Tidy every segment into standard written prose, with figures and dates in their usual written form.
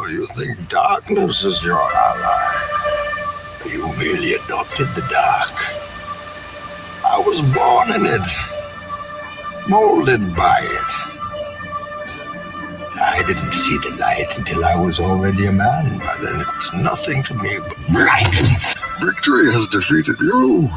you think darkness is your ally. You merely adopted the dark. I was born in it, molded by it. I didn't see the light until I was already a man. By then it was nothing to me but blinding. Victory has defeated you.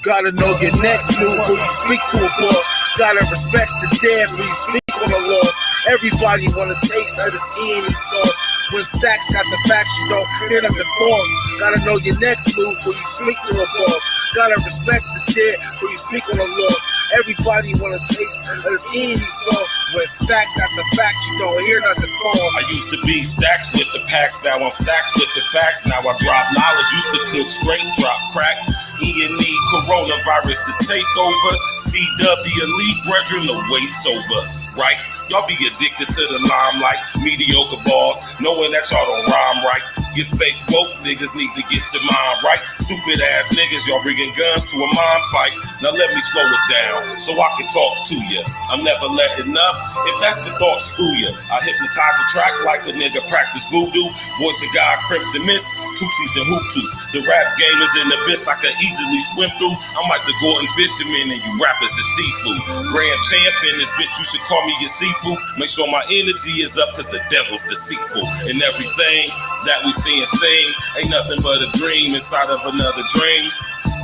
Gotta know your next move before you speak to a boss. Gotta respect the dead before you speak on the loss. Everybody wanna taste of this E&E sauce. When Stacks got the facts, you don't hear nothing false. Gotta know your next move before you speak to a boss. Gotta respect the dead before you speak on the loss. Everybody wanna taste of this E&E sauce. When Stacks got the facts, you don't hear nothing false. I used to be Stacks with the packs, now I'm Stacks with the facts. Now I drop knowledge, used to cook straight, drop crack. E&E, coronavirus to take over. CW elite, brethren, the wait's over, right? Y'all be addicted to the limelight, mediocre balls, knowing that y'all don't rhyme right. You fake woke niggas need to get your mind right. Stupid ass niggas, y'all bringing guns to a mind fight. Now let me slow it down so I can talk to you. I'm never letting up. If that's your thought, screw you. I hypnotize the track like a nigga practice voodoo. Voice of God, Crimson Mist, Tootsies and Hoop-Toots. The rap game is in the abyss I can easily swim through. I'm like the Gordon Fisherman and you rappers are seafood. Grand champion, this bitch, you should call me your seafood. Make sure my energy is up cause the devil's deceitful. And everything that we see and sing ain't nothing but a dream inside of another dream.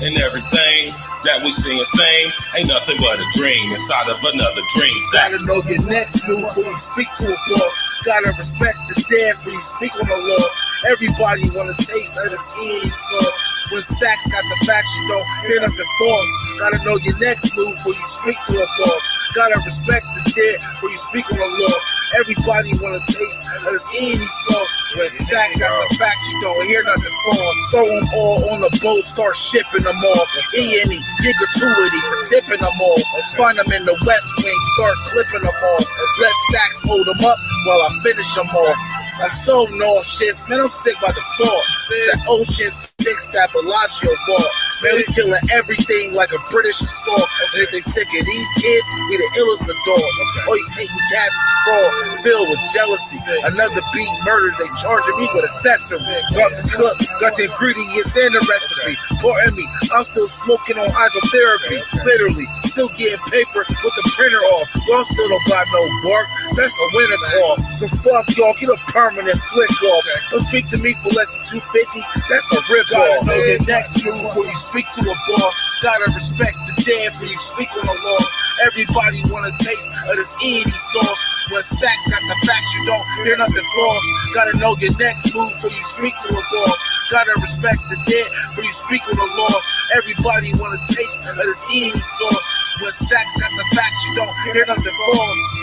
And everything that we see and sing ain't nothing but a dream inside of another dream. Gotta know your next move before you speak to a boss. Gotta respect the dead before you speak on the loss. Everybody wanna taste of this E&E sauce. When Stacks got the facts, you don't hear nothing false. Gotta know your next move before you speak to a boss. Gotta respect the dead before you speak on the loss. Everybody wanna taste of this E&E sauce. When Stacks got the facts, you don't hear nothing false. Throw them all on the boat, start shipping them off. E&E, get gratuity for tipping them off. Find them in the West Wing, start clipping them off. Let Stacks hold them up while I finish them off. I'm so nauseous, man, I'm sick by default. It's that Ocean 6, that Bellagio vault. Man, we killing everything like a British assault. And if they sick of these kids, we the illest of dogs. All these hating cats is fraud, filled with jealousy. Another beat murder, they charging me with accessory. Brought the cook, got the ingredients and the recipe. Pardon me, I'm still smoking on hydrotherapy. Literally, still getting paper with the printer off. Y'all still don't got no bark, that's a winter call. So fuck y'all, get a permanent flick off. Don't speak to me for less than $250, that's a rip off. Gotta know your next move before you speak to a boss. Gotta respect the dead before you speak on the loss. Everybody wanna taste of this E&E sauce. When Stacks got the facts, you don't hear nothing false. Gotta know your next move before you speak to a boss. Gotta respect the dead before you speak on the loss. Everybody wanna taste of this E&E sauce. When Stacks got the facts, you don't hear nothing false.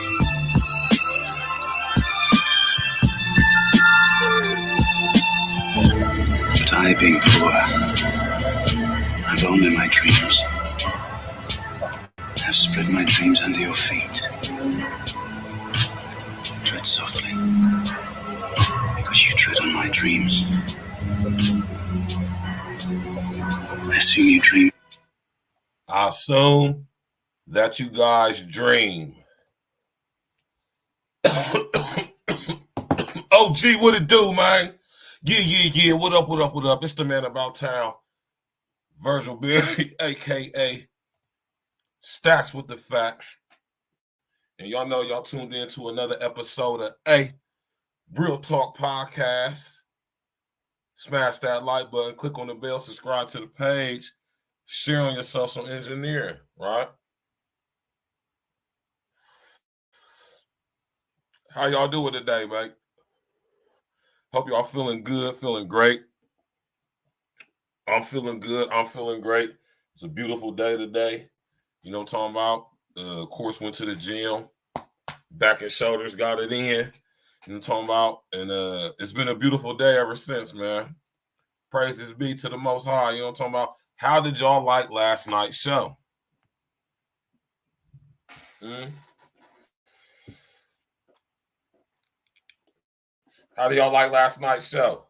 But I, being poor, have only my dreams. I've spread my dreams under your feet. Tread softly, because you tread on my dreams. I assume you dream. I assume that you guys dream. OG, what it do, man? Yeah. What up? It's the man about town, Virgil, a.k.a. Stacks with the Facts. And y'all know y'all tuned in to another episode of Real Talk Podcast. Smash that like button, click on the bell, subscribe to the page, share on your social engineering, right? How y'all doing today, mate? Hope y'all feeling good, feeling great. I'm feeling good. I'm feeling great. It's a beautiful day today. You know what I'm talking about? Of course, went to the gym. Back and shoulders got it in. You know what I'm talking about? And it's been a beautiful day ever since, man. Praises be to the Most High. You know what I'm talking about? How did y'all like last night's show? How do y'all like last night's show?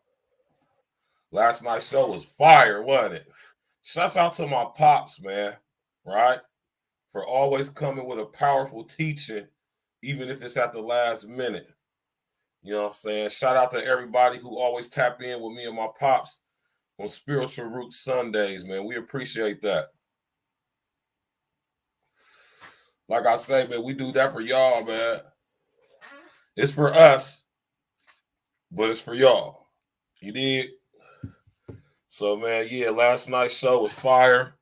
Last night's show was fire, wasn't it? Shouts out to my pops, man, right? For always coming with a powerful teaching, even if it's at the last minute. You know what I'm saying? Shout out to everybody who always tap in with me and my pops on Spiritual Roots Sundays, man. We appreciate that. Like I say, man, we do that for y'all, man. It's for us, but it's for y'all. You did? So, man, yeah, last night's show was fire.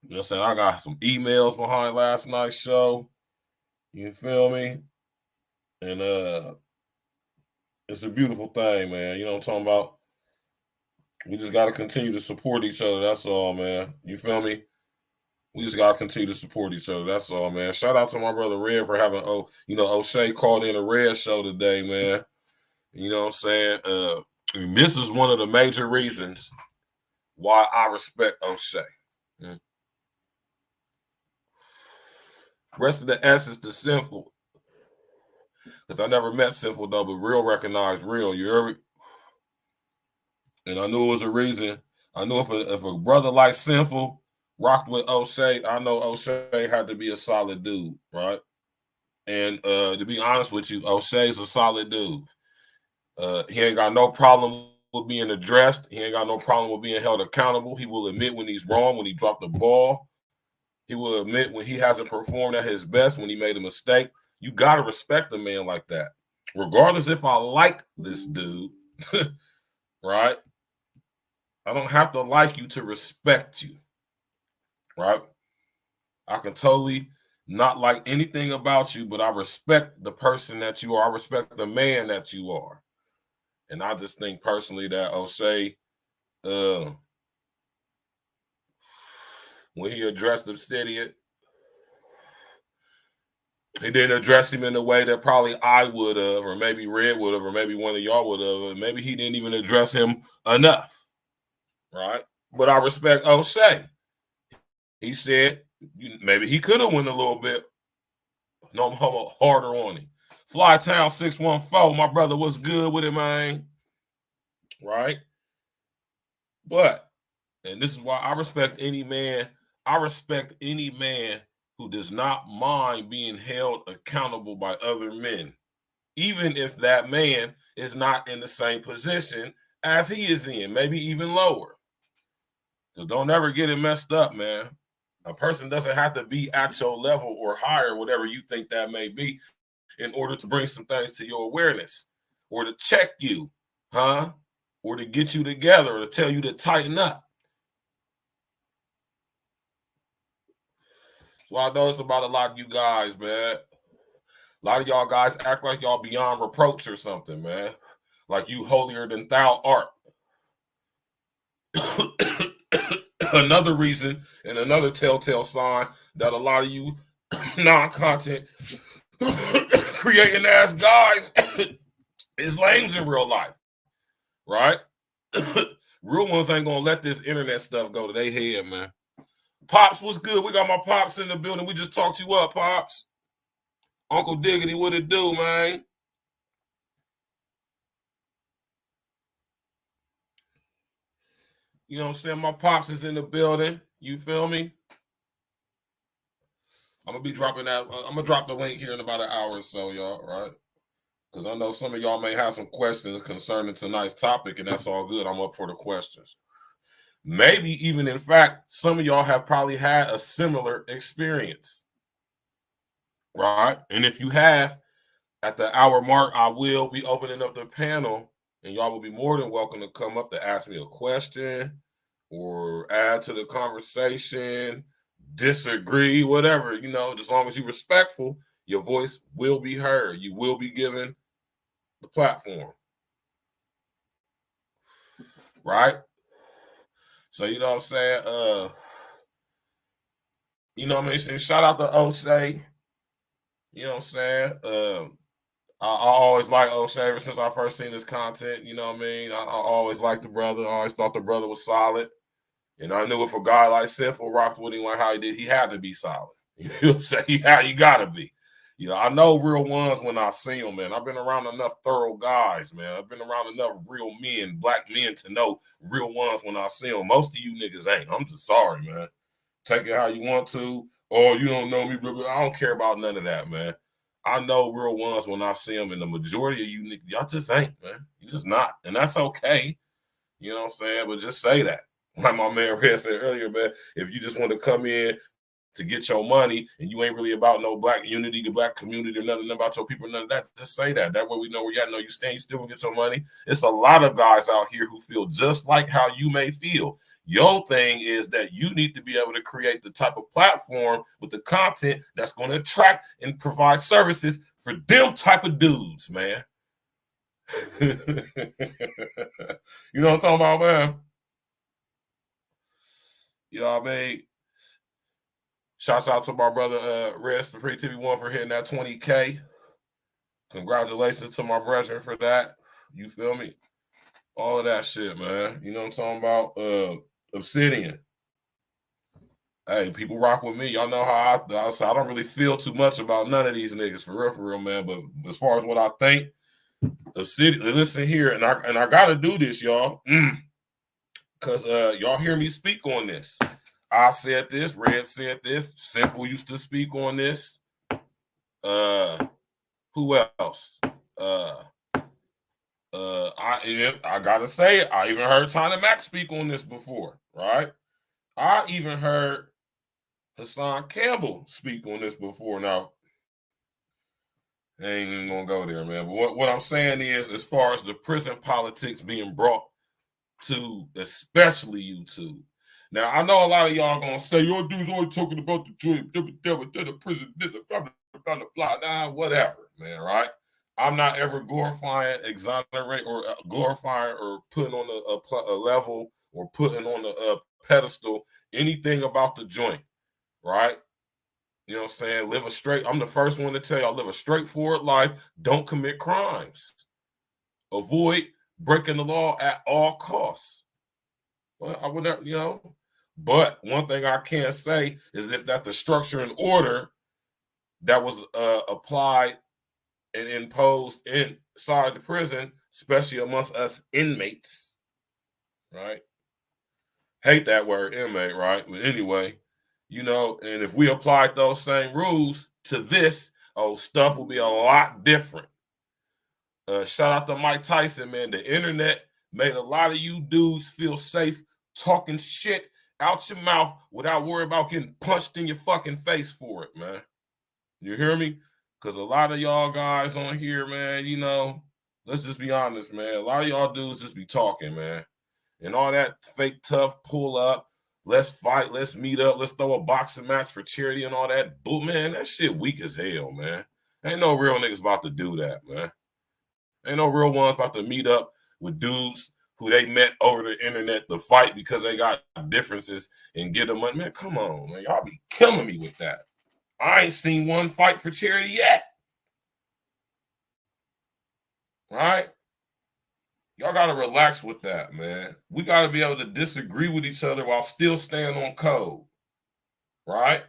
You know what I'm saying? I got some emails behind last night's show. You feel me? And it's a beautiful thing, man. You know what I'm talking about? We just got to continue to support each other. That's all, man. You feel me? We just got to continue to support each other. That's all, man. Shout out to my brother Red for having, O'Shea called in a Red show today, man. You know what I'm saying? And this is one of the major reasons why I respect O'Shea. Rest of the S is the sinful. Because I never met sinful, though, but real recognized real. You hear me? And I knew it was a reason. I knew if a brother like Sinful rocked with O'Shea, I know O'Shea had to be a solid dude, right? And to be honest with you, O'Shea's a solid dude. He ain't got no problem with being addressed. He ain't got no problem with being held accountable. He will admit when he's wrong, when he dropped the ball. He will admit when he hasn't performed at his best, when he made a mistake. You got to respect a man like that. Regardless if I like this dude, right? I don't have to like you to respect you, right? I can totally not like anything about you, but I respect the person that you are. I respect the man that you are. And I just think personally that O'Shea, when he addressed Obsidian, he didn't address him in the way that probably I would have, or maybe Red would have, or maybe one of y'all would have. Maybe he didn't even address him enough. Right, but I respect O'Shea. He said maybe he could have went a little bit harder on him. Flytown 614, my brother, what's good with it, man? Right, but and this is why I respect any man. I respect any man who does not mind being held accountable by other men, even if that man is not in the same position as he is in, maybe even lower. Because don't ever get it messed up, man. A person doesn't have to be at your level or higher, whatever you think that may be, in order to bring some things to your awareness or to check you, or to get you together or to tell you to tighten up. So I know it's about a lot of you guys, man. A lot of y'all guys act like y'all beyond reproach or something, man. Like you holier than thou art. Another reason and another telltale sign that a lot of you non-content creating ass guys is lames in real life, right? Real ones ain't gonna let this internet stuff go to their head, man. Pops, what's good? We got my Pops in the building. We just talked you up, Pops. Uncle Diggity, what it do, man? You know what I'm saying? My Pops is in the building. You feel me? I'm going to be dropping that. I'm going to drop the link here in about an hour or so, y'all, right? Because I know some of y'all may have some questions concerning tonight's topic, and that's all good. I'm up for the questions. Maybe even, in fact, some of y'all have probably had a similar experience, right? And if you have, at the hour mark, I will be opening up the panel, and y'all will be more than welcome to come up to ask me a question or add to the conversation, disagree, whatever, as long as you're respectful, your voice will be heard. You will be given the platform. Right? So, you know what I'm saying? You know what I mean? Shout out to O'Shea. You know what I'm saying? I always like O'Shea ever since I first seen his content. You know what I mean? I always liked the brother. I always thought the brother was solid. And I knew if a guy like Sinful rocked with him like how he did, he had to be solid. You know what I'm saying? You got to be. I know real ones when I see them, man. I've been around enough thorough guys, man. I've been around enough real men, black men, to know real ones when I see them. Most of you niggas ain't. I'm just sorry, man. Take it how you want to. Oh, you don't know me, brother. I don't care about none of that, man. I know real ones when I see them, and the majority of you, y'all just ain't, man. You just not. And that's okay. You know what I'm saying? But just say that. Like my man Red said earlier, man, if you just want to come in to get your money and you ain't really about no black unity, the black community, or nothing about your people, none of that, just say that. That way we know where y'all know you stand, you still gonna get your money. It's a lot of guys out here who feel just like how you may feel. Your thing is that you need to be able to create the type of platform with the content that's going to attract and provide services for them type of dudes, man. You know what I'm talking about, man? You know what I mean? Shouts out to my brother Rest for Free TV1 for hitting that 20K. Congratulations to my brethren for that. You feel me? All of that shit, man. You know what I'm talking about? Obsidian. Hey, people rock with me. Y'all know how I don't really feel too much about none of these niggas, for real, man. But as far as what I think, Obsidian, listen here, and I gotta do this, y'all. Because y'all hear me speak on this. I said this, Red said this, Simple used to speak on this. Who else? I gotta say it. I even heard Tiny Mac speak on this before, right? I even heard Hassan Campbell speak on this before. Now, I ain't even gonna go there, man. But what I'm saying is, as far as the prison politics being brought to especially YouTube. Now, I know a lot of y'all gonna say, your dude's always talking about the joint, the prison, this, blah, blah, blah, nah, whatever, man, right? I'm not ever glorifying, exonerate, or glorifying or putting on a level or putting on a pedestal anything about the joint, right? You know what I'm saying? I'm the first one to tell y'all, live a straightforward life. Don't commit crimes. Avoid breaking the law at all costs. Well, I would not, you know. But one thing I can say is if that the structure and order that was applied and imposed inside the prison, especially amongst us inmates, right? Hate that word, inmate, right? But anyway, you know, and if we applied those same rules to this, stuff will be a lot different. Shout out to Mike Tyson, man. The internet made a lot of you dudes feel safe talking shit out your mouth without worrying about getting punched in your fucking face for it, man. You hear me? Because a lot of y'all guys on here, man, you know, let's just be honest, man. A lot of y'all dudes just be talking, man. And all that fake tough pull up, let's fight, let's meet up, let's throw a boxing match for charity and all that. But man, that shit weak as hell, man. Ain't no real niggas about to do that, man. Ain't no real ones about to meet up with dudes who they met over the internet to fight because they got differences and get them money. Man, come on, man. Y'all be killing me with that. I ain't seen one fight for charity yet. Right? Y'all got to relax with that, man. We got to be able to disagree with each other while still staying on code. Right?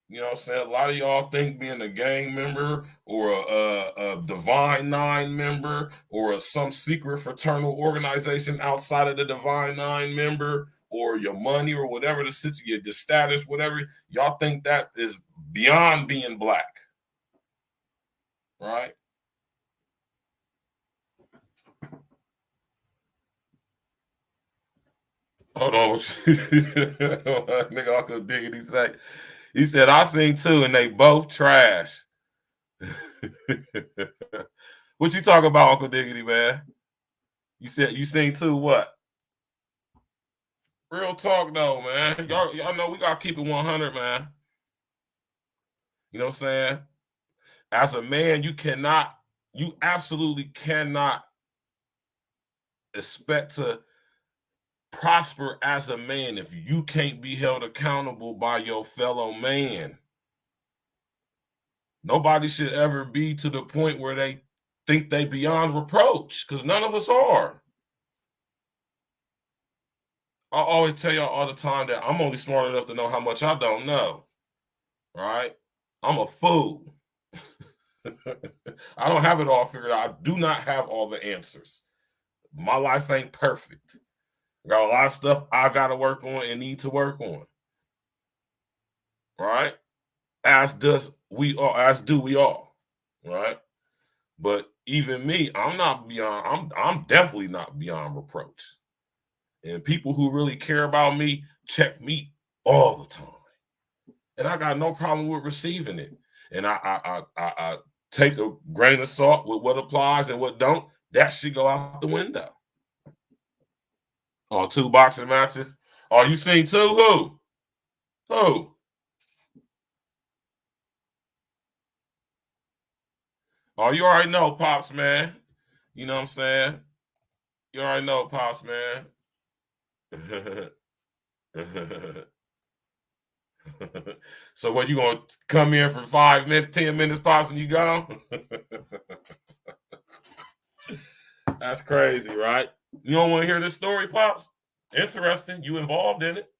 You know what I'm saying? A lot of y'all think being a gang member or a Divine Nine member or some secret fraternal organization outside of the Divine Nine member or your money or whatever the situation, the status, whatever, y'all think that is beyond being black. Right? Hold on. Nigga, Uncle Diggity say. He said, I seen two and they both trash. What you talking about, Uncle Diggity, man? You said you seen two what? Real talk though, man. Y'all know we gotta keep it 100, man. You know what I'm saying? As a man, you absolutely cannot expect to prosper as a man if you can't be held accountable by your fellow man. Nobody should ever be to the point where they think they beyond reproach, because none of us are. I always tell y'all all the time that I'm only smart enough to know how much I don't know. Right? I'm a fool. I don't have it all figured out. I do not have all the answers. My life ain't perfect. I got a lot of stuff I got to work on and need to work on. Right? as do we all, right? But even me, I'm definitely not beyond reproach. And people who really care about me check me all the time. And I got no problem with receiving it. And I take a grain of salt with what applies and what don't. That should go out the window. Oh, 2 boxing matches. Oh, you seen 2? Who? Who? Oh, you already know, Pops, man. You know what I'm saying? You already know, Pops, man. So what, you gonna come in for 5 minutes, 10 minutes, Pops, when you go? That's crazy, right? You don't want to hear this story, Pops? Interesting. You involved in it.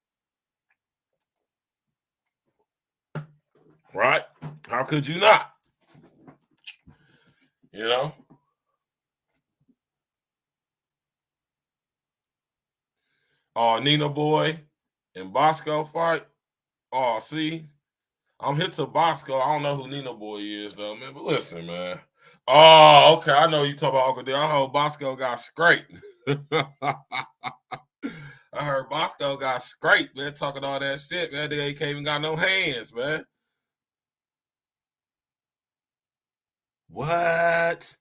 Right? How could you not? You know? Oh, Nina Boy and Bosco fight. Oh, see? I'm hit to Bosco. I don't know who Nina Boy is, though, man. But listen, man. Oh, okay. I know you talk about Uncle D. I heard Bosco got scraped. I heard Bosco got scraped, man, talking all that shit, man. They ain't even got no hands, man. What?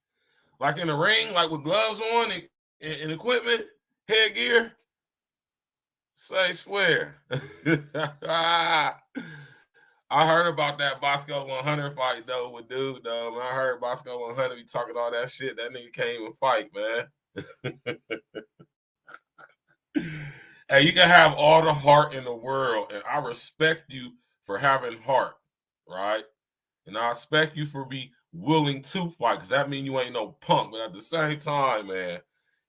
Like in the ring, like with gloves on and equipment, headgear? Say swear. I heard about that Bosco 100 fight, though, with dude, though. When I heard Bosco 100 be talking all that shit, that nigga can't even fight, man. Hey, you can have all the heart in the world, and I respect you for having heart, right? And I respect you for be willing to fight, because that means you ain't no punk. But at the same time, man,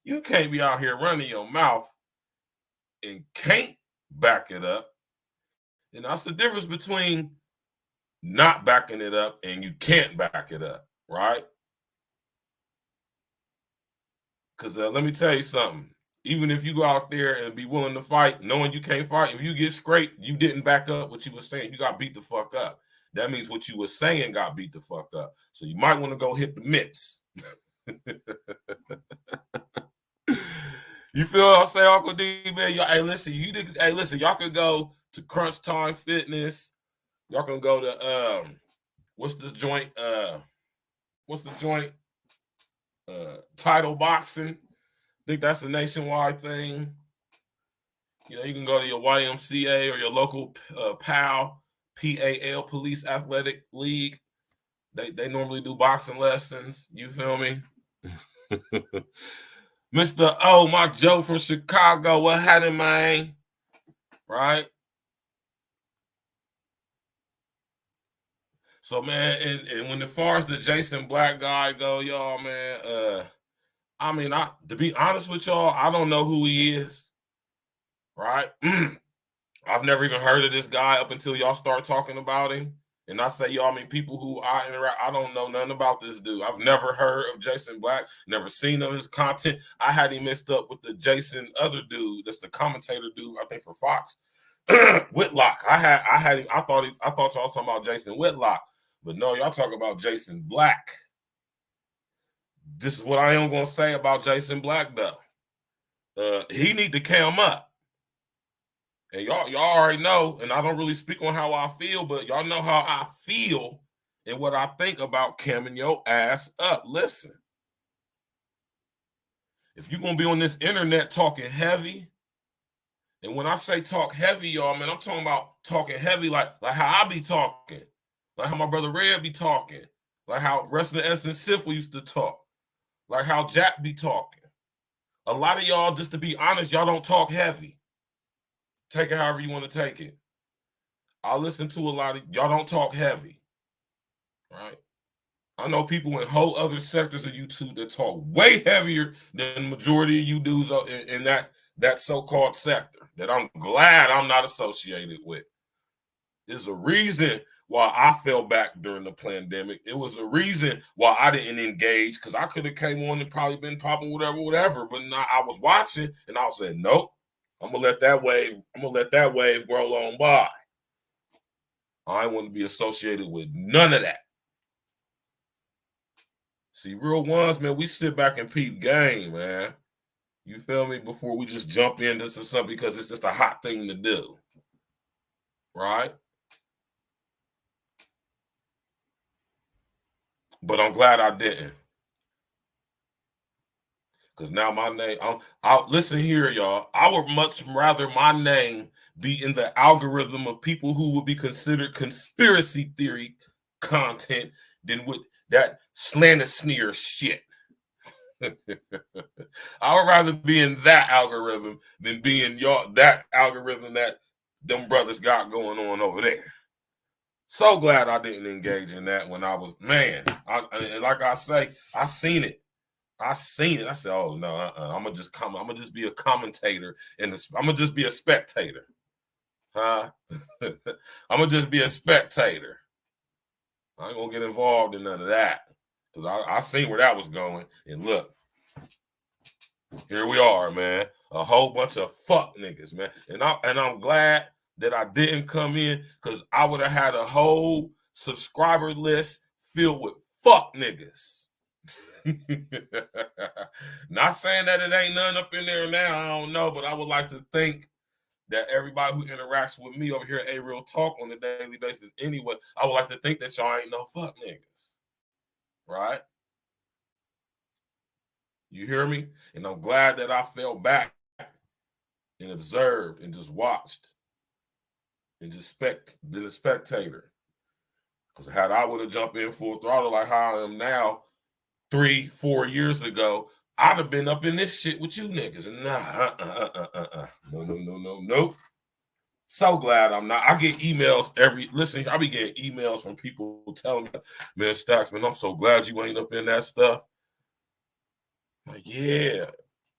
you can't be out here running your mouth and can't back it up. And that's the difference between not backing it up and you can't back it up, right? Because let me tell you something. Even if you go out there and be willing to fight, knowing you can't fight, if you get scraped, you didn't back up what you were saying. You got beat the fuck up. That means what you were saying got beat the fuck up. So you might want to go hit the mitts. You feel what I'm saying, Uncle D, man? Hey, listen, y'all could go to Crunch Time Fitness. Y'all can go to what's the joint? Title Boxing. I think that's a nationwide thing. You know, you can go to your YMCA or your local PAL, Police Athletic League. They normally do boxing lessons. You feel me? Mr. O, my Joe from Chicago, what happened, man? Right? So, man, and when as far as the Jason Black guy go, y'all, man, I mean, to be honest with y'all, I don't know who he is, right? I've never even heard of this guy up until y'all start talking about him. And I say y'all, I mean, people who I interact, I don't know nothing about this dude. I've never heard of Jason Black, never seen of his content. I had him mixed up with the Jason other dude, that's the commentator dude, I think for Fox, Whitlock. I thought y'all talking about Jason Whitlock, but no, y'all talking about Jason Black. This is what I am gonna say about Jason Black, though. He need to cam up. And y'all already know, and I don't really speak on how I feel, but y'all know how I feel and what I think about camming your ass up. Listen, if you're gonna be on this internet talking heavy, and when I say talk heavy, y'all, man, I'm talking about talking heavy like how I be talking, like how my brother Red be talking, like how Wrestling Essence Sif used to talk, like how Jack be talking. A lot of y'all, just to be honest, y'all don't talk heavy. Take it however you want to take it. I listen to a lot of y'all don't talk heavy, right? I know people in whole other sectors of YouTube that talk way heavier than the majority of you dudes in that so-called sector that I'm glad I'm not associated with. There's a reason why I fell back during the pandemic. It was a reason why I didn't engage, because I could have came on and probably been popping whatever. But now I was watching and I was saying, nope. I'm gonna let that wave grow on by. I want to be associated with none of that. See, real ones, man, we sit back and peep game, man. You feel me? Before we just jump into something because it's just a hot thing to do. Right? But I'm glad I didn't. Because now my name, listen here, y'all. I would much rather my name be in the algorithm of people who would be considered conspiracy theory content than with that slander sneer shit. I would rather be in that algorithm than be in that algorithm that them brothers got going on over there. So glad I didn't engage in that when I was, man. And like I say, I seen it. I said, "Oh no, I'm gonna just be a commentator, and I'm gonna just be a spectator, huh? I'm gonna just be a spectator. I ain't gonna get involved in none of that because I seen where that was going. And look, here we are, man. A whole bunch of fuck niggas, man. And I'm glad that I didn't come in because I would have had a whole subscriber list filled with fuck niggas." Not saying that it ain't none up in there now, I don't know, but I would like to think that everybody who interacts with me over here at A-Real Talk on a daily basis anyway, I would like to think that y'all ain't no fuck niggas, right? You hear me? And I'm glad that I fell back and observed and just watched and just been a spectator. Because had I would have jumped in full throttle like how I am now, 3-4 years ago, I'd have been up in this shit with you niggas. And no. So glad I'm not. I get emails I be getting emails from people telling me, man, Stacks, man, I'm so glad you ain't up in that stuff. Like, yeah,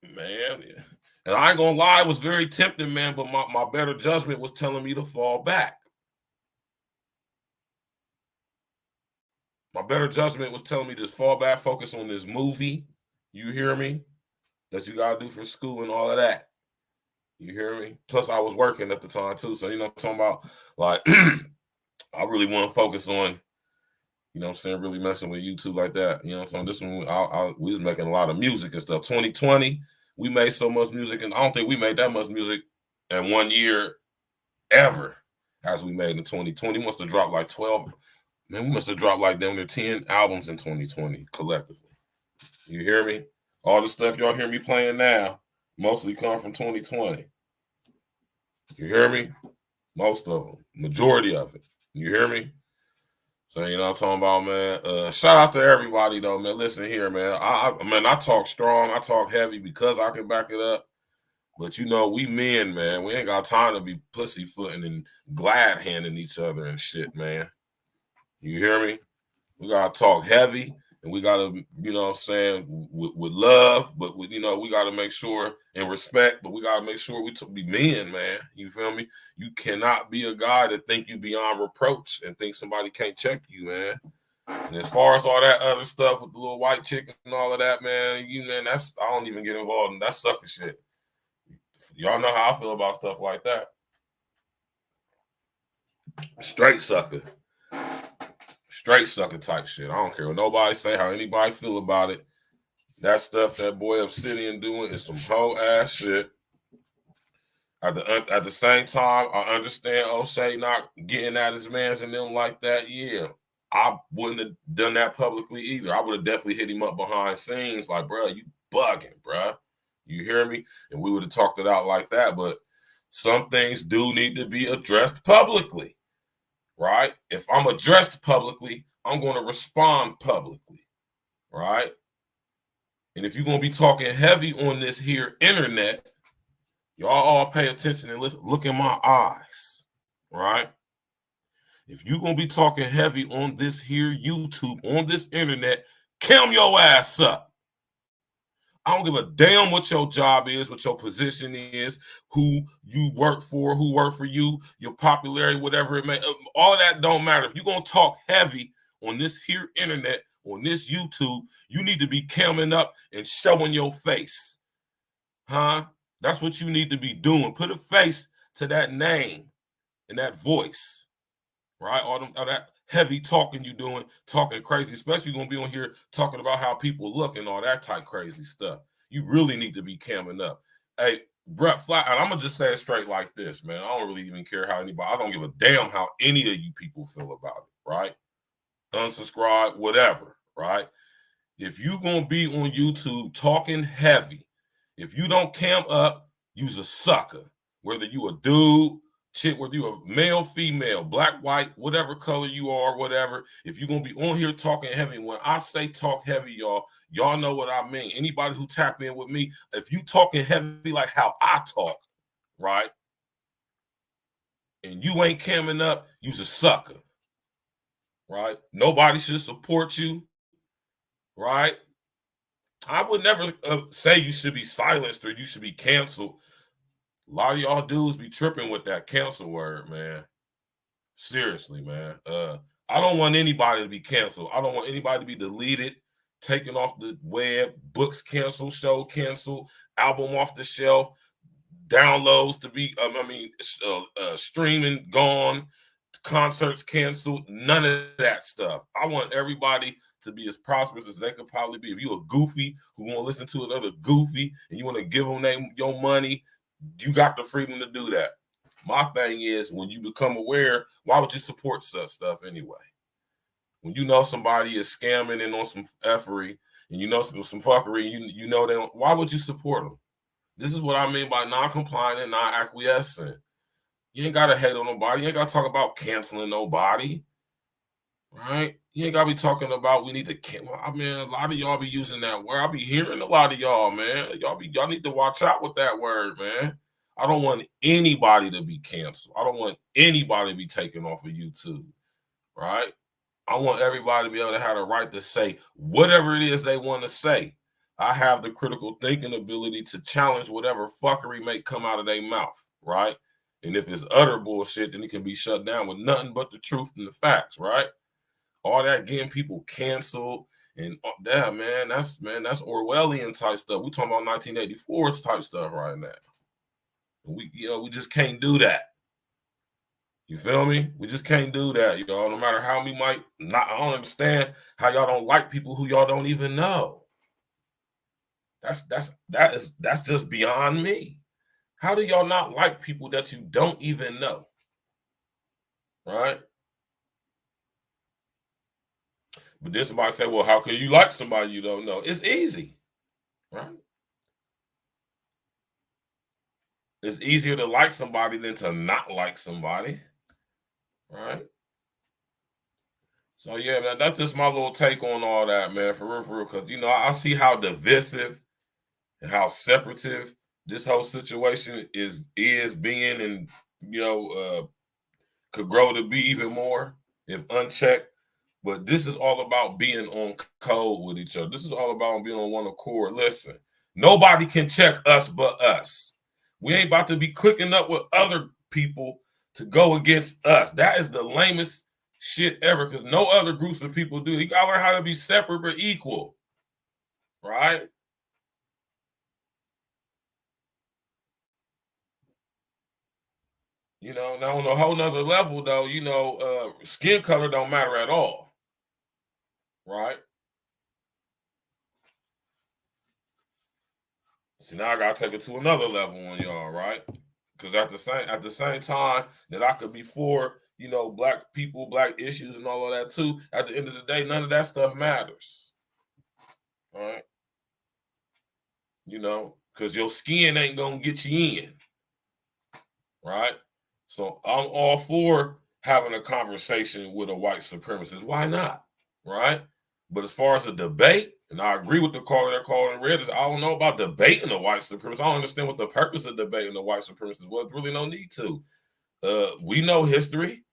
man. Yeah. And I ain't gonna lie, it was very tempting, man, but my better judgment was telling me to fall back. My better judgment was telling me just fall back, focus on this movie. You hear me? That you gotta do for school and all of that. You hear me? Plus, I was working at the time too, so you know what I'm talking about. Like, I really want to focus on, you know what I'm saying, really messing with YouTube like that. You know what I'm saying? This one, we was making a lot of music and stuff. 2020, we made so much music, and I don't think we made that much music in 1 year ever as we made in 2020. We must have dropped like 12. Man, we must have dropped like damn near 10 albums in 2020 collectively. You hear me? All the stuff y'all hear me playing now mostly come from 2020. You hear me? Most of them. Majority of it. You hear me? So, you know what I'm talking about, man? Shout out to everybody, though, man. Listen here, man. I talk strong. I talk heavy because I can back it up. But, you know, we men, man. We ain't got time to be pussyfooting and glad-handing each other and shit, man. You hear me? We got to talk heavy. And we got to, you know what I'm saying, with love, but with, you know, we got to make sure and respect, but we got to make sure we be men, man. You feel me? You cannot be a guy that think you beyond reproach and think somebody can't check you, man. And as far as all that other stuff with the little white chick and all of that, man, I don't even get involved in that sucker shit. Y'all know how I feel about stuff like that. Straight sucker. Straight sucker type shit. I don't care what nobody say, how anybody feel about it. That stuff that boy Obsidian doing is some whole ass shit. At the same time, I understand O'Shea not getting at his mans and them like that. Yeah, I wouldn't have done that publicly either. I would have definitely hit him up behind scenes like, bro, you bugging, bro. You hear me? And we would have talked it out like that. But some things do need to be addressed publicly. Right? If I'm addressed publicly, I'm going to respond publicly, right? And if you're going to be talking heavy on this here internet, y'all all pay attention and listen, look in my eyes, right? If you're going to be talking heavy on this here YouTube, on this internet, cam your ass up. I don't give a damn what your job is, what your position is, who you work for, who work for you, your popularity, whatever it may. All of that don't matter. If you're going to talk heavy on this here internet, on this YouTube, you need to be camming up and showing your face. Huh? That's what you need to be doing. Put a face to that name and that voice. right? All that heavy talking you doing, talking crazy, especially you're gonna be on here talking about how people look and all that type crazy stuff. You really need to be camming up. Hey, Brett Flat, and I'm gonna just say it straight like this, man. I don't really even care how anybody, I don't give a damn how any of you people feel about it, right? Unsubscribe, whatever, right? If you gonna be on YouTube talking heavy, if you don't cam up, you's a sucker. Whether you a dude, chick, whether you a male, female, black, white, whatever color you are, whatever. If you're gonna be on here talking heavy, when I say talk heavy, y'all know what I mean. Anybody who tap in with me, if you talking heavy like how I talk, right? And you ain't camming up, you's a sucker, right? Nobody should support you, right? I would never say you should be silenced or you should be canceled. A lot of y'all dudes be tripping with that cancel word, man. Seriously, man. I don't want anybody to be canceled. I don't want anybody to be deleted, taken off the web, books canceled, show canceled, album off the shelf, downloads to be, streaming gone, concerts canceled, none of that stuff. I want everybody to be as prosperous as they could probably be. If you a goofy who want to listen to another goofy and you want to give them your money, you got the freedom to do that. My thing is, when you become aware, why would you support such stuff anyway? When you know somebody is scamming and on some effery, and you know some fuckery, you know they don't, why would you support them? This is what I mean by non-compliant and non-acquiescent. You ain't got to hate on nobody. You ain't got to talk about canceling nobody, right? You ain't got to be talking about we need to cancel. I mean, a lot of y'all be using that word. I be hearing a lot of y'all, man. Y'all need to watch out with that word, man. I don't want anybody to be canceled. I don't want anybody to be taken off of YouTube, right? I want everybody to be able to have the right to say whatever it is they want to say. I have the critical thinking ability to challenge whatever fuckery may come out of their mouth, right? And if it's utter bullshit, then it can be shut down with nothing but the truth and the facts, right? All that getting people canceled and that, that's Orwellian type stuff. We talking about 1984 type stuff right now. We just can't do that. You feel me? We just can't do that, y'all. No matter how we might not, I don't understand how y'all don't like people who y'all don't even know. That's just beyond me. How do y'all not like people that you don't even know? Right? But then somebody say, well, how can you like somebody you don't know? It's easy, right? It's easier to like somebody than to not like somebody, right? So yeah, man, that's just my little take on all that, man, for real, because I see how divisive and how separative this whole situation is being, and could grow to be even more if unchecked. But this is all about being on code with each other. This is all about being on one accord. Listen, nobody can check us but us. We ain't about to be clicking up with other people to go against us. That is the lamest shit ever, because no other groups of people do. You gotta learn how to be separate but equal, right? Now on a whole nother level, though, skin color don't matter at all, right? So now I gotta take it to another level on y'all, right? Because at the same time that I could be for black people, black issues, and all of that too, at the end of the day, none of that stuff matters, all right? Because your skin ain't gonna get you in, right? So I'm all for having a conversation with a white supremacist. Why not, right? But as far as a debate, and I agree with the caller they're calling red, is I don't know about debating the white supremacist. I don't understand what the purpose of debating the white supremacist was. Really no need to. We know history,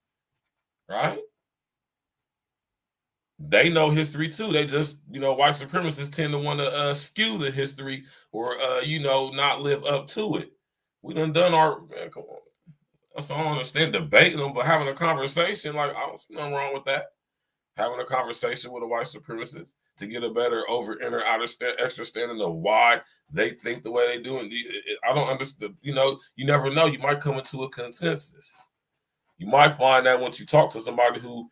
right? They know history too. They just, white supremacists tend to want to skew the history or, not live up to it. We done our, man, come on. That's I don't understand debating them, but having a conversation, like, I don't see nothing wrong with that. Having a conversation with a white supremacist to get a better inner extra standing of why they think the way they do. And I don't understand, you never know. You might come into a consensus. You might find that once you talk to somebody who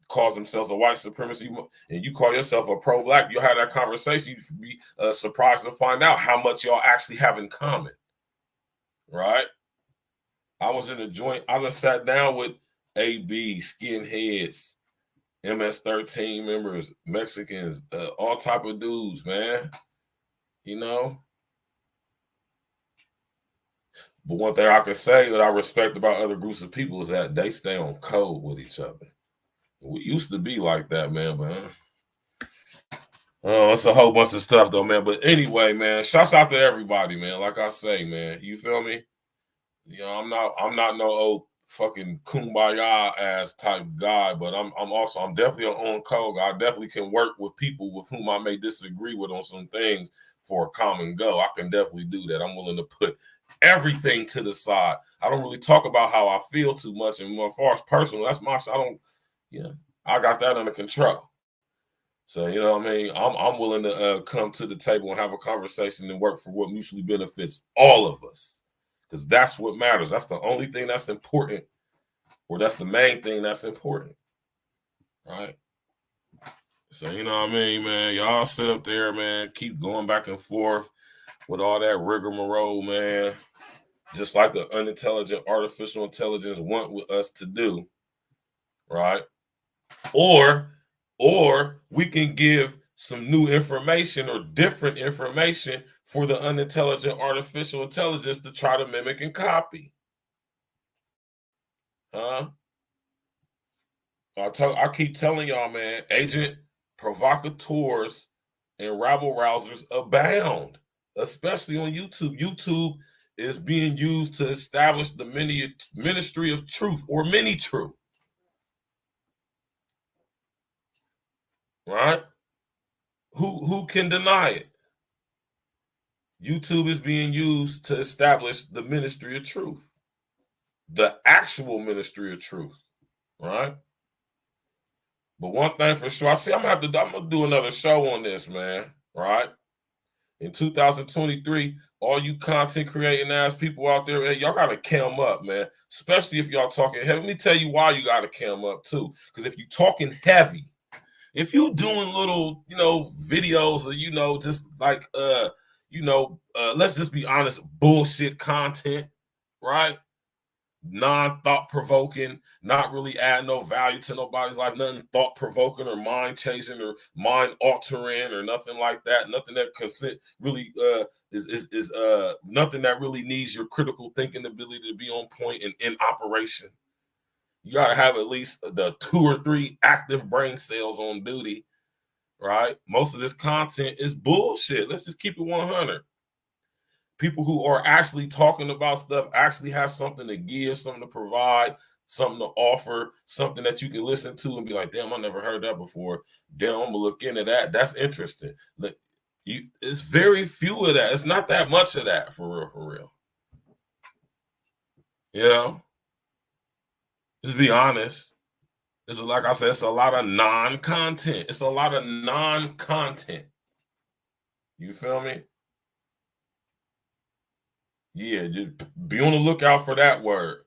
calls themselves a white supremacy and you call yourself a pro-black, you'll have that conversation. You'd be surprised to find out how much y'all actually have in common, right? I was in a joint. I just sat down with AB, skinheads, MS-13 members, Mexicans, all type of dudes, man. You know? But one thing I can say that I respect about other groups of people is that they stay on code with each other. We used to be like that, man, but oh, it's a whole bunch of stuff though, man. But anyway, man, shouts out to everybody, man. Like I say, man, you feel me? You know, I'm not no old fucking kumbaya ass type guy, but I'm definitely on code. I definitely can work with people with whom I may disagree with on some things for a common goal. I can definitely do that. I'm willing to put everything to the side. I don't really talk about how I feel too much, and as far as personal, that's my. I got that under control. So you know what I mean. I'm willing to come to the table and have a conversation and work for what mutually benefits all of us. Because that's what matters. That's the only thing that's important, or that's the main thing that's important, right? So, you know what I mean, man? Y'all sit up there, man, keep going back and forth with all that rigmarole, man, just like the unintelligent artificial intelligence want with us to do, right? Or we can give some new information or different information for the unintelligent artificial intelligence to try to mimic and copy. Huh? I keep telling y'all, man, agent provocateurs and rabble rousers abound, especially on YouTube. YouTube is being used to establish the ministry of truth or mini-truth. Right? Who can deny it? YouTube is being used to establish the ministry of truth, the actual ministry of truth, right? But one thing for sure, I'm gonna do another show on this, man, right? In 2023, all you content creating ass people out there, hey, y'all gotta cam up, man. Especially if y'all talking heavy. Let me tell you why you gotta cam up too. Because if you talking heavy, if you doing little, videos or just like let's just be honest, bullshit content, right? Non-thought provoking, not really adding no value to nobody's life, nothing thought provoking or mind changing or mind altering or nothing like that. Nothing that really is nothing that really needs your critical thinking ability to be on point and in operation. You got to have at least the 2 or 3 active brain cells on duty, right? Most of this content is bullshit. Let's just keep it 100. People who are actually talking about stuff actually have something to give, something to provide, something to offer, something that you can listen to and be like, damn, I never heard that before. Damn, I'm gonna look into that. That's interesting. Look, it's very few of that. It's not that much of that, for real. You know? Just be honest. Like I said, it's a lot of non-content. It's a lot of non-content. You feel me? Yeah, just be on the lookout for that word.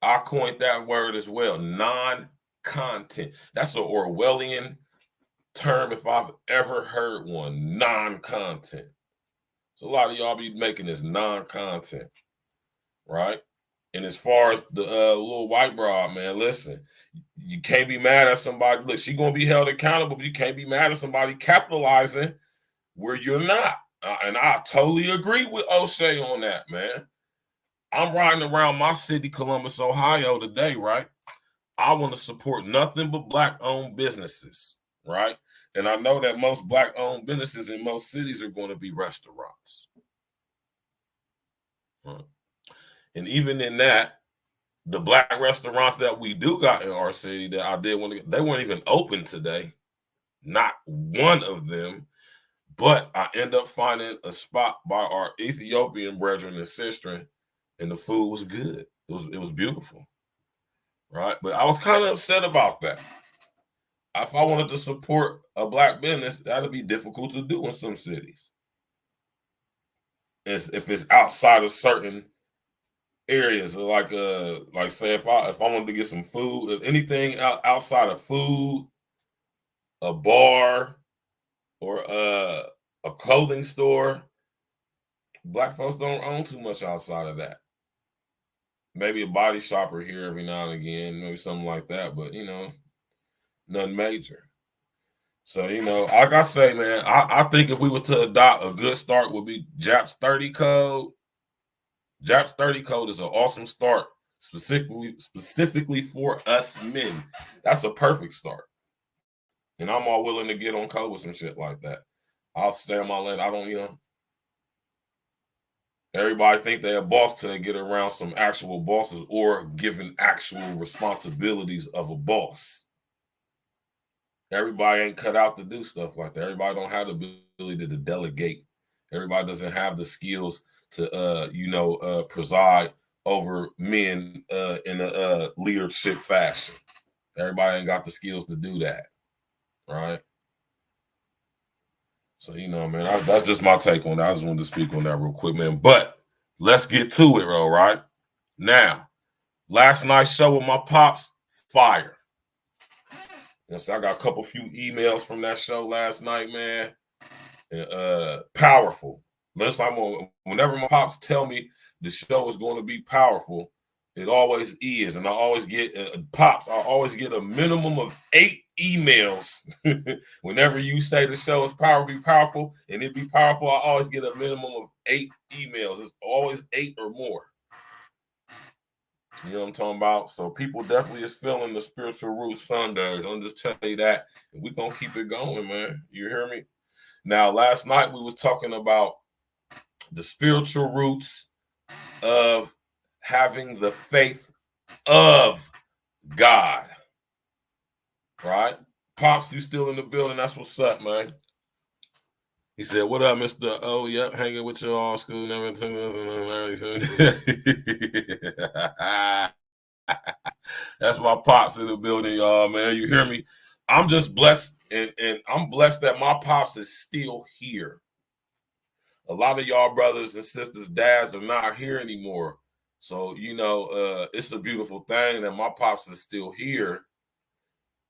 I coined that word as well. Non-content. That's an Orwellian term if I've ever heard one. Non-content. So a lot of y'all be making this non-content, right? And as far as the little white broad, man, listen, you can't be mad at somebody. Look, she's going to be held accountable, but you can't be mad at somebody capitalizing where you're not. And I totally agree with O'Shea on that, man. I'm riding around my city, Columbus, Ohio today, right? I want to support nothing but Black-owned businesses, right? And I know that most Black-owned businesses in most cities are going to be restaurants. Right? And even in that, the Black restaurants that we do got in our city that I did want to, they weren't even open today. Not one of them. But I end up finding a spot by our Ethiopian brethren and sister, and the food was good. It was beautiful, right? But I was kind of upset about that. If I wanted to support a Black business, that'd be difficult to do in some cities. If it's outside of certain areas, like say if I wanted to get some food, if anything outside of food, a bar, or a clothing store, black folks don't own too much outside of that. Maybe a body shopper here every now and again, maybe something like that, but you know, nothing major. So, you know, like I say, man, I think if we were to adopt, a good start would be JAP's 30 code. JAP's 30 code is an awesome start, specifically for us men. That's a perfect start. And I'm all willing to get on code with some shit like that. I'll stay on my lane. I don't, you know, everybody think they're a boss till they get around some actual bosses or given actual responsibilities of a boss. Everybody ain't cut out to do stuff like that. Everybody don't have the ability to delegate. Everybody doesn't have the skills to, preside over men in a leadership fashion. Everybody ain't got the skills to do that, right? So, you know, man, that's just my take on that. I just wanted to speak on that real quick, man. But let's get to it, all right? Now, last night's show with my pops, fire. So I got a few emails from that show last night, man. And, powerful. Whenever my pops tell me the show is going to be powerful, it always is. And I always get pops. I always get a minimum of 8 emails. Whenever you say the show is powerful, and it be powerful, I always get a minimum of 8 emails. It's always 8 or more. You know what I'm talking about? So people definitely is feeling the spiritual roots Sundays. I'm just telling you that. And we're going to keep it going, man. You hear me? Now, last night we was talking about the spiritual roots of having the faith of God. Right? Pops, you still in the building? That's what's up, man. He said, "What up, Mr. O? Yep, hanging with you all school, never took us." That's my pops in the building, y'all, man. You hear me? I'm just blessed, and I'm blessed that my pops is still here. A lot of y'all brothers and sisters, dads are not here anymore. So, you know, it's a beautiful thing that my pops is still here.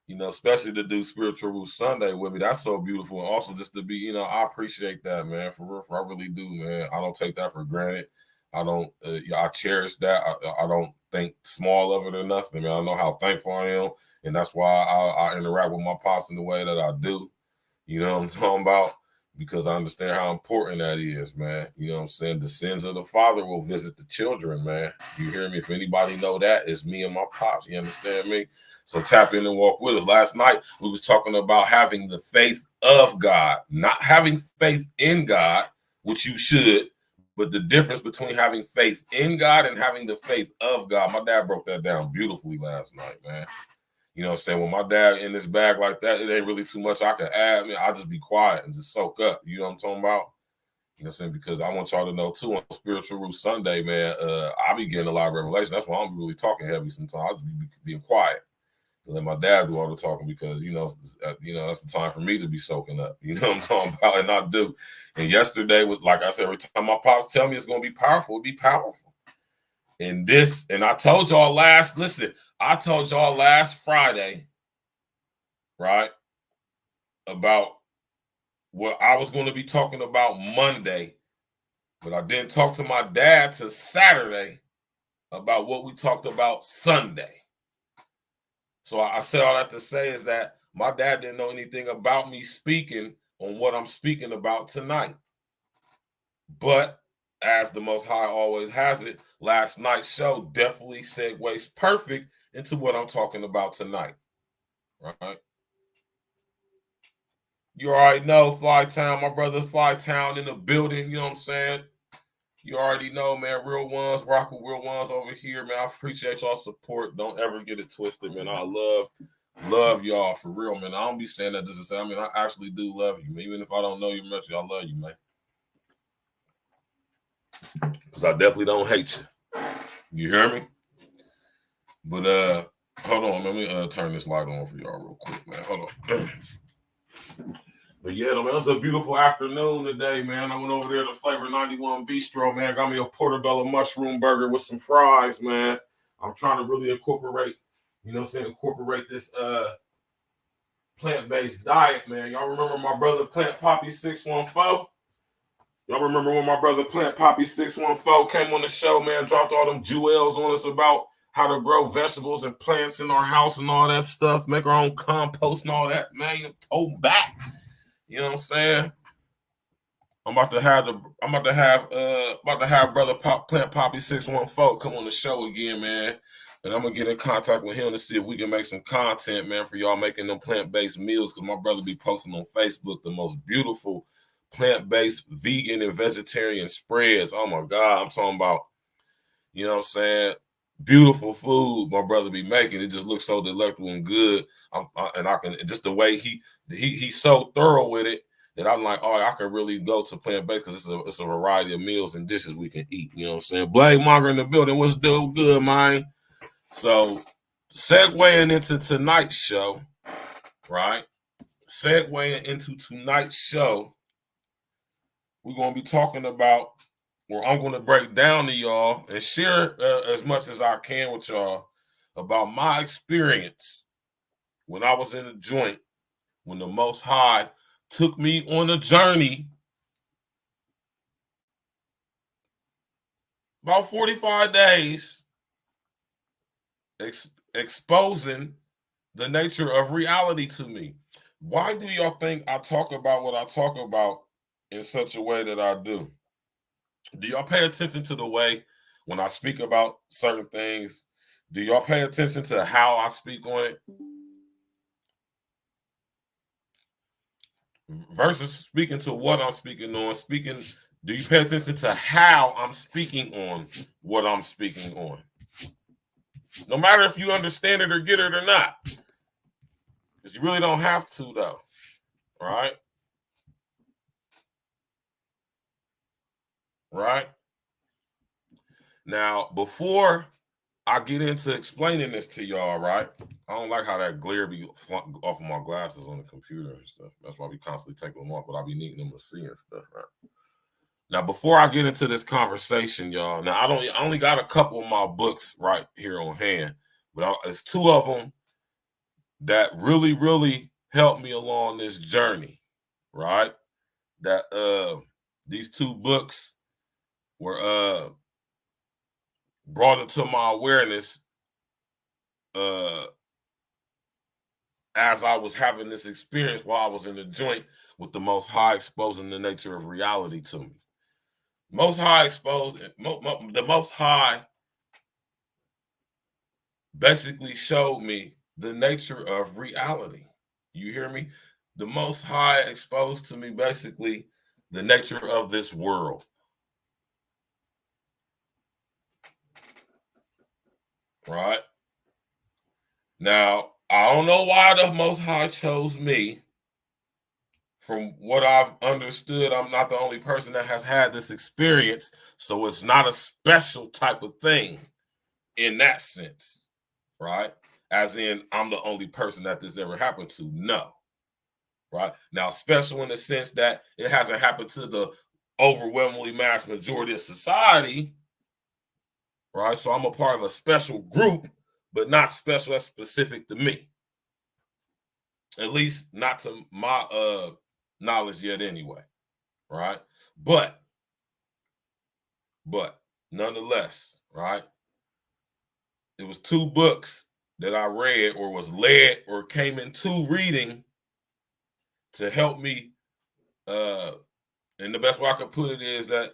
You know, especially to do Spiritual Roots Sunday with me. That's so beautiful. And also just to be, you know, I appreciate that, man. For real, I really do, man. I don't take that for granted. I don't, I cherish that. I don't think small of it or nothing, man. I know how thankful I am. And that's why I interact with my pops in the way that I do. You know what I'm talking about? Because I understand how important that is, man. You know what I'm saying? The sins of the father will visit the children, man. You hear me? If anybody know that, it's me and my pops. You understand me? So tap in and walk with us. Last night, we was talking about having the faith of God, not having faith in God, which you should, but the difference between having faith in God and having the faith of God. My dad broke that down beautifully last night, man. You know what I'm saying? When my dad in this bag like that, it ain't really too much I can add. I mean, I'll just be quiet and just soak up. You know what I'm talking about? You know what I'm saying? Because I want y'all to know, too, on Spiritual Roots Sunday, man, I be getting a lot of revelation. That's why I don't be really talking heavy sometimes. I'll just be being quiet. Let my dad do all the talking because, you know, that's the time for me to be soaking up. You know what I'm talking about? And I do. And yesterday, was like I said, every time my pops tell me it's going to be powerful, it'll be powerful. And I told y'all last Friday, right, about what I was going to be talking about Monday, but I didn't talk to my dad till Saturday about what we talked about Sunday. So I say all that to say is that my dad didn't know anything about me speaking on what I'm speaking about tonight. But as the Most High always has it, last night's show definitely segues perfect into what I'm talking about tonight. Right? You already know Flytown, my brother Flytown in the building, you know what I'm saying? You already know, man, real ones, rock with real ones over here, man. I appreciate y'all support. Don't ever get it twisted, man. I love y'all for real, man. I don't be saying that just to say, I mean, I actually do love you, man. Even if I don't know you much, I love you, man. Because I definitely don't hate you. You hear me? But hold on, let me turn this light on for y'all real quick, man. Hold on. But yeah, man, it was a beautiful afternoon today, man. I went over there to Flavor 91 Bistro, man. Got me a portobello mushroom burger with some fries, man. I'm trying to really incorporate, incorporate this plant-based diet, man. Y'all remember my brother Plant Poppy 614? Y'all remember when my brother Plant Poppy 614 came on the show, man, dropped all them jewels on us about how to grow vegetables and plants in our house and all that stuff, make our own compost and all that, man. Oh, back. You know what I'm saying? I'm about to have brother Plant Poppy 614 come on the show again, man. And I'm gonna get in contact with him to see if we can make some content, man, for y'all making them plant-based meals. Because my brother be posting on Facebook the most beautiful plant-based vegan and vegetarian spreads. Oh my God, I'm talking about, you know what I'm saying? Beautiful food my brother be making. It just looks so delectable and good. And I can just the way he's so thorough with it that I'm like, oh, I can really go to plant-based because it's a variety of meals and dishes we can eat. You know what I'm saying? Blade Monger in the building. What's doing good, man? So, segueing into tonight's show, right? Segueing into tonight's show, we're going to be talking about, or I'm going to break down to y'all and share as much as I can with y'all about my experience when I was in a joint, when the Most High took me on a journey about 45 days exposing the nature of reality to me. Why do y'all think I talk about what I talk about in such a way that I do? Do y'all pay attention to the way when I speak about certain things? Do y'all pay attention to how I speak on it? Versus speaking to what I'm speaking on, do you pay attention to how I'm speaking on what I'm speaking on? No matter if you understand it or get it or not. Because you really don't have to, though. Right? Right? Now, before I get into explaining this to y'all, right? I don't like how that glare be off of my glasses on the computer and stuff. That's why we constantly take them off, but I be needing them to see and stuff, right? Now, before I get into this conversation, y'all, now I only got a couple of my books right here on hand, but it's two of them that really, really helped me along this journey, right? That these two books were brought into my awareness as I was having this experience while I was in the joint with the Most High exposing the nature of reality to me. The Most High basically showed me the nature of reality. You hear me? The Most High exposed to me basically the nature of this world. Right? Now, I don't know why the Most High chose me. From what I've understood, I'm not the only person that has had this experience, so it's not a special type of thing in that sense, right? As in, I'm the only person that this ever happened to. No, right? Now, special in the sense that it hasn't happened to the overwhelmingly mass majority of society, right? So I'm a part of a special group, but not special as specific to me. At least not to my knowledge yet anyway, right? But nonetheless, right? It was two books that I read or was led or came into reading to help me. And the best way I could put it is that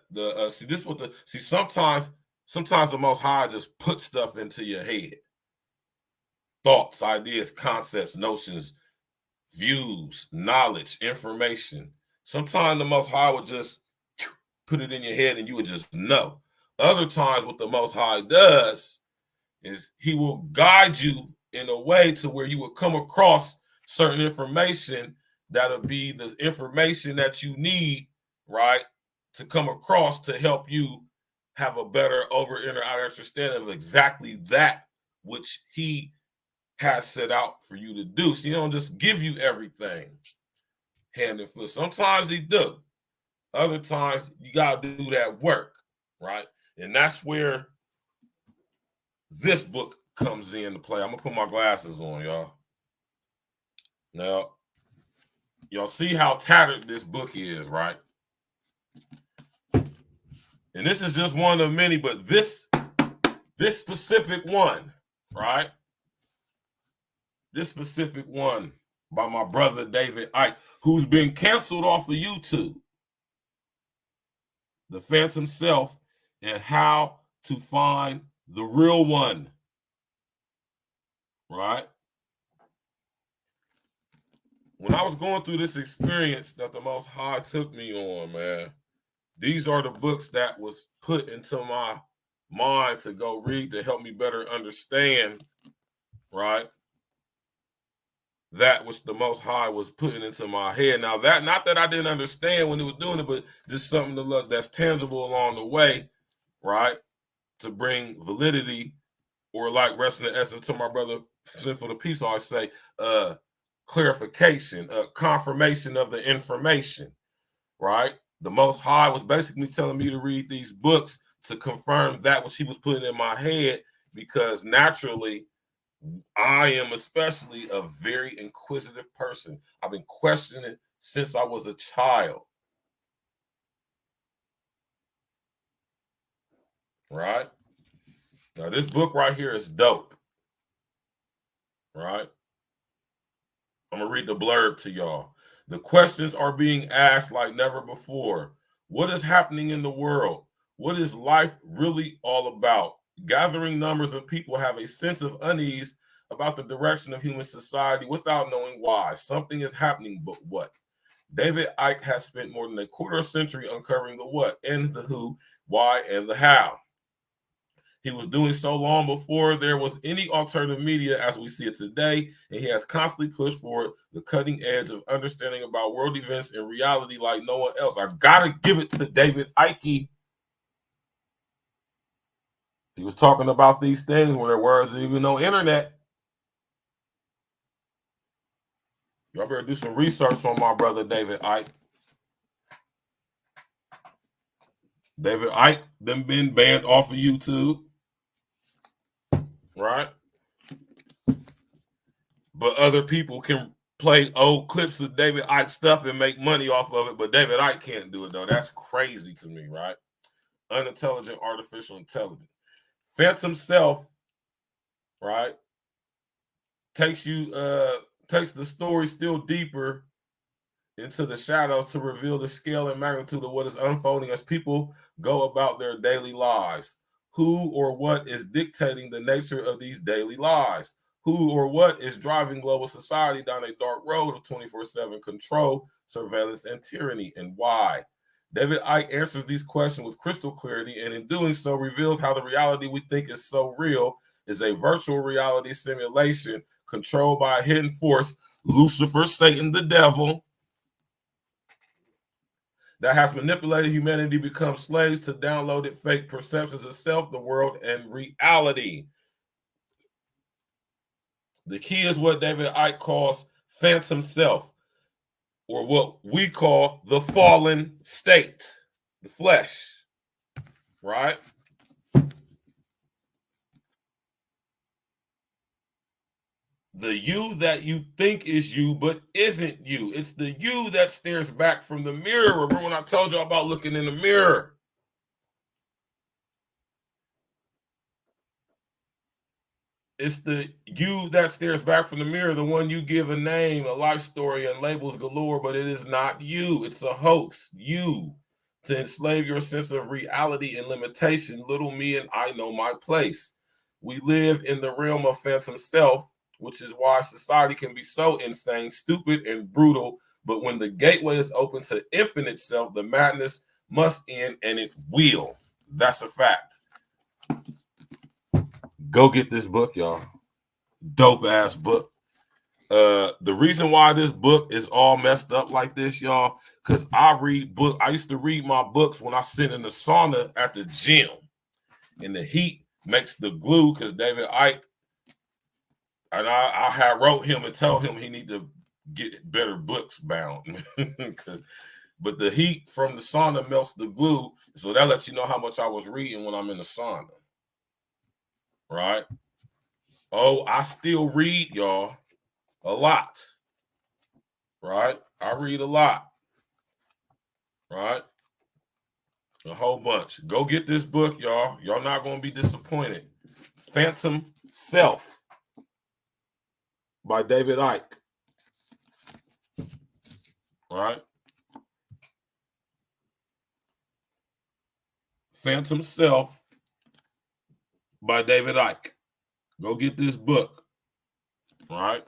sometimes the Most High just put stuff into your head. Thoughts, ideas, concepts, notions, views, knowledge, information. Sometimes the Most High would just put it in your head and you would just know. Other times what the Most High does is he will guide you in a way to where you will come across certain information that'll be the information that you need, right, to come across to help you have a better understanding of exactly that which he has set out for you to do. So he don't just give you everything. hand and foot. Sometimes he do. Other times you got to do that work, right? And that's where this book comes into play. I'm going to put my glasses on, y'all. Now, y'all see how tattered this book is, right? And this is just one of many, but this specific one, right? This specific one by my brother David Icke, who's been canceled off of YouTube. The Phantom Self and How to Find the Real One, right? When I was going through this experience that the Most High took me on, man, these are the books that was put into my mind to go read to help me better understand, right? That which the Most High was putting into my head. Now, that not that I didn't understand when he was doing it, but just something that's tangible along the way, right? To bring validity, or like rest in the essence to my brother Sinful the Peace, I say, clarification, confirmation of the information, right? The Most High was basically telling me to read these books to confirm that which he was putting in my head, because naturally, I am especially a very inquisitive person. I've been questioning since I was a child, right? Now, this book right here is dope, right? I'm going to read the blurb to y'all. The questions are being asked like never before. What is happening in the world? What is life really all about? Gathering numbers of people have a sense of unease about the direction of human society without knowing why. Something is happening, but what? David Icke has spent more than a quarter century uncovering the what and the who, why, and the how. He was doing so long before there was any alternative media as we see it today, and he has constantly pushed forward the cutting edge of understanding about world events and reality like no one else. I gotta give it to David Icke. He was talking about these things when there wasn't even no internet. Y'all better do some research on my brother David Icke. David Icke then been banned off of YouTube, right? But other people can play old clips of David Icke stuff and make money off of it, but David Icke can't do it, though. That's crazy to me, right? Unintelligent artificial intelligence. Phantom Self, right, takes the story still deeper into the shadows to reveal the scale and magnitude of what is unfolding as people go about their daily lives. Who or what is dictating the nature of these daily lives? Who or what is driving global society down a dark road of 24/7 control, surveillance, and tyranny, and why? David Icke answers these questions with crystal clarity, and in doing so reveals how the reality we think is so real is a virtual reality simulation controlled by a hidden force, Lucifer, Satan, the devil, that has manipulated humanity to become slaves to downloaded fake perceptions of self, the world, and reality. The key is what David Icke calls phantom self, or what we call the fallen state, the flesh, right? The you that you think is you, but isn't you. It's the you that stares back from the mirror. Remember when I told you about looking in the mirror? It's the you that stares back from the mirror, the one you give a name, a life story, and labels galore, but it is not you. It's a hoax. You to enslave your sense of reality and limitation. Little me and I know my place. We live in the realm of phantom self, which is why society can be so insane, stupid, and brutal. But when the gateway is open to infinite self, the madness must end, and it will. That's a fact. Go get this book, y'all. Dope ass book. The reason why this book is all messed up like this, y'all, because I used to read my books when I sit in the sauna at the gym, and the heat makes the glue. Because David Icke, and I had wrote him and told him he need to get better books bound. But the heat from the sauna melts the glue. So that lets you know how much I was reading when I'm in the sauna. Right? Oh, I still read, y'all. A lot. Right? I read a lot. Right? A whole bunch. Go get this book, y'all. Y'all not going to be disappointed. Phantom Self by David Icke. Right? Phantom Self by David Icke. Go get this book. Right?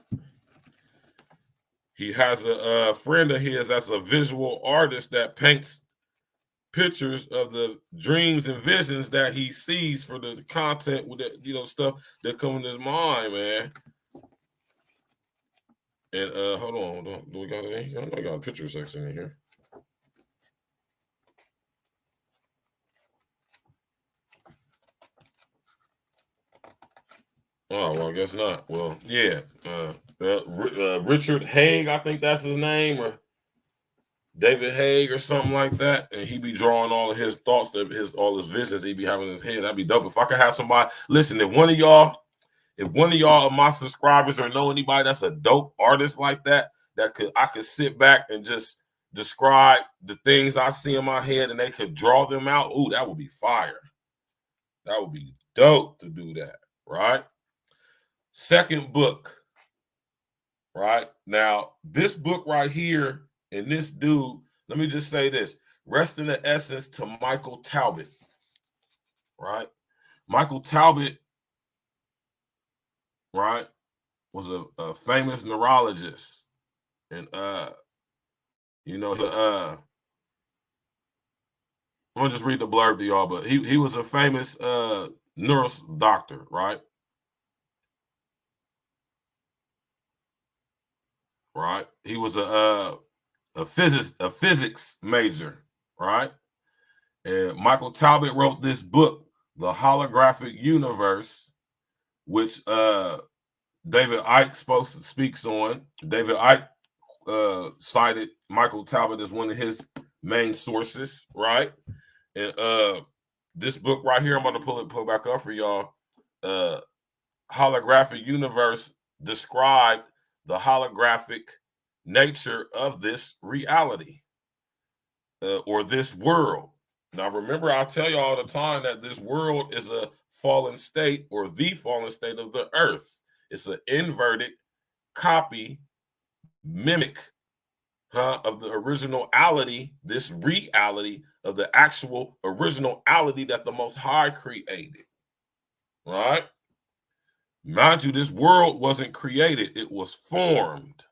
He has a friend of his that's a visual artist that paints pictures of the dreams and visions that he sees for the content with the, you know, stuff that come in his mind, man. And hold on. Do we got any? I know I got a picture section in here. Oh, well, I guess not. Well, yeah. Richard Haig, I think that's his name, or David Haig or something like that. And he be drawing all of his thoughts, all his visions he be having in his head. That'd be dope. If I could have somebody, listen, if one of y'all of my subscribers or know anybody that's a dope artist like that, I could sit back and just describe the things I see in my head and they could draw them out. Ooh, that would be fire. That would be dope to do that, right? Second book, right? Now, this book right here and this dude, let me just say this. Rest in the essence to Michael Talbot, right? Michael Talbot, right, was a famous neurologist. And, you know, I'm going to just read the blurb to y'all, but he was a famous neuro doctor, right? Right. He was a physics major, right? And Michael Talbot wrote this book, The Holographic Universe, which David Icke speaks on. David Icke cited Michael Talbot as one of his main sources, right? And this book right here, I'm going to pull back up for y'all. Holographic Universe described the holographic nature of this reality or this world. Now, remember, I tell you all the time that this world is a fallen state or the fallen state of the earth. It's an inverted copy, mimic of the originality, this reality of the actual originality that the Most High created, right? Mind you, this world wasn't created, it was formed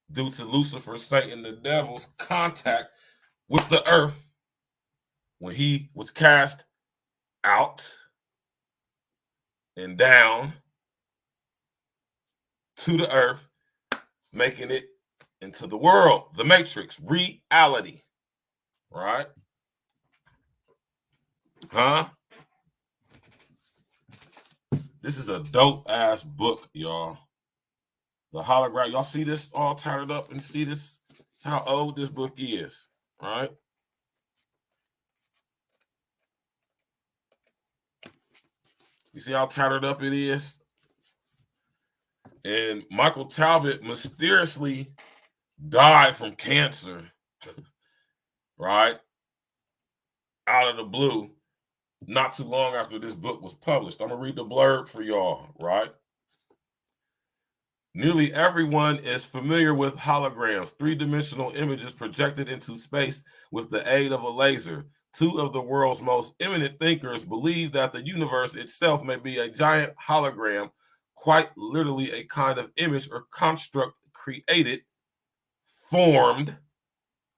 due to Lucifer, Satan, the devil's contact with the earth when he was cast out and down to the earth, making it into the world, the matrix, reality, right? This is a dope ass book, y'all. The hologram. Y'all see this all tattered up and see this? It's how old this book is, right? You see how tattered up it is? And Michael Talbot mysteriously died from cancer, right? Out of the blue, not too long after this book was published. I'm going to read the blurb for y'all, right? Nearly everyone is familiar with holograms, three-dimensional images projected into space with the aid of a laser. Two of the world's most eminent thinkers believe that the universe itself may be a giant hologram, quite literally a kind of image or construct created, formed,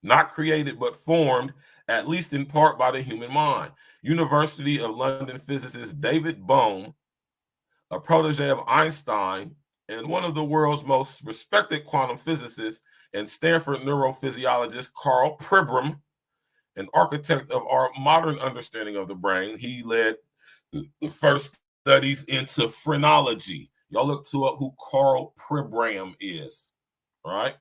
not created, but formed, at least in part by the human mind. University of London physicist David Bohm, a protege of Einstein, and one of the world's most respected quantum physicists, and Stanford neurophysiologist Carl Pribram, an architect of our modern understanding of the brain. He led the first studies into phrenology. Y'all look to who Carl Pribram is, right?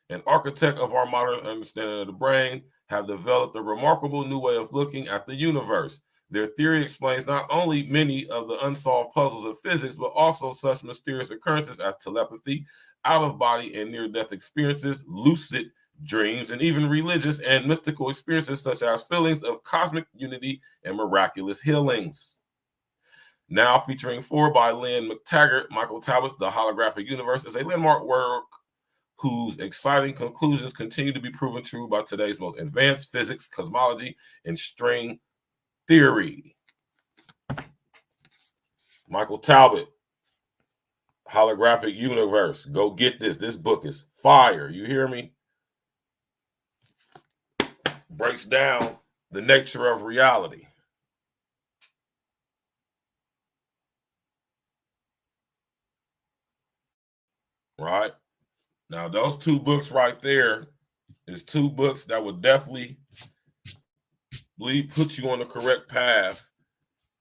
An architect of our modern understanding of the brain, have developed a remarkable new way of looking at the universe. Their theory explains not only many of the unsolved puzzles of physics, but also such mysterious occurrences as telepathy, out-of-body and near-death experiences, lucid dreams, and even religious and mystical experiences such as feelings of cosmic unity and miraculous healings. Now featuring 4 by Lynn McTaggart, Michael Talbot's The Holographic Universe is a landmark work whose exciting conclusions continue to be proven true by today's most advanced physics, cosmology, and string theory. Michael Talbot, Holographic Universe. Go get this. This book is fire. You hear me? Breaks down the nature of reality. Right? Now, those 2 books right there is 2 books that would definitely put you on the correct path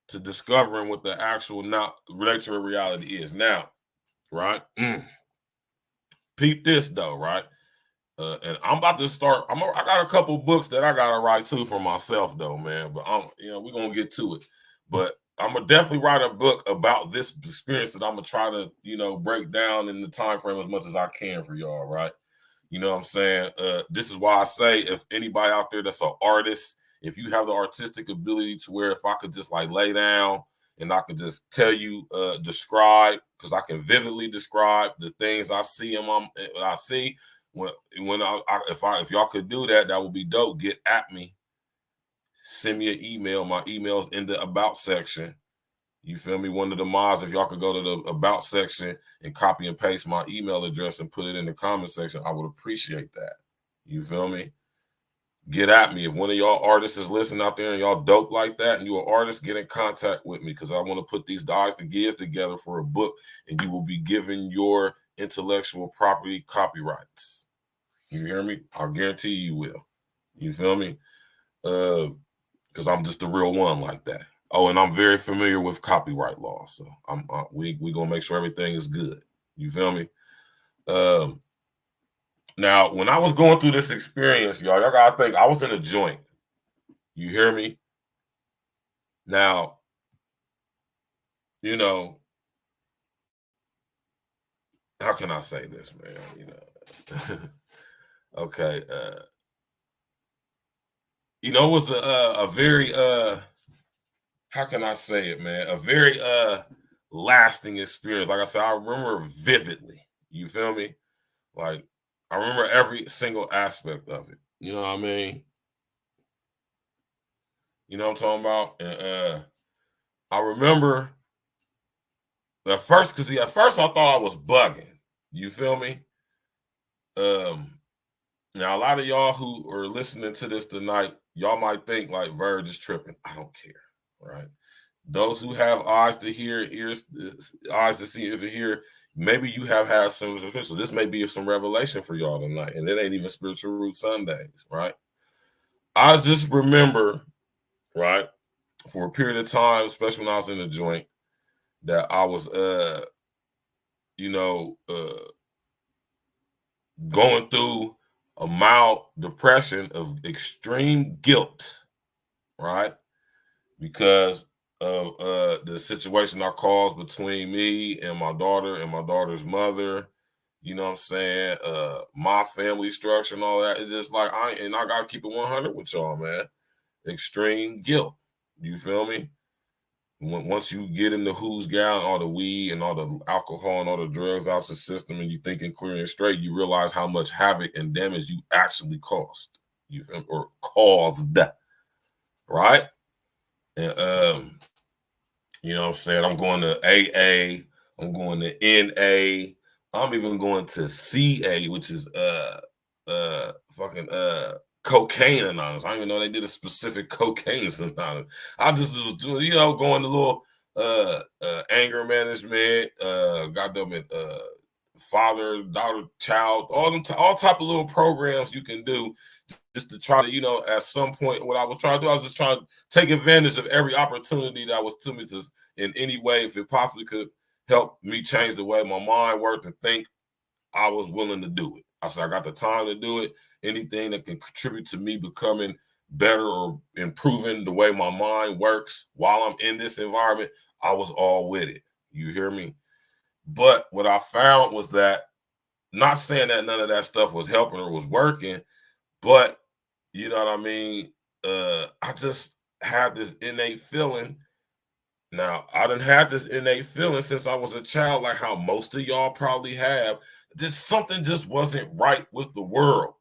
to discovering what the actual nature of reality is. Now, right? Peep this though, right? And I'm about to start. I got a couple books that I gotta write too for myself though, man. But we're gonna get to it. But I'm gonna definitely write a book about this experience that I'm gonna try to, break down in the time frame as much as I can for y'all, right? You know what I'm saying? This is why I say, if anybody out there that's an artist, if you have the artistic ability to where if I could just like lay down and I could just tell you, describe, because I can vividly describe the things I see if y'all could do that, that would be dope. Get at me. Send me an email. My email's in the about section. You feel me? One of the mods, if y'all could go to the about section and copy and paste my email address and put it in the comment section, I would appreciate that. You feel me? Get at me. If one of y'all artists is listening out there and y'all dope like that and you're an artist, get in contact with me, because I want to put these dogs and gears together for a book, and you will be given your intellectual property copyrights. You hear me? I guarantee you will. You feel me? Because I'm just a real one like that. Oh, and I'm very familiar with copyright law, so we gonna make sure everything is good. You feel me? Now, when I was going through this experience, y'all gotta think I was in a joint. You hear me? Now, how can I say this, man? Okay. It was a very how can I say it, man? A very lasting experience. Like I said, I remember vividly. You feel me? Like, I remember every single aspect of it. You know what I mean? You know what I'm talking about? And I remember at first, because at first I thought I was bugging. You feel me? Now, a lot of y'all who are listening to this tonight, y'all might think like Virg is tripping. I don't care, right? Those who have eyes to hear, eyes to see, ears to hear, maybe you have had some spiritual. This may be some revelation for y'all tonight, and it ain't even Spiritual Root Sundays, right? I just remember, right, for a period of time, especially when I was in the joint, that I was, going through a mild depression of extreme guilt, right? Because of the situation I caused between me and my daughter and my daughter's mother. You know what I'm saying? My family structure and all that. It's just like I gotta keep it 100 with y'all, man. Extreme guilt. You feel me? Once you get in the who's gal, all the weed and all the alcohol and all the drugs out the system, and you thinking clear and straight, you realize how much havoc and damage you actually caused. Or caused, right? And you know what I'm saying? I'm going to AA, I'm going to NA, I'm even going to CA, which is Cocaine Anonymous. I didn't even know they did a specific Cocaine Anonymous. I just was doing, going to little anger management, father, daughter, child, all type of little programs you can do just to try to, at some point, what I was trying to do, I was just trying to take advantage of every opportunity that was to me to, in any way, if it possibly could helped me change the way my mind worked and think, I was willing to do it. I said, I got the time to do it. Anything that can contribute to me becoming better or improving the way my mind works while I'm in this environment, I was all with it. You hear me? But what I found was that, not saying that none of that stuff was helping or was working, but you know what I mean? I just had this innate feeling. Now, I done had this innate feeling since I was a child, like how most of y'all probably have. Just something just wasn't right with the world,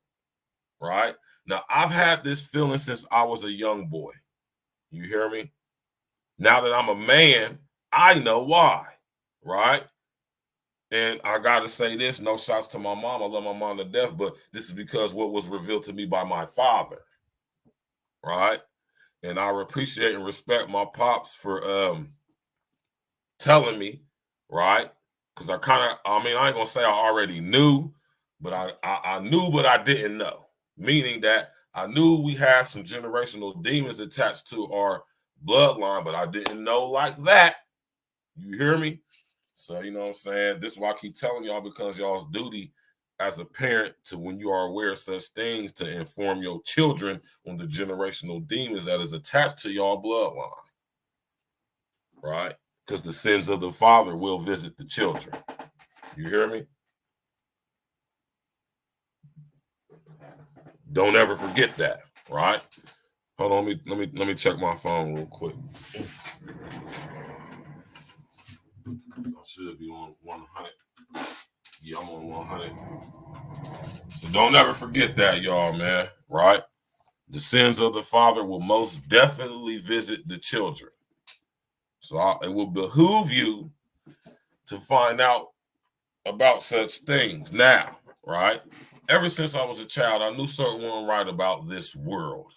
right? Now, I've had this feeling since I was a young boy. You hear me? Now that I'm a man, I know why, right? And I got to say this, no shots to my mom. I love my mom to death, but this is because what was revealed to me by my father, right? And I appreciate and respect my pops for telling me, right? Because I ain't gonna say I already knew, but I knew, but I didn't know. Meaning that I knew we had some generational demons attached to our bloodline, but I didn't know like that. You hear me? So, you know what I'm saying? This is why I keep telling y'all, because y'all's duty as a parent to, when you are aware of such things, to inform your children on the generational demons that is attached to y'all bloodline, right? Because the sins of the father will visit the children. You hear me? Don't ever forget that, right? Hold on, let me check my phone real quick. I should be on 100. Yeah, I'm on 100. So don't ever forget that, y'all, man, right? The sins of the father will most definitely visit the children. So it will behoove you to find out about such things now, right? Ever since I was a child, I knew something wasn't right about this world.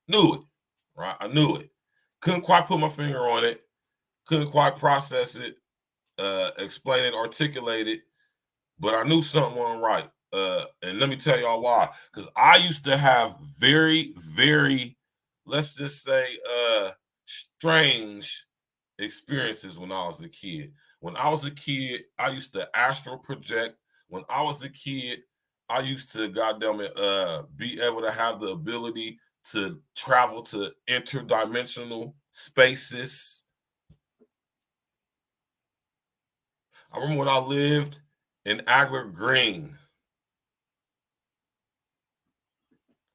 Knew it, right? I knew it. Couldn't quite put my finger on it. Couldn't quite process it, explain it, articulate it, but I knew something wasn't right. And let me tell y'all why. Because I used to have very, very, let's just say, strange experiences when I was a kid. When I was a kid, I used to astral project. When I was a kid, I used to, goddamn it, be able to have the ability to travel to interdimensional spaces. I remember when I lived in Agler Green.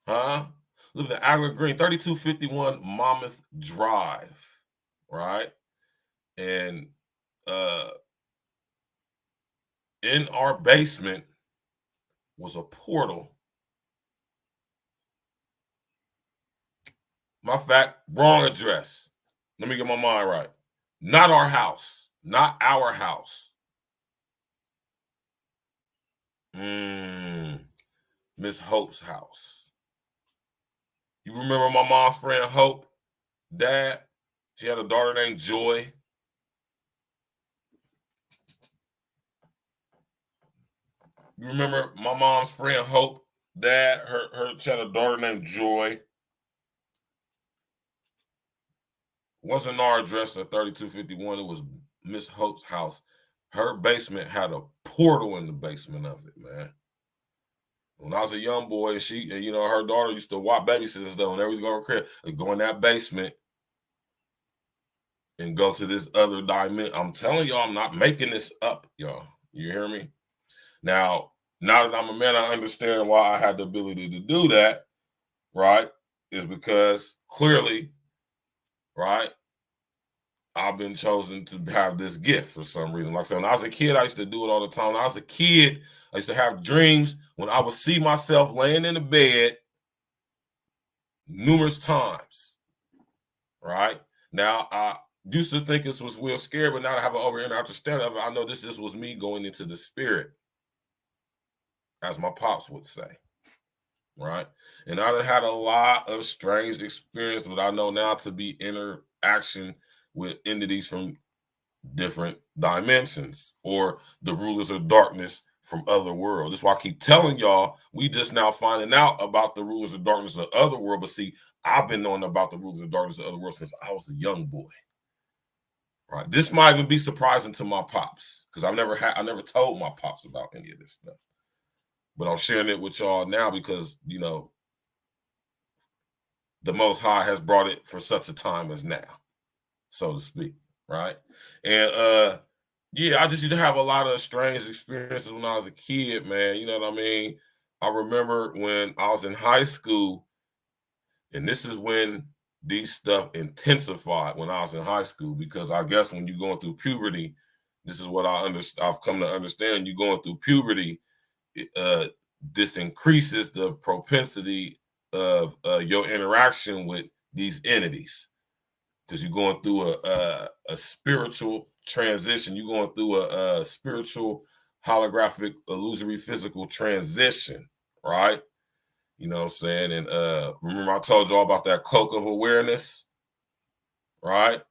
Lived in Agler Green, 3251 Monmouth Drive, right? And in our basement was a portal. My fact, wrong address. Let me get my mind right. Not our house. Not our house. Miss Hope's house. You remember my mom's friend Hope? Dad? She had a daughter named Joy. You remember my mom's friend Hope? Dad? She had a daughter named Joy. Wasn't our address at 3251. It was Miss Hope's house. Her basement had a portal in the basement of it, man. When I was a young boy, and she, you know, her daughter used to watch babysitters though, and every go to crib, go in that basement and go to this other dimension. I'm telling y'all, I'm not making this up, y'all. You hear me? Now that I'm a man, I understand why I had the ability to do that, right? Is because clearly, right, I've been chosen to have this gift for some reason. Like I said, when I was a kid, I used to do it all the time. When I was a kid, I used to have dreams when I would see myself laying in the bed numerous times, right? Now, I used to think this was real scary, but now that I have an understanding of it, I know this just was me going into the spirit, as my pops would say, right? And I done had a lot of strange experience, but I know now to be interaction with entities from different dimensions or the rulers of darkness from other world. That's why I keep telling y'all, we just now finding out about the rulers of darkness of other world. But see, I've been knowing about the rulers of darkness of other world since I was a young boy. Right. This might even be surprising to my pops because I never told my pops about any of this stuff. But I'm sharing it with y'all now because, you know, the Most High has brought it for such a time as now, so to speak. Right. And yeah, I just used to have a lot of strange experiences when I was a kid, man. You know what I mean? I remember when I was in high school, and this is when these stuff intensified when I was in high school, because I guess when you're going through puberty, this is what I've come to understand. You're going through puberty, this increases the propensity of your interaction with these entities, because you're going through a spiritual transition. You're going through a spiritual holographic illusory physical transition, right? You know what I'm saying? And remember I told you all about that cloak of awareness, right?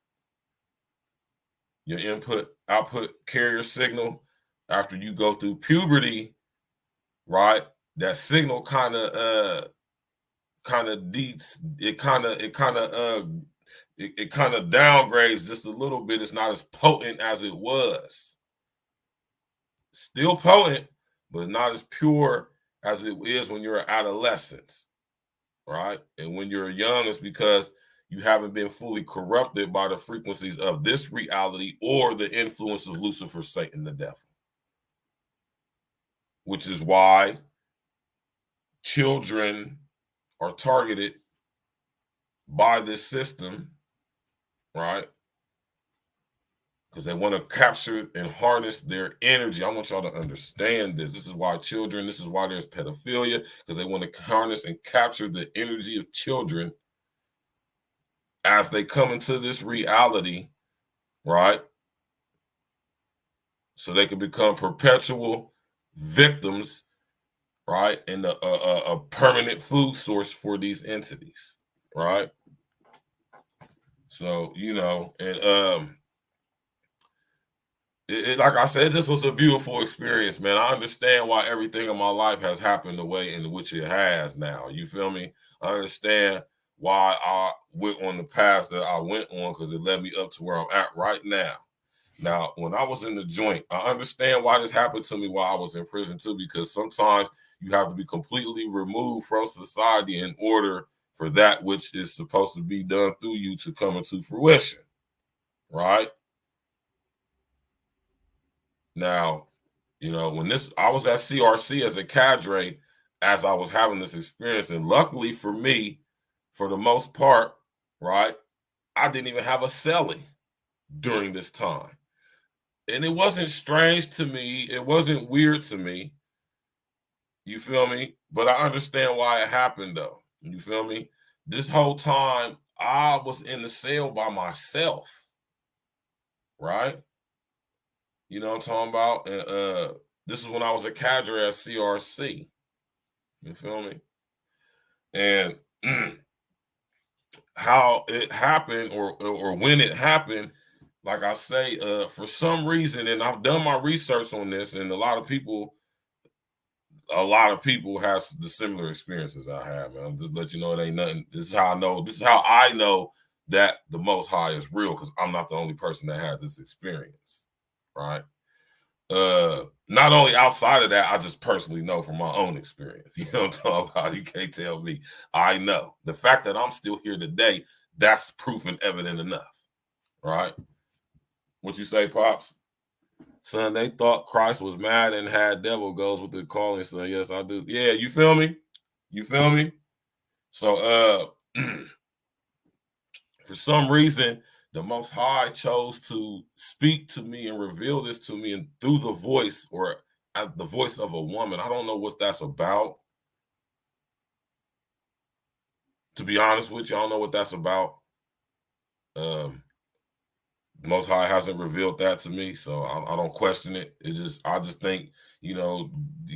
Your input, output, carrier signal. After you go through puberty, right? That signal kind of downgrades just a little bit. It's not as potent as it was. Still potent, but not as pure as it is when you're an adolescent, right? And when you're young, it's because you haven't been fully corrupted by the frequencies of this reality or the influence of Lucifer, Satan, the devil. Which is why children are targeted by this system, right? Because they want to capture and harness their energy. I want y'all to understand this. This is why children, this is why there's pedophilia, because they want to harness and capture the energy of children as they come into this reality, right? So they can become perpetual victims, right? And a permanent food source for these entities, right? So, you know, and like I said, this was a beautiful experience, man. I understand why everything in my life has happened the way in which it has now. You feel me? I understand why I went on the path that I went on, because it led me up to where I'm at right now. Now, when I was in the joint, I understand why this happened to me while I was in prison too, because sometimes you have to be completely removed from society in order for that which is supposed to be done through you to come into fruition, right? Now, you know, when I was at CRC as a cadre, as I was having this experience, and luckily for me, for the most part, right, I didn't even have a cellie during this time. And it wasn't strange to me. It wasn't weird to me. You feel me? But I understand why it happened, though. You feel me? This whole time, I was in the cell by myself, right? You know what I'm talking about? And this is when I was a cadre at CRC. You feel me? And how it happened, or when it happened, like I say, for some reason, and I've done my research on this, and a lot of people have the similar experiences I have, man. I'm just let you know it ain't nothing. This is how I know that the Most High is real, because I'm not the only person that had this experience, right? Not only outside of that, I just personally know from my own experience. You know what I'm talking about? You can't tell me. I know. The fact that I'm still here today, that's proof and evident enough, right? What you say, Pops? Son, they thought Christ was mad and had devil goes with the calling, son. Yes, I do. Yeah, you feel me? You feel me? So for some reason, the Most High chose to speak to me and reveal this to me, and through the voice, or the voice of a woman. I don't know what that's about. To be honest with you, I don't know what that's about. Most High hasn't revealed that to me, so I don't question it. I just think, you know,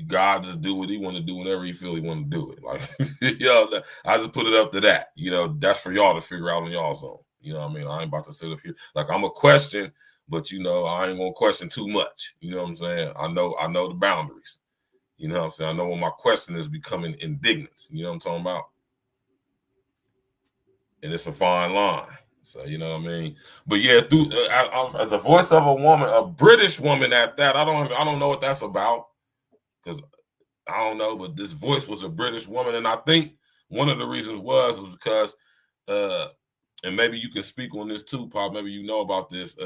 God just do what He want to do whenever He feel He want to do it. Like, you know, I just put it up to that. You know, that's for y'all to figure out on y'all's own. You know what I mean? I ain't about to sit up here like I'm a question, but you know, I ain't gonna question too much. You know what I'm saying? I know the boundaries. You know what I'm saying? I know when my question is becoming indignant. You know what I'm talking about? And it's a fine line. So you know what I mean. But yeah, through as a voice of a woman, a British woman at that, I don't know what that's about, because I don't know. But this voice was a British woman, and I think one of the reasons was because, and maybe you can speak on this too, Pop. Maybe you know about this.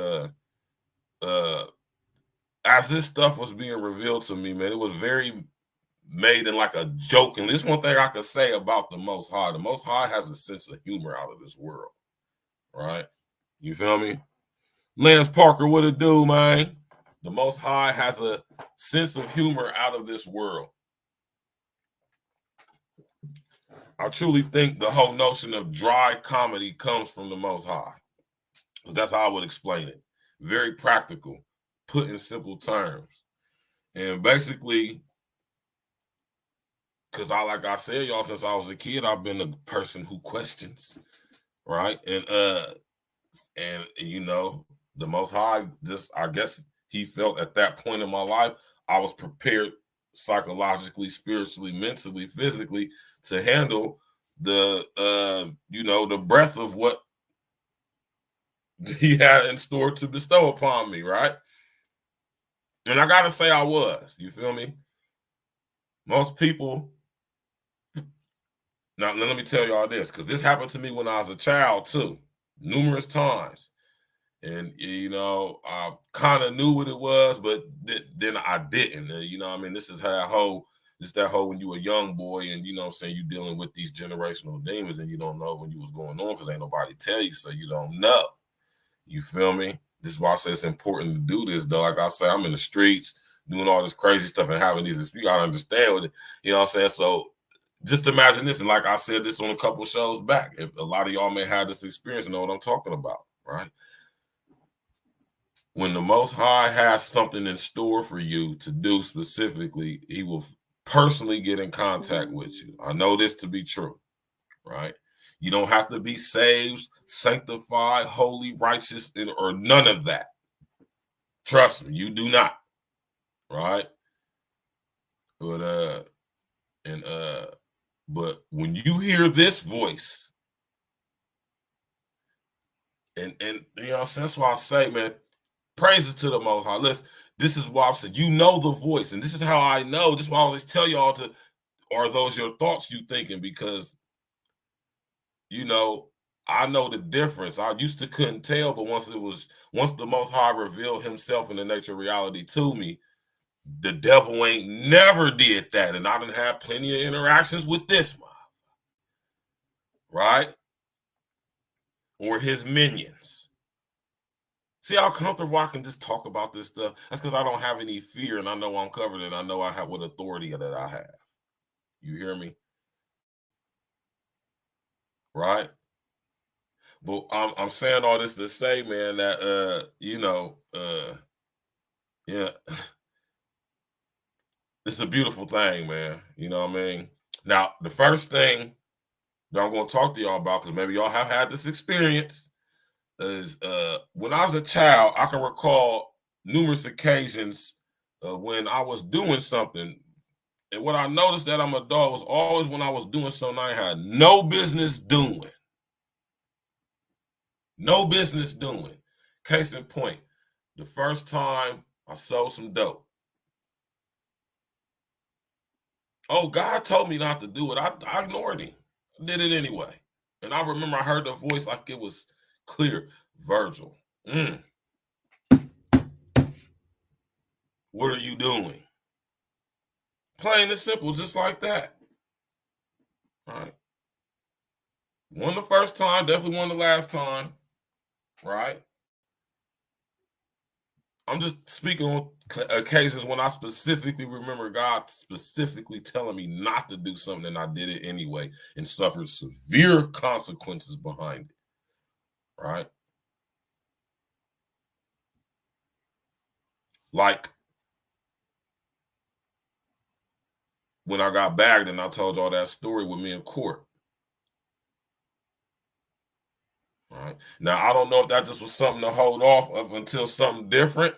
As this stuff was being revealed to me, man, it was very made in like a joke. And this one thing I could say about the Most High. The Most High has a sense of humor out of this world, right? You feel me? Lance Parker, what it do, man? The Most High has a sense of humor out of this world. I truly think the whole notion of dry comedy comes from the Most High. Because that's how I would explain it. Very practical, put in simple terms. And basically, because like I said, y'all, since I was a kid, I've been a person who questions, right? And you know, the Most High, I guess he felt at that point in my life, I was prepared psychologically, spiritually, mentally, physically to handle the the breadth of what he had in store to bestow upon me, right? And I gotta say I was, you feel me? Most people, now let me tell y'all this, because this happened to me when I was a child too, numerous times. And, you know, I kind of knew what it was, but then I didn't. You know what I mean? This is that whole when you were a young boy and, you know what I'm saying, you dealing with these generational demons and you don't know when you was going on because ain't nobody tell you, so you don't know. You feel me? This is why I say it's important to do this, though. Like I say, I'm in the streets doing all this crazy stuff and having these, you got to understand with it. You know what I'm saying? So just imagine this. And like I said this on a couple shows back, if a lot of y'all may have this experience and know what I'm talking about, right? When the Most High has something in store for you to do specifically, he will personally get in contact with you. I know this to be true, right? You don't have to be saved, sanctified, holy, righteous, or none of that. Trust me, you do not, right? But but when you hear this voice, and you know, that's why I say, man, praises to the Most High. Listen, this is why I said, you know the voice, and this is how I know. This is why I always tell y'all are those your thoughts you thinking? Because, you know, I know the difference. I used to couldn't tell, but once the Most High revealed himself in the nature of reality to me, the devil ain't never did that. And I done had plenty of interactions with this man, right? Or his minions. See how comfortable I can just talk about this stuff? That's because I don't have any fear and I know I'm covered and I know I have what authority that I have. You hear me? Right? But I'm saying all this to say, man, that yeah, it's a beautiful thing, man. You know what I mean? Now, the first thing that I'm gonna talk to y'all about, because maybe y'all have had this experience, is when I was a child, I can recall numerous occasions when I was doing something. And what I noticed that I'm an adult was always when I was doing something I had no business doing. No business doing. Case in point, the first time I sold some dope. Oh, God told me not to do it. I ignored him. I did it anyway. And I remember I heard the voice like it was clear. Virgil, what are you doing? Plain and simple, just like that. All right. One the first time, definitely one the last time. Right? I'm just speaking on occasions when I specifically remember God specifically telling me not to do something and I did it anyway and suffered severe consequences behind it. Right? Like when I got bagged and I told y'all that story with me in court. All right. Now, I don't know if that just was something to hold off of until something different.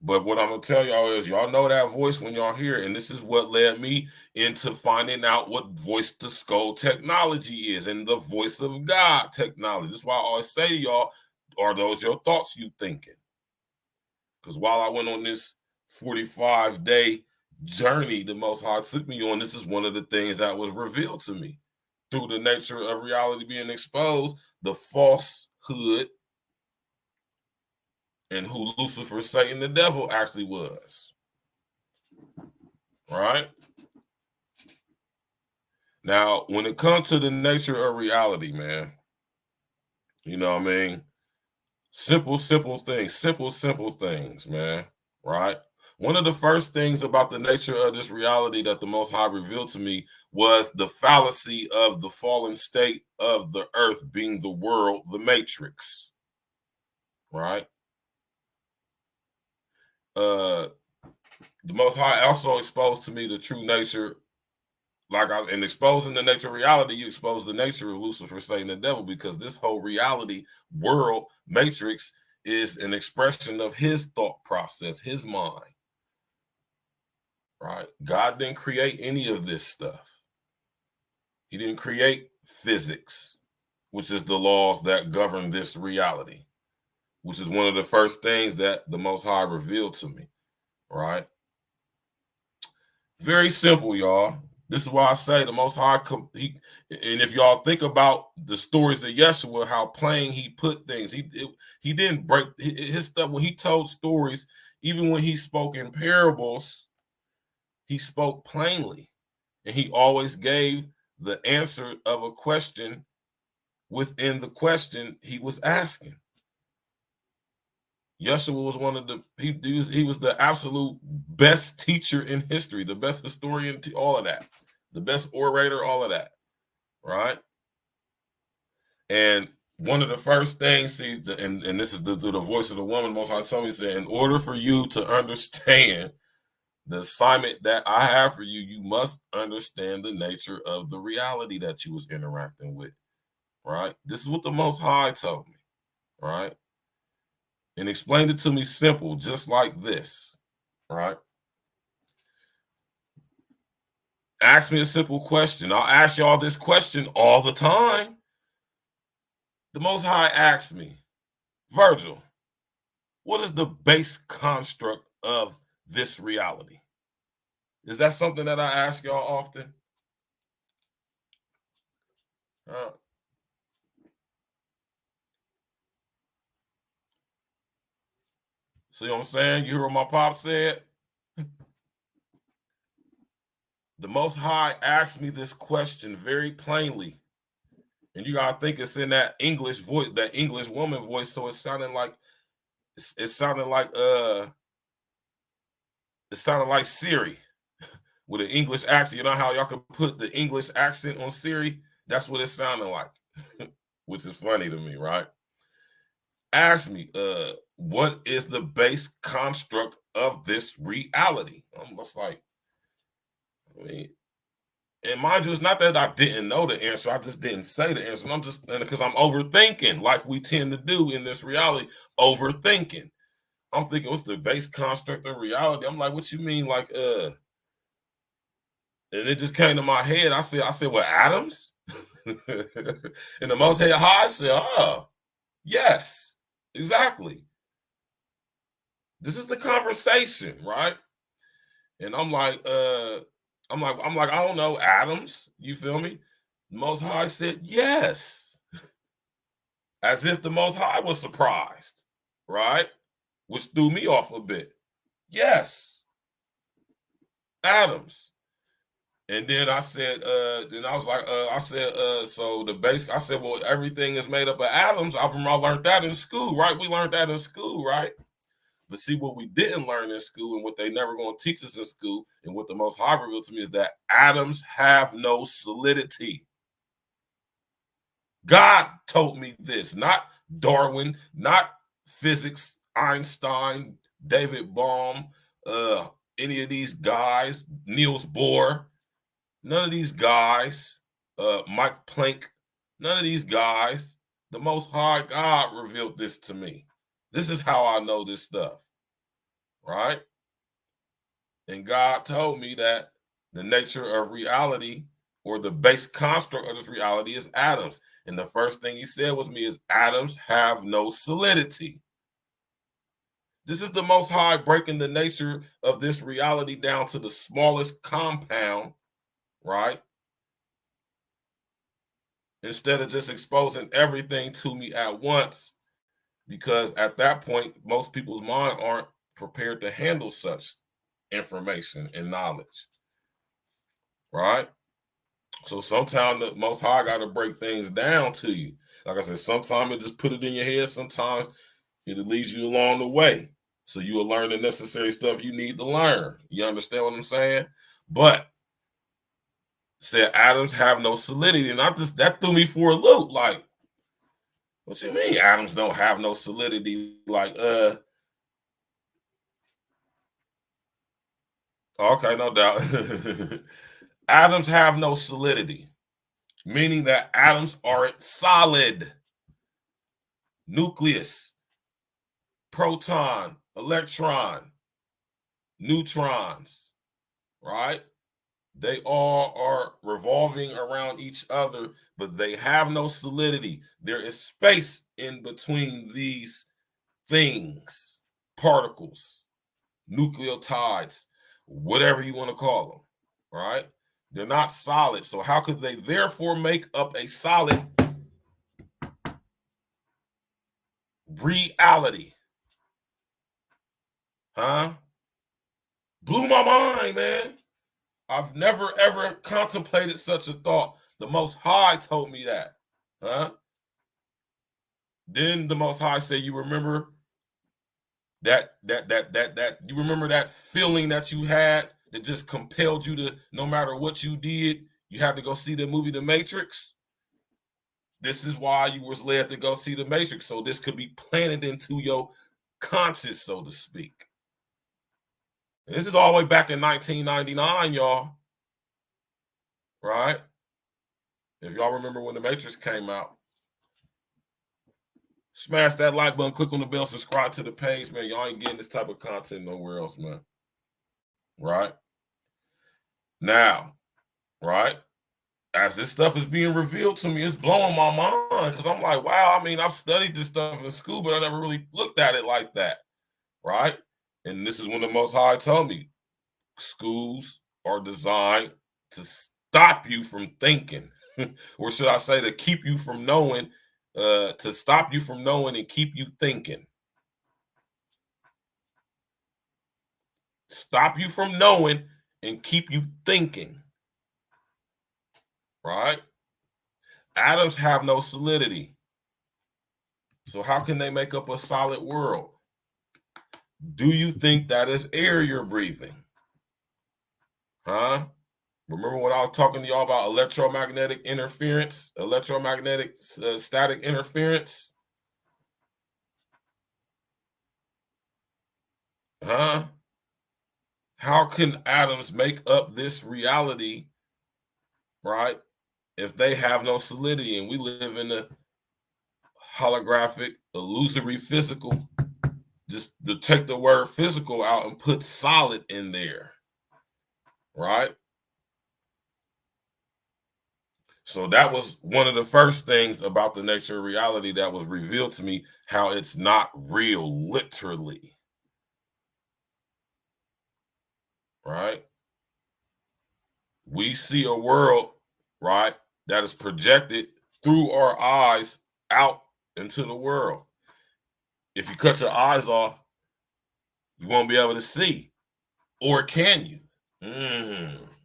But what I'm gonna tell y'all is, y'all know that voice when y'all hear it, and this is what led me into finding out what voice to skull technology is, and the voice of God technology. This is why I always say to y'all, are those your thoughts you thinking? Because while I went on this 45-day journey the Most High took me on, this is one of the things that was revealed to me through the nature of reality being exposed, the falsehood, and who Lucifer, Satan, the devil actually was. Right? Now, when it comes to the nature of reality, man, you know what I mean? Simple things, man. Right? One of the first things about the nature of this reality that the Most High revealed to me was the fallacy of the fallen state of the earth being the world, the matrix. Right? The Most High also exposed to me the true nature, in exposing the nature of reality, you expose the nature of Lucifer, Satan, the devil, because this whole reality world matrix is an expression of his thought process, his mind. Right? God didn't create any of this stuff. He didn't create physics, which is the laws that govern this reality, which is one of the first things that the Most High revealed to me. Right? Very simple, y'all. This is why I say the Most High, and if y'all think about the stories of Yeshua, how plain he put things, he didn't break his stuff when he told stories. Even when he spoke in parables, he spoke plainly, and he always gave the answer of a question within the question he was asking. Yeshua was one of the he was the absolute best teacher in history, the best historian, all of that, the best orator, all of that, right? And one of the first things, and this is the voice of the woman, Most High told me, said, in order for you to understand the assignment that I have for you, you must understand the nature of the reality that you was interacting with, right? This is what the Most High told me, right? And explained it to me simple, just like this, right? Ask me a simple question. I'll ask y'all this question all the time. The Most High asked me, Virgil, what is the base construct of this reality? Is that something that I ask y'all often? See what I'm saying? You hear what my pop said? The Most High asked me this question very plainly. And you gotta think it's in that English voice, that English woman voice. So it sounded like Siri with an English accent. You know how y'all can put the English accent on Siri? That's what it sounded like, which is funny to me, right? Ask me, what is the base construct of this reality? I'm just like, and mind you, it's not that I didn't know the answer. I just didn't say the answer. I'm just because I'm overthinking, like we tend to do in this reality, overthinking. I'm thinking, what's the base construct of reality? I'm like, what you mean, like, and it just came to my head. I said, well, atoms? And the Most High said, oh, yes, exactly. This is the conversation, right? And I'm like, I don't know, atoms. You feel me? The Most High said, yes. As if the Most High was surprised, right? Which threw me off a bit. Yes. Atoms. And then I said, so the base, I said, well, everything is made up of atoms. I learned that in school, right? We learned that in school, right? But see, what we didn't learn in school and what they never going to teach us in school and what the Most High revealed to me is that atoms have no solidity. God told me this, not Darwin, not physics, Einstein, David Bohm, any of these guys, Niels Bohr, none of these guys, Mike Planck, none of these guys. The Most High God revealed this to me. This is how I know this stuff, right? And God told me that the nature of reality, or the base construct of this reality, is atoms. And the first thing he said was atoms have no solidity. This is the Most High breaking the nature of this reality down to the smallest compound, right? Instead of just exposing everything to me at once, because at that point, most people's mind aren't prepared to handle such information and knowledge, right? So sometimes the Most High got to break things down to you. Like I said, sometimes it just put it in your head. Sometimes it leads you along the way, so you will learn the necessary stuff you need to learn. You understand what I'm saying? But said atoms have no solidity, and that threw me for a loop. Like, what you mean atoms don't have no solidity? Like, okay, no doubt. Atoms have no solidity, meaning that atoms aren't solid. Nucleus, proton, electron, neutrons, right? They all are revolving around each other, but they have no solidity. There is space in between these things, particles, nucleotides, whatever you want to call them, right? They're not solid. So how could they therefore make up a solid reality? Huh? Blew my mind, man. I've never ever contemplated such a thought. The Most High told me that. Huh? Then the Most High said, you remember that you remember that feeling that you had that just compelled you to, no matter what you did, you had to go see the movie The Matrix? This is why you was led to go see The Matrix, so this could be planted into your conscious, so to speak. This is all the way back in 1999, y'all. Right? If y'all remember when The Matrix came out, smash that like button, click on the bell, subscribe to the page, man. Y'all ain't getting this type of content nowhere else, man. Right? Now, right? As this stuff is being revealed to me, it's blowing my mind, because I'm like, wow, I mean, I've studied this stuff in school, but I never really looked at it like that. Right? And this is when the Most High told me, schools are designed to stop you from thinking, or should I say to keep you from knowing, to stop you from knowing and keep you thinking. Stop you from knowing and keep you thinking. Right? Atoms have no solidity. So how can they make up a solid world? Do you think that is air you're breathing? Huh? Remember when I was talking to y'all about electromagnetic interference, electromagnetic static interference? Huh? How can atoms make up this reality, right, if they have no solidity, and we live in a holographic, illusory physical? Just to take the word physical out and put solid in there, right? So that was one of the first things about the nature of reality that was revealed to me, how it's not real, literally. Right? We see a world, right, that is projected through our eyes out into the world. If you cut your eyes off, you won't be able to see. Or can you?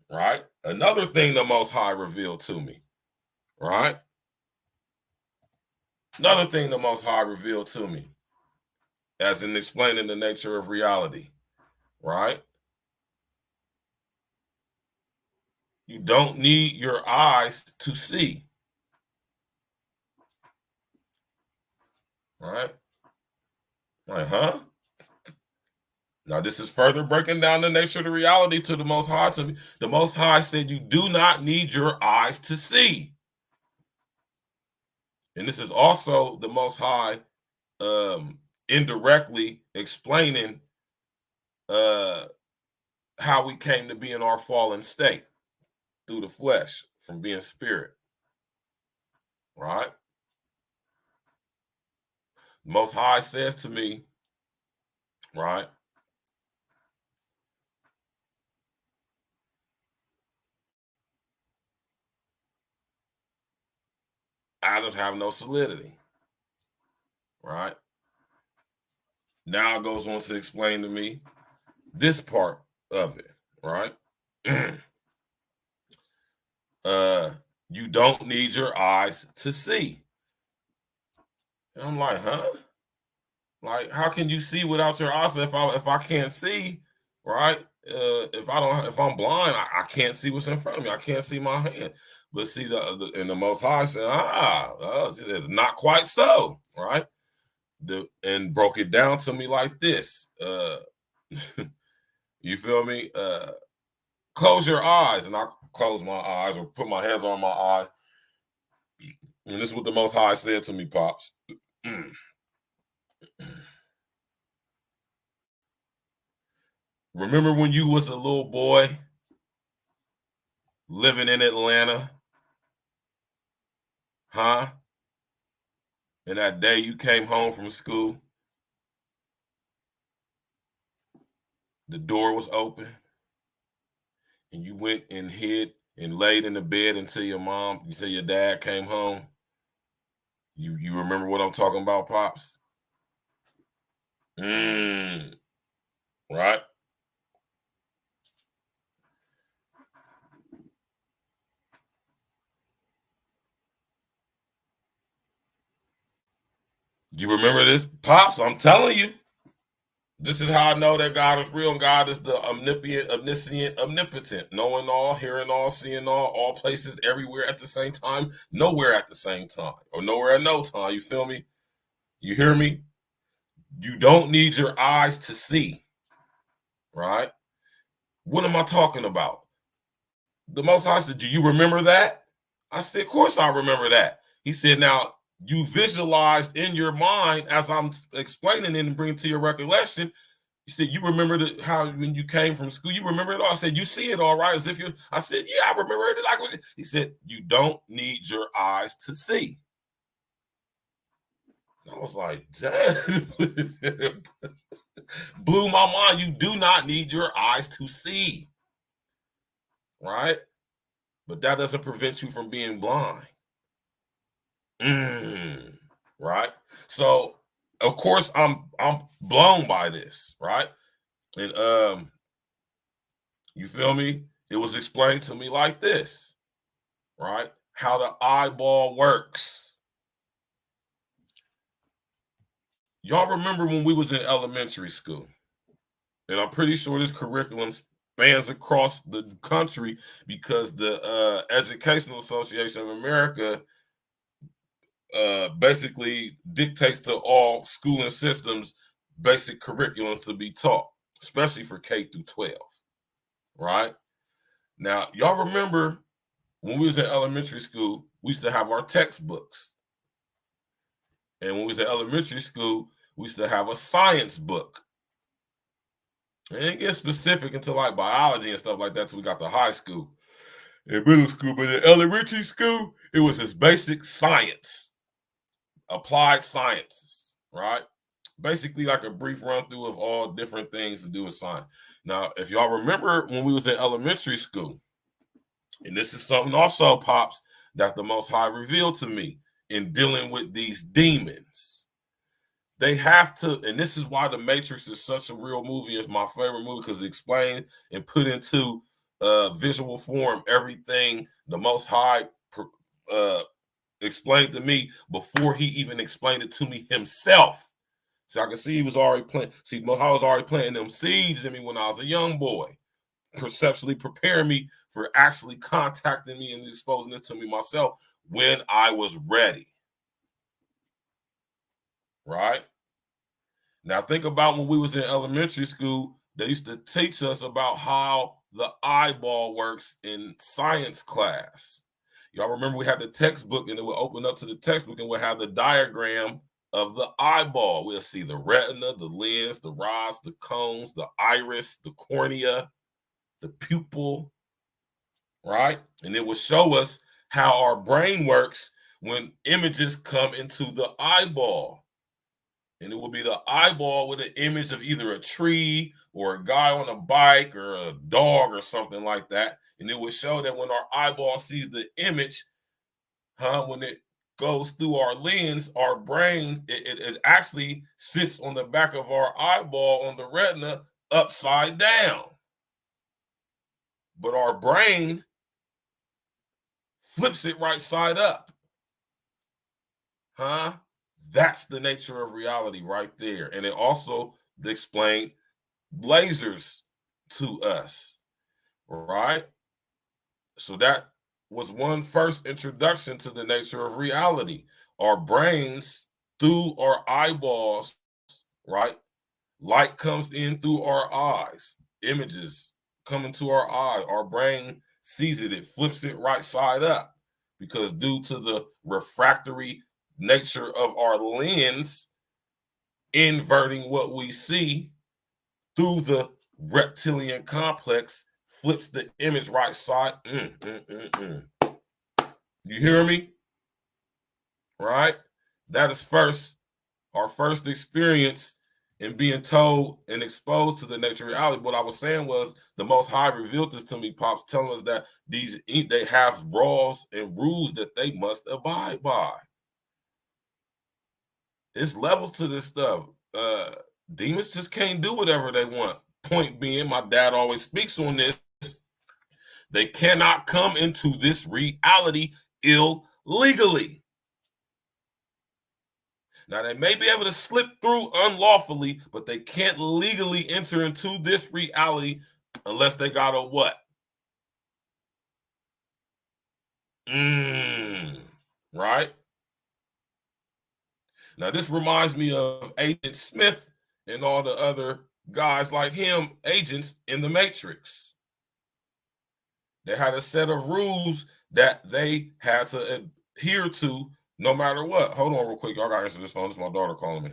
Right? Another thing the Most High revealed to me. Right? Another thing the Most High revealed to me, as in explaining the nature of reality. Right? You don't need your eyes to see. Right? Like, huh? Now, this is further breaking down the nature of the reality to the Most High to me. The Most High said you do not need your eyes to see. And this is also the Most High indirectly explaining how we came to be in our fallen state through the flesh from being spirit, right? Most High says to me, right, atoms have no solidity, right? Now it goes on to explain to me this part of it, right? You don't need your eyes to see. And I'm like, huh? Like, how can you see without your eyes? If I can't see, right? If I'm blind, I can't see what's in front of me. I can't see my hand. But see, and the Most High said, it's not quite so, right? And broke it down to me like this. You feel me? Close your eyes, and I close my eyes or put my hands on my eyes. And this is what the Most High said to me, Pops. Remember when you was a little boy living in Atlanta? Huh? And that day you came home from school, the door was open, and you went and hid and laid in the bed until your dad came home. You remember what I'm talking about, Pops? Right? You remember this, Pops? I'm telling you. This is how I know that God is real, and God is the omnipotent, omniscient, omnipotent, knowing all, hearing all, seeing all places, everywhere at the same time, nowhere at the same time, or nowhere at no time. You feel me? You hear me? You don't need your eyes to see, right? What am I talking about? The Most High said, do you remember that? I said, of course I remember that. He said, now, you visualized in your mind as I'm explaining it and bringing to your recollection. You said, you remember how when you came from school, you remember it all. I said, you see it all right, as if you. I said, yeah, I remember it. He said, you don't need your eyes to see. And I was like, damn. Blew my mind. You do not need your eyes to see. Right? But that doesn't prevent you from being blind. Right? So, of course, I'm blown by this, right? And you feel me? It was explained to me like this, right? How the eyeball works. Y'all remember when we was in elementary school? And I'm pretty sure this curriculum spans across the country because the Educational Association of America basically dictates to all schooling systems basic curriculums to be taught, especially for K through 12, right? Now, y'all remember when we was in elementary school, we used to have our textbooks. And when we was in elementary school, we used to have a science book. It didn't get specific until like biology and stuff like that till we got to high school and middle school. But in elementary school, it was just basic science, applied sciences, right? Basically like a brief run through of all different things to do with science. Now, if y'all remember when we was in elementary school, and this is something also, Pops, that the Most High revealed to me in dealing with these demons. They have to, and this is why The Matrix is such a real movie. It's my favorite movie because it explained and put into visual form everything the Most High explained to me before he even explained it to me himself. So I can see he was already planting. See, Most High was already planting them seeds in me when I was a young boy, perceptually preparing me for actually contacting me and exposing this to me myself when I was ready. Right? Now think about when we was in elementary school, they used to teach us about how the eyeball works in science class. Y'all remember we had the textbook and it would open up to the textbook and we'd have the diagram of the eyeball. We'll see the retina, the lens, the rods, the cones, the iris, the cornea, the pupil, right? And it will show us how our brain works when images come into the eyeball. And it will be the eyeball with an image of either a tree or a guy on a bike or a dog or something like that. And it will show that when our eyeball sees the image, when it goes through our lens, our brain, it actually sits on the back of our eyeball on the retina upside down. But our brain flips it right side up. That's the nature of reality right there. And it also explained lasers to us, right? So that was one first introduction to the nature of reality. Our brains through our eyeballs, right? Light comes in through our eyes, images come into our eye. Our brain sees it, it flips it right side up because due to the refractory nature of our lens, inverting what we see through the reptilian complex flips the image right side. You hear me? Right? That is our first experience in being told and exposed to the nature of reality. What I was saying was the Most High revealed this to me, Pops, telling us that they have laws and rules that they must abide by. It's levels to this stuff. Demons just can't do whatever they want. Point being, my dad always speaks on this. They cannot come into this reality illegally. Now, they may be able to slip through unlawfully, but they can't legally enter into this reality unless they got a what? Right? Now, this reminds me of Agent Smith and all the other guys like him, agents in the Matrix. They had a set of rules that they had to adhere to no matter what. Hold on real quick. Y'all got to answer this phone. This is my daughter calling me.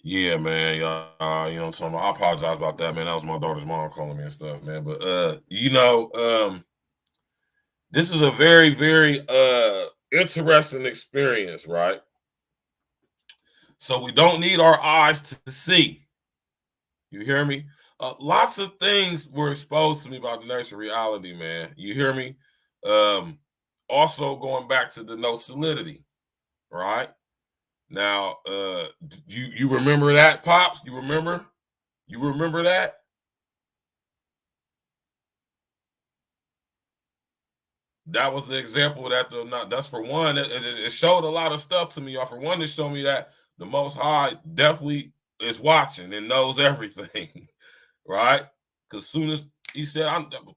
Yeah, man. Y'all, you know what I'm talking about? I apologize about that, man. That was my daughter's mom calling me and stuff, man. But this is a very, very interesting experience, right? So we don't need our eyes to see. You hear me? Lots of things were exposed to me about the nature of reality, man. You hear me? Also going back to the no solidity, right? Now, you remember that, Pops? You remember? You remember that? that was the example that that's for one. It showed a lot of stuff to me, y'all. For one, it showed me that the Most High definitely is watching and knows everything, right? Because soon as he said,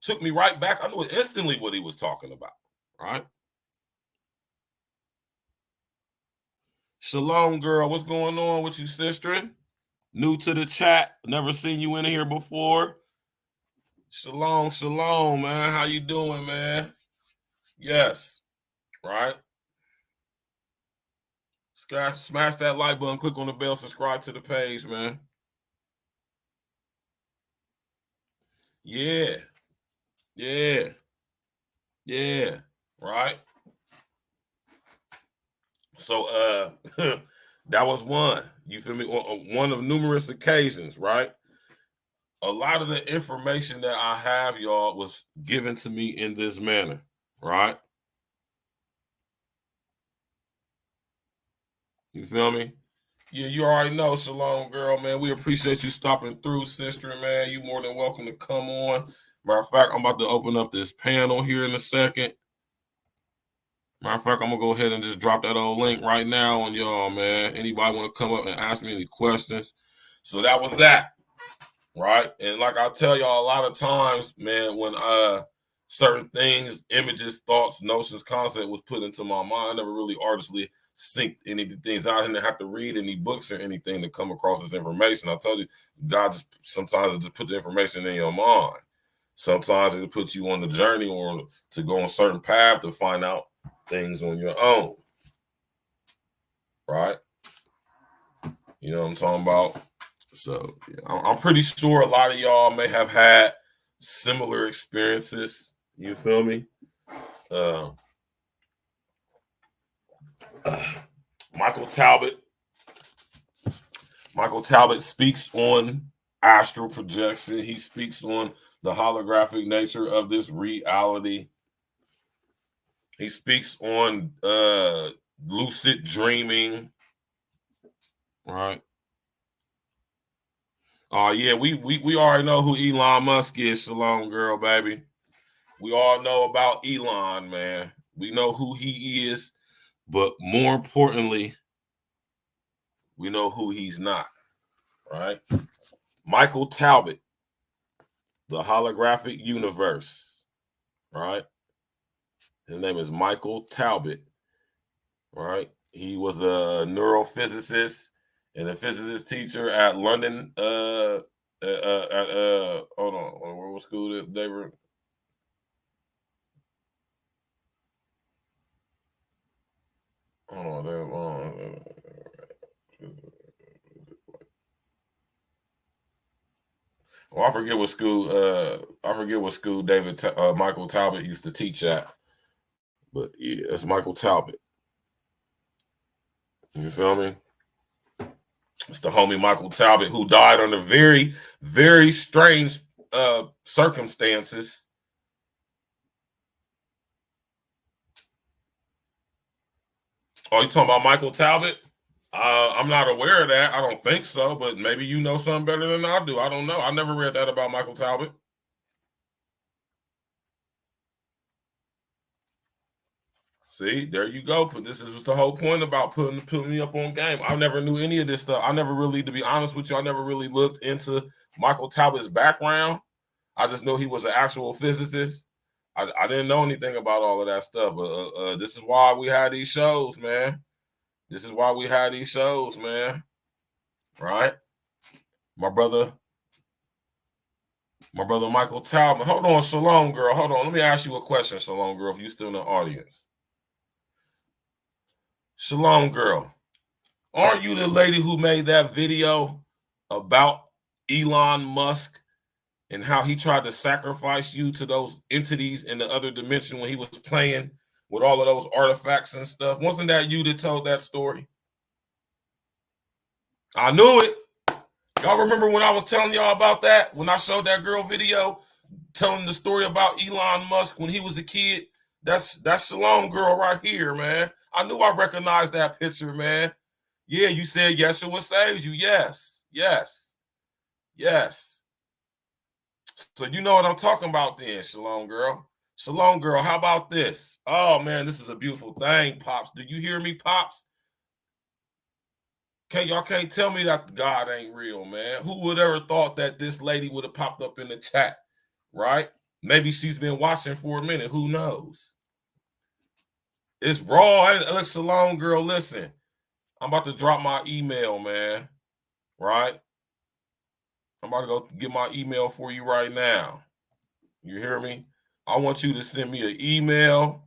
took me right back. I knew instantly what he was talking about, right? Shalom, girl. What's going on with you, sister? New to the chat. Never seen you in here before. Shalom, shalom, man. How you doing, man? Yes, right? Smash that like button, click on the bell, subscribe to the page, man. Yeah. Yeah. Yeah. Right? So that was one. You feel me? One of numerous occasions, right? A lot of the information that I have, y'all, was given to me in this manner, right? You feel me? Yeah, you already know, Shalom, girl, man. We appreciate you stopping through, sister, man. You more than welcome to come on. Matter of fact, I'm about to open up this panel here in a second. Matter of fact, I'm gonna go ahead and just drop that old link right now on y'all, man. Anybody want to come up and ask me any questions? So that was that, right? And like I tell y'all a lot of times, man, when certain things, images, thoughts, notions, concept was put into my mind, I never really artistly synced any of the things out. I didn't have to read any books or anything to come across this information. I told you, God just sometimes it just put the information in your mind. Sometimes it puts you on the journey or to go on a certain path to find out things on your own, right? You know what I'm talking about? So yeah, I'm pretty sure a lot of y'all may have had similar experiences. You feel me? Michael Talbot speaks on astral projection. He speaks on the holographic nature of this reality. He speaks on lucid dreaming, right? Oh yeah, we already know who Elon Musk is, Shalom, girl, baby. We all know about Elon, man. We know who he is, but more importantly, we know who he's not, right? Michael Talbot, the holographic universe, right? His name is Michael Talbot, right? He was a neurophysicist and a physicist teacher at London. Hold on, what school did they were? Hold on, well, I forget what school. Michael Talbot used to teach at. But yeah, it's Michael Talbot. You feel me? It's the homie Michael Talbot who died under very, very strange circumstances. Oh, you talking about Michael Talbot? I'm not aware of that. I don't think so, but maybe you know something better than I do. I don't know. I never read that about Michael Talbot. See, there you go. But this is the whole point about putting me up on game. I never knew any of this stuff. I never really, to be honest with you, I never really looked into Michael Talbot's background. I just know he was an actual physicist. I didn't know anything about all of that stuff. But this is why we had these shows, man. This is why we had these shows, man. Right? My brother Michael Talbot. Hold on, Shalom, girl. Hold on. Let me ask you a question, Shalom, girl, if you're still in the audience. Shalom, girl. Aren't you the lady who made that video about Elon Musk and how he tried to sacrifice you to those entities in the other dimension when he was playing with all of those artifacts and stuff? Wasn't that you that told that story? I knew it. Y'all remember when I was telling y'all about that? When I showed that girl video telling the story about Elon Musk when he was a kid? That's Shalom girl right here, man. I knew I recognized that picture, man. Yeah, you said Yeshua saves you. Yes. So you know what I'm talking about then, Shalom girl. Shalom, girl. How about this? Oh, man, this is a beautiful thing, Pops. Do you hear me, Pops? Y'all can't tell me that God ain't real, man. Who would ever thought that this lady would have popped up in the chat, right? Maybe she's been watching for a minute. Who knows? It's raw. Look, Shalom, girl, listen. I'm about to drop my email, man, right? I'm about to go get my email for you right now. You hear me? I want you to send me an email.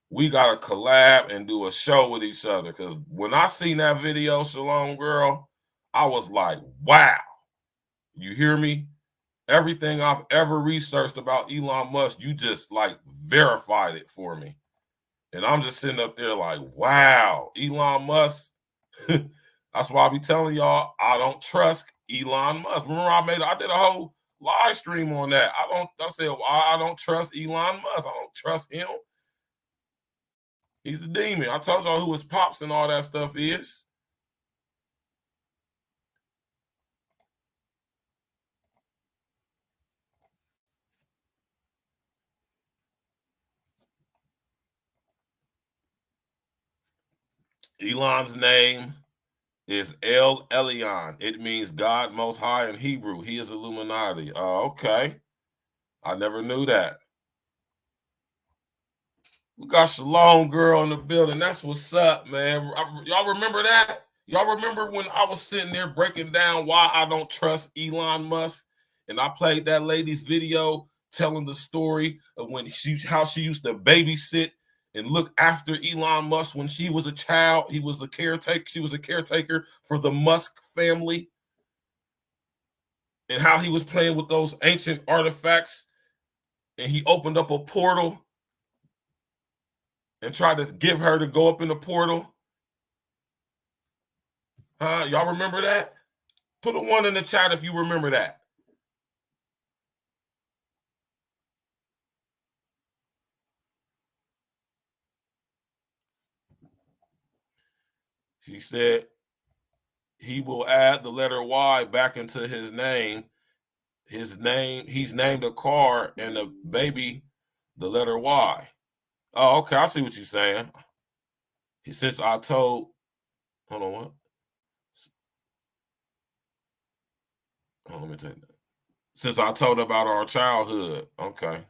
We got to collab and do a show with each other. Because when I seen that video, Shalom, girl, I was like, wow. You hear me? Everything I've ever researched about Elon Musk, you just like verified it for me. And I'm just sitting up there like, wow, Elon Musk. That's why I be telling y'all, I don't trust Elon Musk. Remember I did a whole live stream on that. I said, I don't trust Elon Musk. I don't trust him. He's a demon. I told y'all who his pops and all that stuff is. Elon's name is El Elyon. It means God Most High in Hebrew. He is Illuminati. Oh, okay. I never knew that. We got Shalom girl in the building. That's what's up, man. Y'all remember that? Y'all remember when I was sitting there breaking down why I don't trust Elon Musk? And I played that lady's video telling the story of how she used to babysit and look after Elon Musk when she was a child. He was a caretaker. She was a caretaker for the Musk family. And how he was playing with those ancient artifacts. And he opened up a portal and tried to give her to go up in the portal. Huh? Y'all remember that? Put a 1 in the chat if you remember that. She said he will add the letter Y back into his name. He's named a car and a baby the letter Y. Oh, okay. I see what you're saying. Since I told, hold on, what? Let me take that. Since I told about our childhood, okay.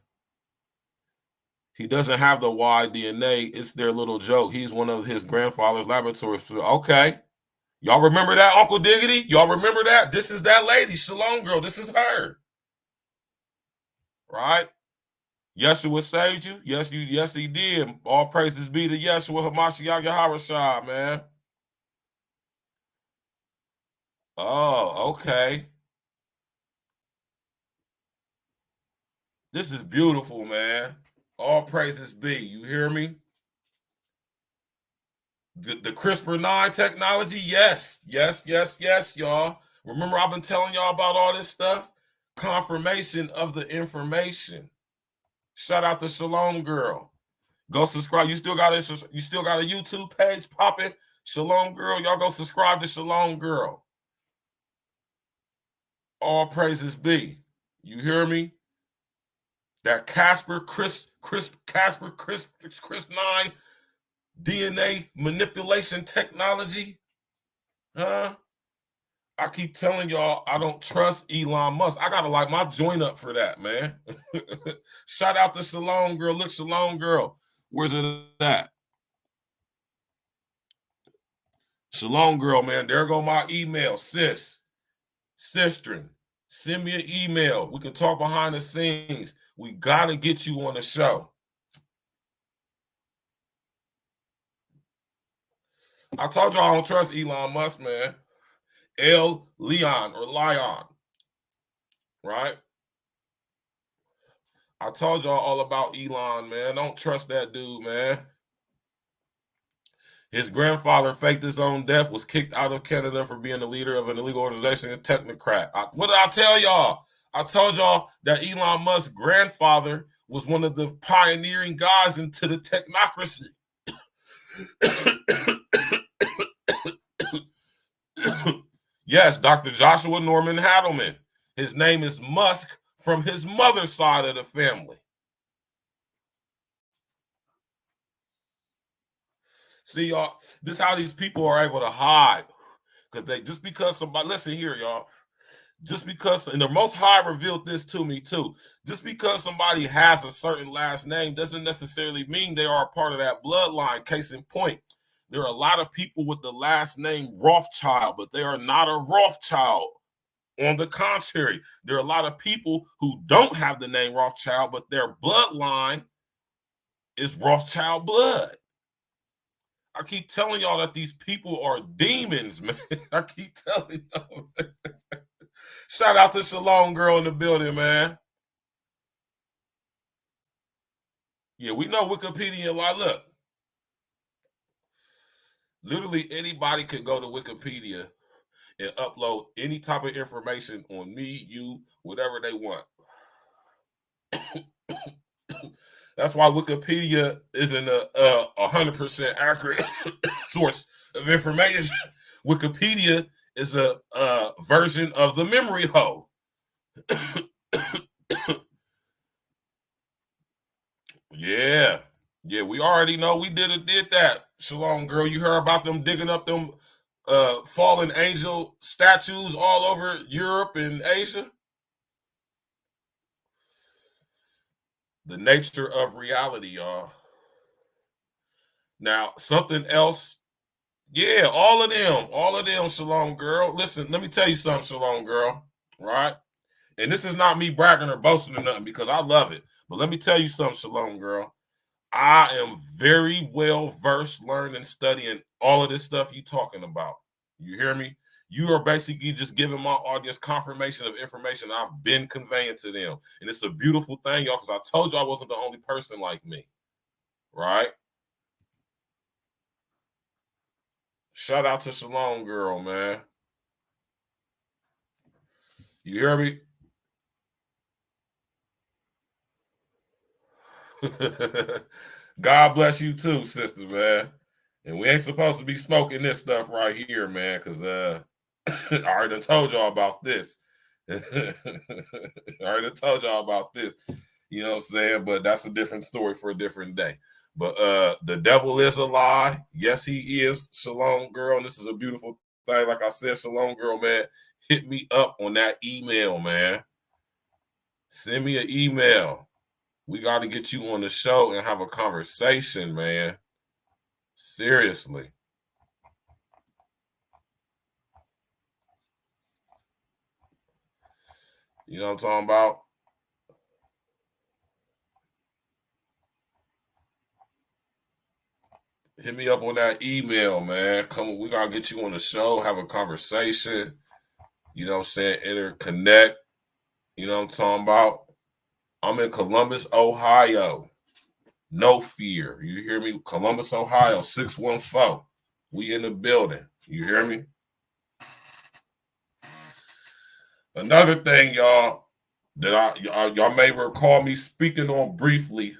He doesn't have the Y DNA. It's their little joke. He's one of his grandfather's laboratories. Okay. Y'all remember that, Uncle Diggity? Y'all remember that? This is that lady, Shalom girl. This is her. Right? Yeshua saved you? Yes, he did. All praises be to Yeshua Hamashiach Yahawashi, man. Oh, okay. This is beautiful, man. All praises be. You hear me? The CRISPR-9 technology, yes, y'all. Remember I've been telling y'all about all this stuff? Confirmation of the information. Shout out to Shalom girl. Go subscribe. You still got a YouTube page popping? Shalom girl, y'all go subscribe to Shalom girl. All praises be. You hear me? That CRISPR-9 DNA manipulation technology. Huh? I keep telling y'all I don't trust Elon Musk. I gotta light my joint up for that, man. Shout out to Shalom girl. Look, Shalom girl. Where's it at? Shalom girl, man. There go my email, Sistren. Send me an email. We can talk behind the scenes. We gotta get you on the show. I told y'all I don't trust Elon Musk, man. Leon or Lion, right? I told y'all all about Elon, man. Don't trust that dude, man. His grandfather faked his own death, was kicked out of Canada for being the leader of an illegal organization and technocrat. What did I tell y'all? I told y'all that Elon Musk's grandfather was one of the pioneering guys into the technocracy. Yes, Dr. Joshua Norman Hadelman. His name is Musk from his mother's side of the family. See, y'all, this is how these people are able to hide. Because they just because somebody, listen here, y'all. Just because, and the Most High revealed this to me too. Just because somebody has a certain last name doesn't necessarily mean they are a part of that bloodline. Case in point, there are a lot of people with the last name Rothschild, but they are not a Rothschild. On the contrary, there are a lot of people who don't have the name Rothschild, but their bloodline is Rothschild blood. I keep telling y'all that these people are demons, man. I keep telling y'all. Shout out to Shalom Girl in the building, man. Yeah, we know Wikipedia. Why, look. Literally anybody could go to Wikipedia and upload any type of information on me, you, whatever they want. That's why Wikipedia isn't a 100% accurate source of information. Wikipedia is a version of the memory hole. Yeah, we already know we did that. Shalom, girl. You heard about them digging up them fallen angel statues all over Europe and Asia? The nature of reality, y'all. Now, something else. Yeah, all of them, Shalom, girl. Listen, let me tell you something, Shalom, girl, right? And this is not me bragging or boasting or nothing because I love it. But let me tell you something, Shalom, girl. I am very well versed, learning, studying all of this stuff you talking about. You hear me? You are basically just giving my audience confirmation of information I've been conveying to them. And it's a beautiful thing, y'all, because I told you I wasn't the only person like me, right? Shout out to Shalom Girl, man. You hear me? God bless you too, sister, man. And we ain't supposed to be smoking this stuff right here, man, because I already told y'all about this. I already told y'all about this. You know what I'm saying? But that's a different story for a different day. But the devil is a lie. Yes, he is. Shalom, girl. And this is a beautiful thing. Like I said, Shalom, girl, man. Hit me up on that email, man. Send me an email. We got to get you on the show and have a conversation, man. Seriously. You know what I'm talking about? Hit me up on that email, man. Come on, we got to get you on the show, have a conversation. You know what I'm saying? Interconnect. You know what I'm talking about? I'm in Columbus, Ohio. No fear. You hear me? Columbus, Ohio, 614. We in the building. You hear me? Another thing, y'all, that y'all may recall me speaking on briefly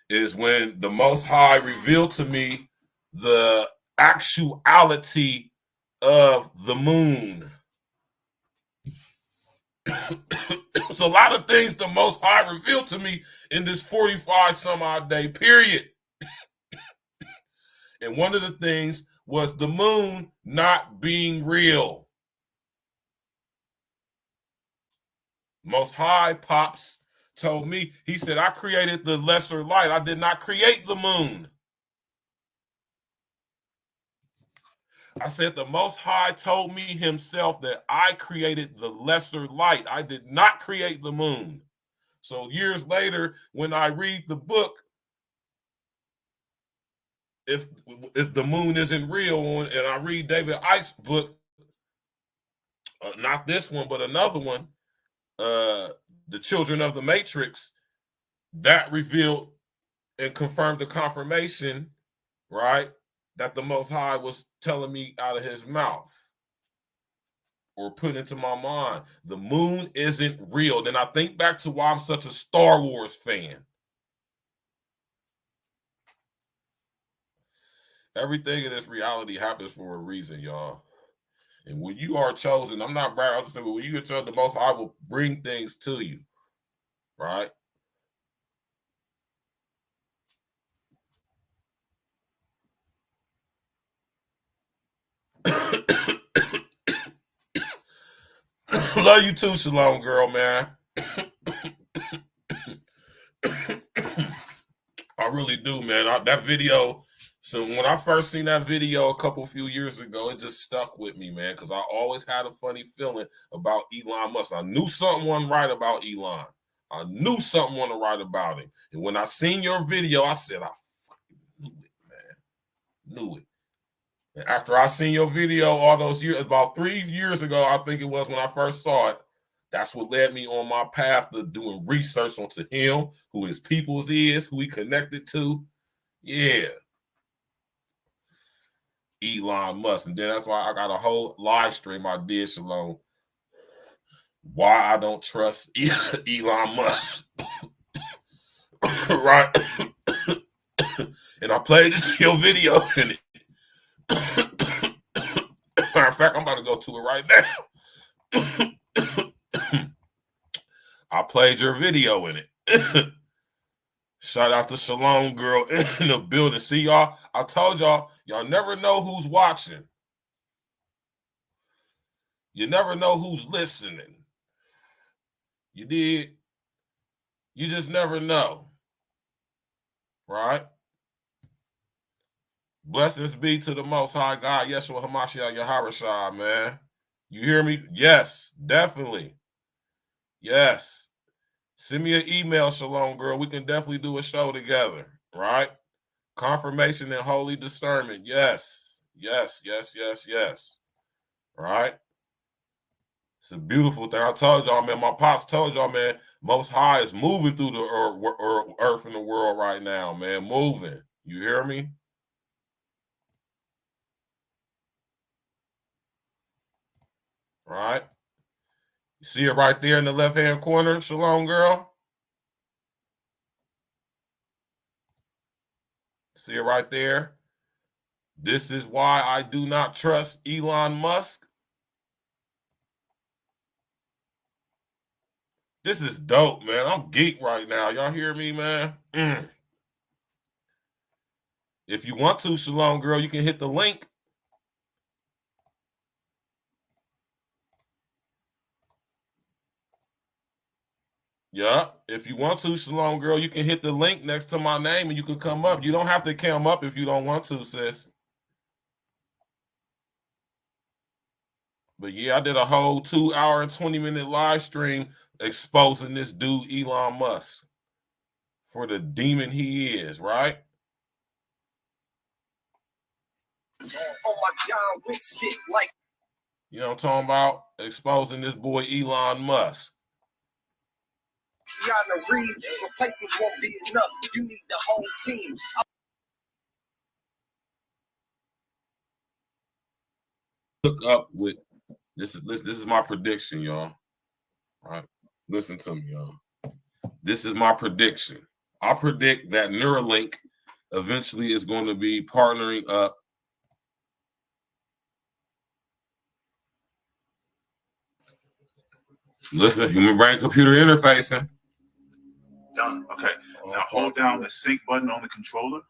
is when the Most High revealed to me the actuality of the moon. It's a lot of things the Most High revealed to me in this 45 some odd day period. And one of the things was the moon not being real. Most High Pops told me, he said, I created the lesser light. I did not create the moon. I said, the Most High told me himself that I created the lesser light. I did not create the moon. So years later, when I read the book, if the moon isn't real, and I read David Icke's book, not this one, but another one, The Children of the Matrix, that revealed and confirmed the confirmation, right, that the Most High was telling me out of his mouth or put into my mind. The moon isn't real. Then I think back to why I'm such a Star Wars fan. Everything in this reality happens for a reason, y'all. And when you are chosen, I'm not bragging, I'm just saying, when you get chosen, the Most High will bring things to you, right? Love you too, Shalom girl, man. I really do, man. That video, so when I first seen that video a few years ago, it just stuck with me, man, because I always had a funny feeling about Elon Musk. I knew something wasn't right about Elon. I knew something wasn't right about him. And when I seen your video, I said, I fucking knew it, man. Knew it. And after I seen your video all those years, about 3 years ago, I think it was when I first saw it, that's what led me on my path to doing research onto him, who his peoples is, who he connected to. Yeah. Elon Musk. And then that's why I got a whole live stream I did, Shalom. Why I don't trust Elon Musk. Right? And I played your video in it. Matter of fact, I'm about to go to it right now. I played your video in it. Shout out to Shalom girl in the building. See, y'all, I told y'all never know who's watching. You never know who's listening. You did. You just never know. Right? Blessings be to the Most High God, Yeshua HaMashiach Yahawashi, man. You hear me? Yes, definitely. Yes. Send me an email, Shalom girl. We can definitely do a show together, right? Confirmation and holy discernment. Yes. Yes, yes, yes, yes. Right? It's a beautiful thing. I told y'all, man, my pops told y'all, man, Most High is moving through the earth and the world right now, man. Moving. You hear me? Right? You see it right there in the left-hand corner, Shalom girl? See it right there? This is why I do not trust Elon Musk. This is dope, man. I'm geek right now. Y'all hear me, man? If you want to, Shalom girl, you can hit the link. Yeah, if you want to, Shalom girl, you can hit the link next to my name and you can come up. You don't have to come up if you don't want to, sis. But yeah, I did a whole 2 hour and 20-minute live stream exposing this dude, Elon Musk, for the demon he is, right? You know what I'm talking about? Exposing this boy, Elon Musk. Replacements won't be enough. You need the whole team. Hook up with this is my prediction, y'all. All right, listen to me, y'all. This is my prediction. I predict that Neuralink eventually is going to be partnering up. Listen, human brain computer interfacing. Done. Okay. Now hold down the sync button on the controller.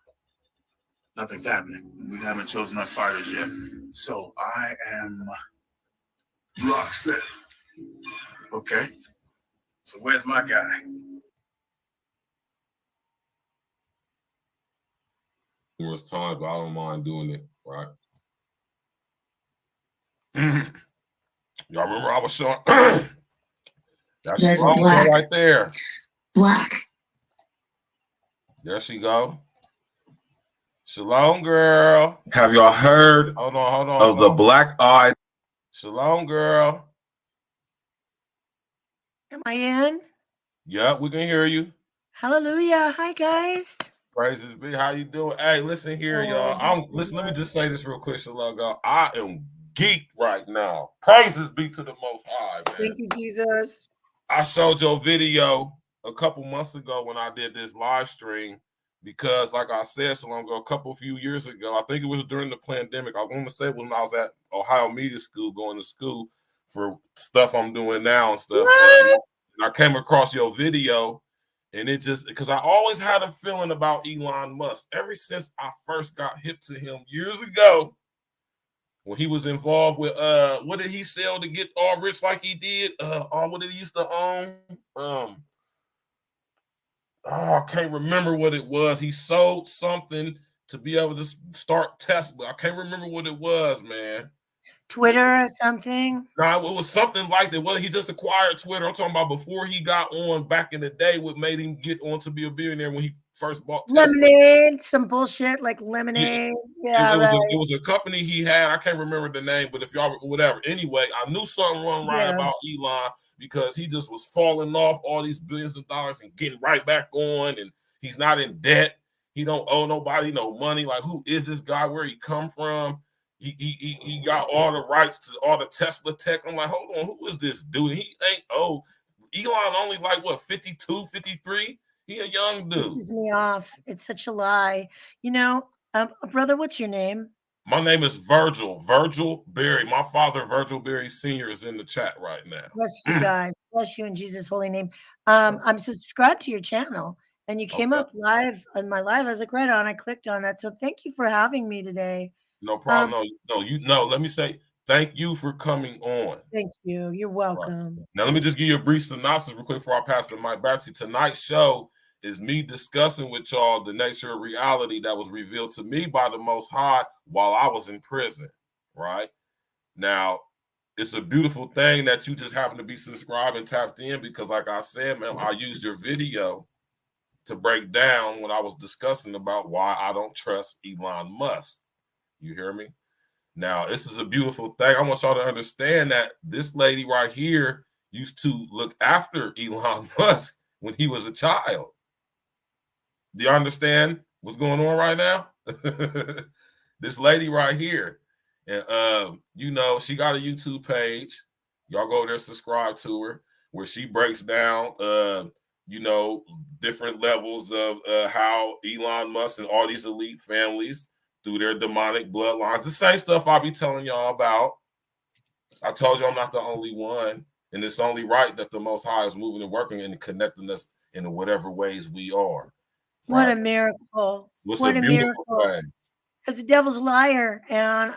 Nothing's happening. We haven't chosen our fighters yet. So I am lock set. Okay. So where's my guy? Numerous times, but I don't mind doing it, right? Y'all remember I was showing that's black right there. Black. There she go. Shalom, girl. Have y'all heard of the black-eyed? Shalom, girl. Am I in? Yep, we can hear you. Hallelujah. Hi, guys. Praises be. How you doing? Hey, listen here, y'all. Listen, let me just say this real quick, Shalom, girl. I am geeked right now. Praises be to the Most High, man. Thank you, Jesus. I showed your video a couple months ago when I did this live stream because, like I said so long ago, a few years ago, I think it was during the pandemic. I want to say when I was at Ohio Media School, going to school for stuff I'm doing now and stuff. And I came across your video, and it just, because I always had a feeling about Elon Musk ever since I first got hip to him years ago. when he was involved with what did he sell to get all rich like he did? What did he used to own? I can't remember what it was. He sold something to be able to start Tesla. I can't remember what it was, man. Twitter or something. No, it was something like that. Well, he just acquired Twitter. I'm talking about before he got on back in the day. What made him get on to be a billionaire when he first bought Tesla? Lemonade, some bullshit like lemonade. Yeah, it right. was a company he had. I can't remember the name, but if y'all whatever. Anyway, I knew something wrong right about Elon because he just was falling off all these billions of dollars and getting right back on, and he's not in debt. He don't owe nobody no money. Like, who is this guy? Where he come from? He got all the rights to all the Tesla tech. I'm like, hold on, who is this dude? He ain't old. Elon only like what, 52, 53? He a young dude. Pisses me off. It's such a lie. You know, brother, what's your name? My name is Virgil. Virgil Berry. My father, Virgil Berry Sr., is in the chat right now. Bless you guys. Bless you in Jesus' holy name. I'm subscribed to your channel, and you came up live on my live. I was like, right on. I clicked on that. So thank you for having me today. No problem. Let me say thank you for coming on. Thank you. You're welcome. Right. Now, let me just give you a brief synopsis real quick before I pass the mic back to you. Tonight's show is me discussing with y'all the nature of reality that was revealed to me by the Most High while I was in prison, right? Now, it's a beautiful thing that you just happen to be subscribed and tapped in because, like I said, man, I used your video to break down what I was discussing about why I don't trust Elon Musk. You hear me? Now, this is a beautiful thing. I want y'all to understand that this lady right here used to look after Elon Musk when he was a child. Do you understand what's going on right now? This lady right here. And, she got a YouTube page. Y'all go there, subscribe to her, where she breaks down, different levels of how Elon Musk and all these elite families through their demonic bloodlines. The same stuff I'll be telling y'all about. I told you I'm not the only one, and it's only right that the Most High is moving and working and connecting us in whatever ways we are. What a miracle. What a miracle. Because the devil's a liar. And,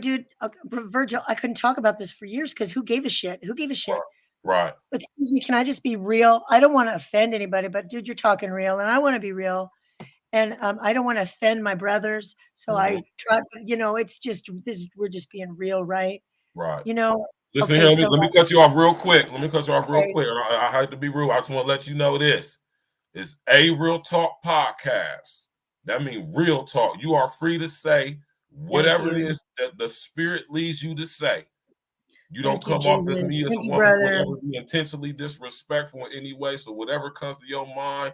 dude, Virgil, I couldn't talk about this for years because who gave a shit? Who gave a shit? Right. Excuse me, can I just be real? I don't want to offend anybody, but, dude, you're talking real, and I want to be real. And I don't want to offend my brothers. So I try, it's just, we're just being real, right? Right. Listen, let me cut you off real quick. I had to be real. I just want to let you know this. It's a Real Talk podcast. That means real talk. You are free to say whatever it is that the Spirit leads you to say. You don't come off as me as a woman who would ever be intentionally disrespectful in any way. So whatever comes to your mind,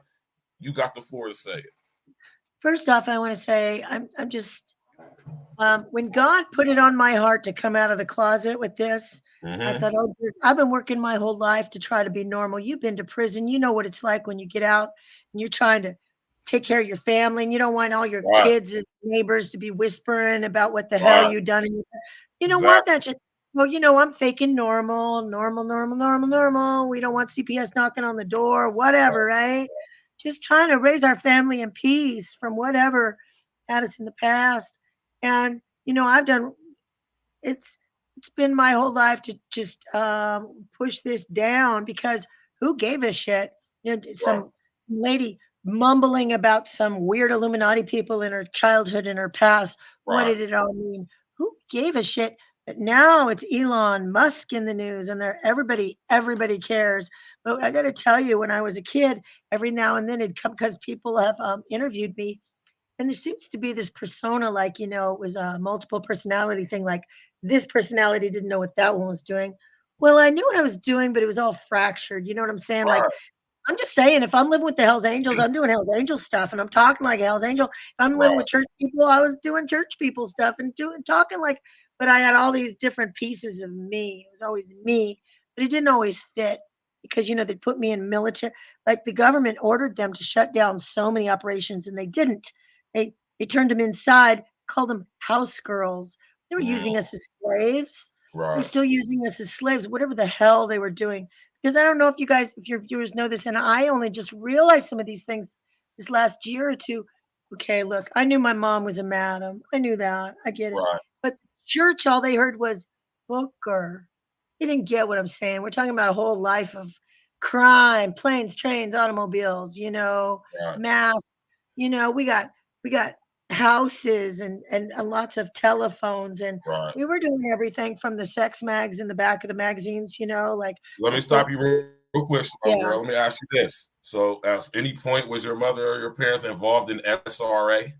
you got the floor to say it. First off, I want to say I'm just when God put it on my heart to come out of the closet with this, I thought, I've been working my whole life to try to be normal. You've been to prison. You know what it's like when you get out and you're trying to take care of your family and you don't want all your kids and neighbors to be whispering about what the hell you done. You don't want that shit. Well, I'm faking normal. We don't want CPS knocking on the door, whatever, right? Just trying to raise our family in peace from whatever had us in the past. And, I've done, it's been my whole life to just push this down because who gave a shit? Some lady mumbling about some weird Illuminati people in her childhood, in her past. What did it all mean? Who gave a shit? But now it's Elon Musk in the news and everybody cares. But I got to tell you, when I was a kid, every now and then it'd come because people have interviewed me. And there seems to be this persona, like, it was a multiple personality thing. Like this personality didn't know what that one was doing. Well, I knew what I was doing, but it was all fractured. You know what I'm saying? Like, I'm just saying, if I'm living with the Hells Angels, I'm doing Hells Angel stuff and I'm talking like a Hells Angel. If I'm living with church people, I was doing church people stuff and talking like, but I had all these different pieces of me. It was always me, but it didn't always fit because, they put me in military. Like the government ordered them to shut down so many operations and they didn't. They turned them inside, called them house girls. They were using us as slaves. They're still using us as slaves, whatever the hell they were doing. Because I don't know if your viewers know this, and I only just realized some of these things this last year or two. Okay, look, I knew my mom was a madam. I knew that. I get it. But the church, all they heard was Booker. They didn't get what I'm saying. We're talking about a whole life of crime, planes, trains, automobiles, Right. mass. We got houses and lots of telephones, and Right. we were doing everything from the sex mags in the back of the magazines, like Let the me stop book. you real quick, Yeah. girl. Let me ask you this. So, at any point was your mother or your parents involved in SRA?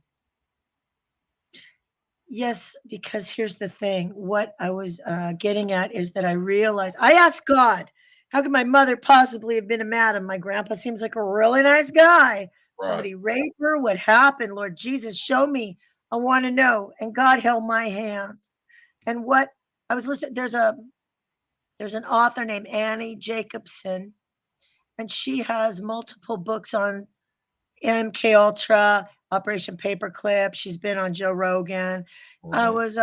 Yes, because here's the thing. What I was getting at is that I realized I asked God, how could my mother possibly have been a madam? My grandpa seems like a really nice guy. Right. Somebody raped her. What happened? Lord Jesus, show me. I want to know. And God held my hand. And what I was listening, there's an author named Annie Jacobson, and she has multiple books on MK Ultra, Operation Paperclip. She's been on Joe Rogan. I Mhm. was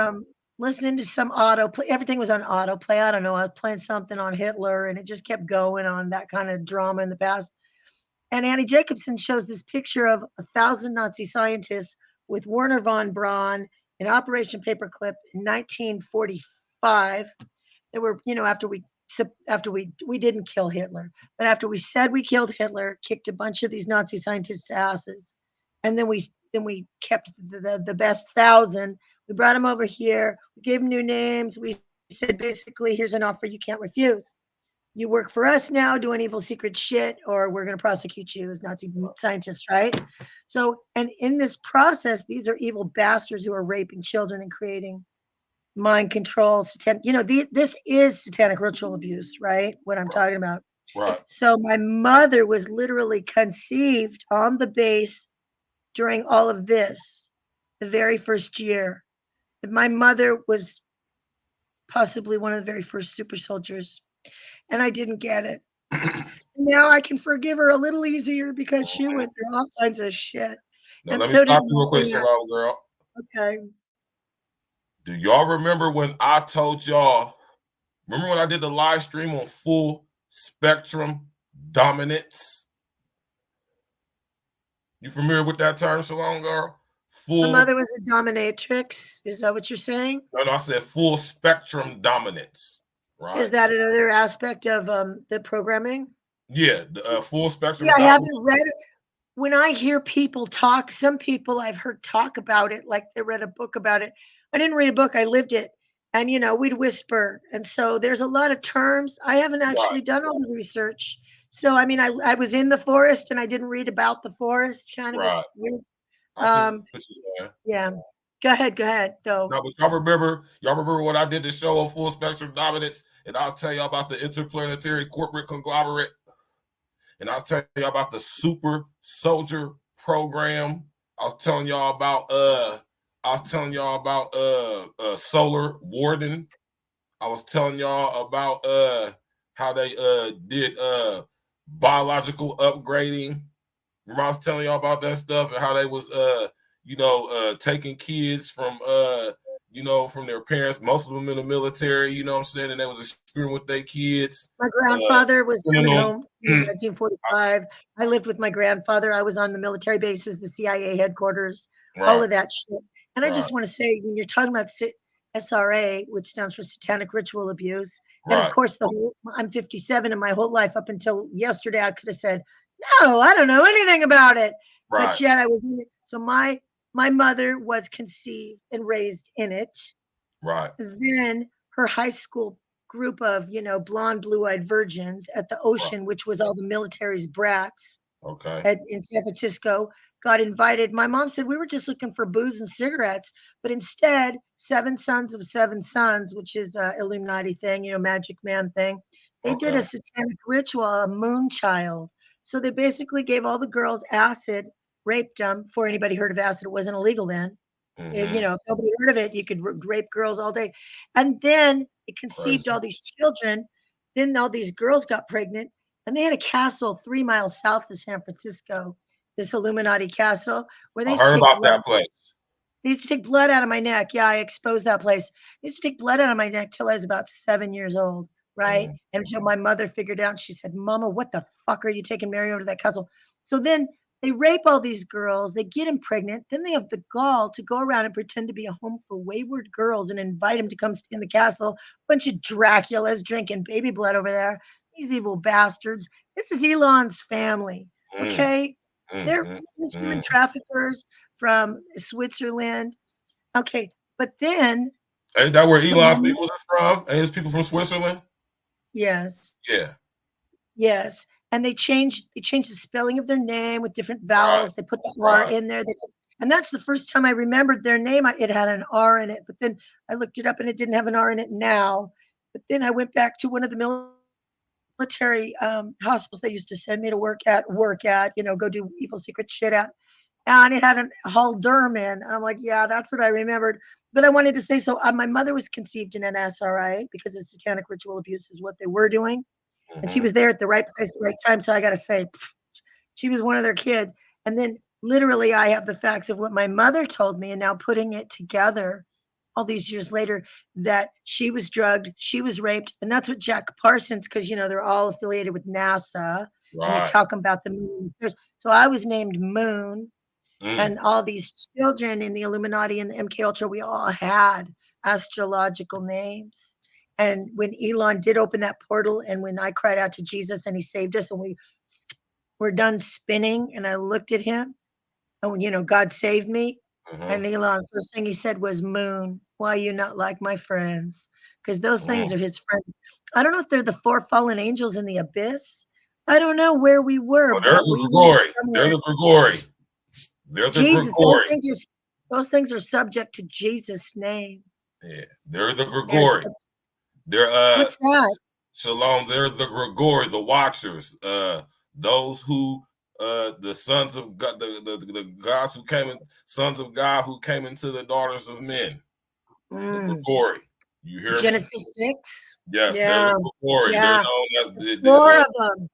listening to some autoplay. Everything was on autoplay. I don't know. I was playing something on Hitler, and it just kept going on that kind of drama in the past. And Annie Jacobson shows this picture of 1,000 Nazi scientists with Werner von Braun in Operation Paperclip in 1945. They were, after we didn't kill Hitler, but after we said we killed Hitler, kicked a bunch of these Nazi scientists' asses, and then we kept the best 1,000. We brought them over here. We gave them new names. We said basically, here's an offer you can't refuse. You work for us now, doing evil secret shit, or we're going to prosecute you as Nazi scientists, right? So, and in this process, these are evil bastards who are raping children and creating mind control. This is satanic ritual abuse, right? What I'm talking about. Right. So, my mother was literally conceived on the base during all of this, the very first year. My mother was possibly one of the very first super soldiers, and I didn't get it. Now I can forgive her a little easier because she went through all kinds of shit. Now, And let me so did stop you my real quick, aunt. Shalom, girl. Okay. Do y'all remember when I told y'all? Remember when I did the live stream on full spectrum dominance? You familiar with that term, Shalom, girl? My Full. mother was a dominatrix. Is that what you're saying? No, I said full spectrum dominance. Right? Is that another aspect of the programming? Yeah, the full spectrum Yeah, I haven't dominance. read it. When I hear people talk, some people I've heard talk about it, like they read a book about it. I didn't read a book, I lived it. And, we'd whisper. And so there's a lot of terms. I haven't actually Right. done all the research. So, I mean, I was in the forest and I didn't read about the forest. Kind of, Right. it's weird. I see what you're saying. Yeah. Go ahead, though. No, but y'all remember what I did the show on full spectrum dominance, and I'll tell y'all about the interplanetary corporate conglomerate, and I'll tell y'all about the super soldier program. I was telling y'all about Solar Warden. I was telling y'all about how they did biological upgrading. Remember I was telling y'all about that stuff and how they was taking kids from from their parents, most of them in the military, you know what I'm saying, and they was experimenting with their kids. My grandfather was coming home in Mm. 1945. I lived with my grandfather. I was on the military bases, the CIA headquarters, all Right. of that shit. And I just want to say, when you're talking about SRA, which stands for Satanic Ritual Abuse, and of Right. course, I'm 57, and my whole life up until yesterday, I could have said, no, I don't know anything about it. Right. But yet I was in it. So my mother was conceived and raised in it. Right. Then her high school group of, blonde, blue-eyed virgins at the Ocean, which was all the military's brats Okay. in San Francisco, got invited. My mom said we were just looking for booze and cigarettes, but instead, 7 Sons of 7 Sons, which is a Illuminati thing, Magic Man thing, they did a satanic ritual, a moon child. So they basically gave all the girls acid, raped them. Before anybody heard of acid, it wasn't illegal then. If nobody heard of it, you could rape girls all day. And then it conceived all these children. Then all these girls got pregnant, and they had a castle 3 miles south of San Francisco, this Illuminati castle, where they I used to heard take about blood. that place. They used to take blood out of my neck. Yeah, I exposed that place. They used to take blood out of my neck till I was about 7 years old, right? And until my mother figured out, she said, Mama, what the fuck are you taking Mary over to that castle? So then They rape all these girls, they get them pregnant, then they have the gall to go around and pretend to be a home for wayward girls and invite them to come stay in the castle. Bunch of Draculas drinking baby blood over there. These evil bastards. This is Elon's family. Mm, Okay. mm, They're mm, human mm. traffickers from Switzerland. Okay. But then, Ain't that where so Elon's people are from? Ain't his people from Switzerland? yes. Yeah. Yes, and they changed the spelling of their name with different Right. vowels. They put the R Right. in there. And that's the first time I remembered their name. It had an R in it, but then I looked it up and it didn't have an R in it now. But then I went back to one of the military hospitals they used to send me to work at, go do evil secret shit at. And it had a Halderman. And I'm like, yeah, that's what I remembered. But I wanted to say so. My mother was conceived in an SRA because of satanic ritual abuse is what they were doing, and she Mm-hmm. was there at the right place, the right time. So I got to say, she was one of their kids. And then literally, I have the facts of what my mother told me, and now putting it together all these years later that she was drugged, she was raped. And that's what Jack Parsons, because, they're all affiliated with NASA and they're Right. talking about the moon. So I was named Moon, Mm. and all these children in the Illuminati and the MK Ultra, we all had astrological names. And when Elon did open that portal, and when I cried out to Jesus and he saved us, and we were done spinning, and I looked at him, and God saved me. Mm-hmm. And Elon, first thing he said was, Moon, why you not like my friends? Because those things Mm. are his friends. I don't know if they're the four fallen angels in the abyss. I don't know where we were, Oh, they're but the we were Grigori. somewhere. They're the Grigori. They're the Jesus, Grigori. those things are subject to Jesus' name. Yeah. They're the They're Grigori. They're What's that? Shalom, they're the Grigori, the watchers, those who the sons of God, the gods who came in, sons of God who came into the daughters of men. The Mm. Grigori. You hear me? Genesis 6? Yes, they're Yeah. the Grigori. They're Yeah. known as Four of them.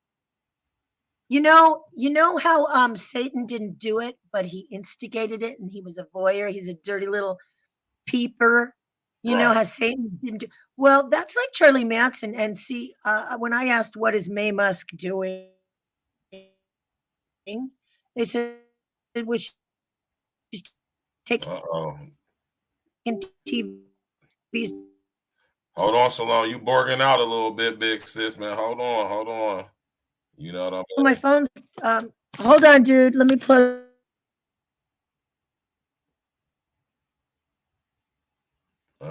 You know how Satan didn't do it, but he instigated it, and he was a voyeur. He's a dirty little peeper. You know right. how Satan didn't do well, that's like Charlie Manson. And see, when I asked what is May Musk doing, they said well, she's taking Uh-oh. TVs Hold on, Shalom. You borging out a little bit, big sis, man. Hold on. You know what I on my mean? phone. Hold on, dude. Let me plug.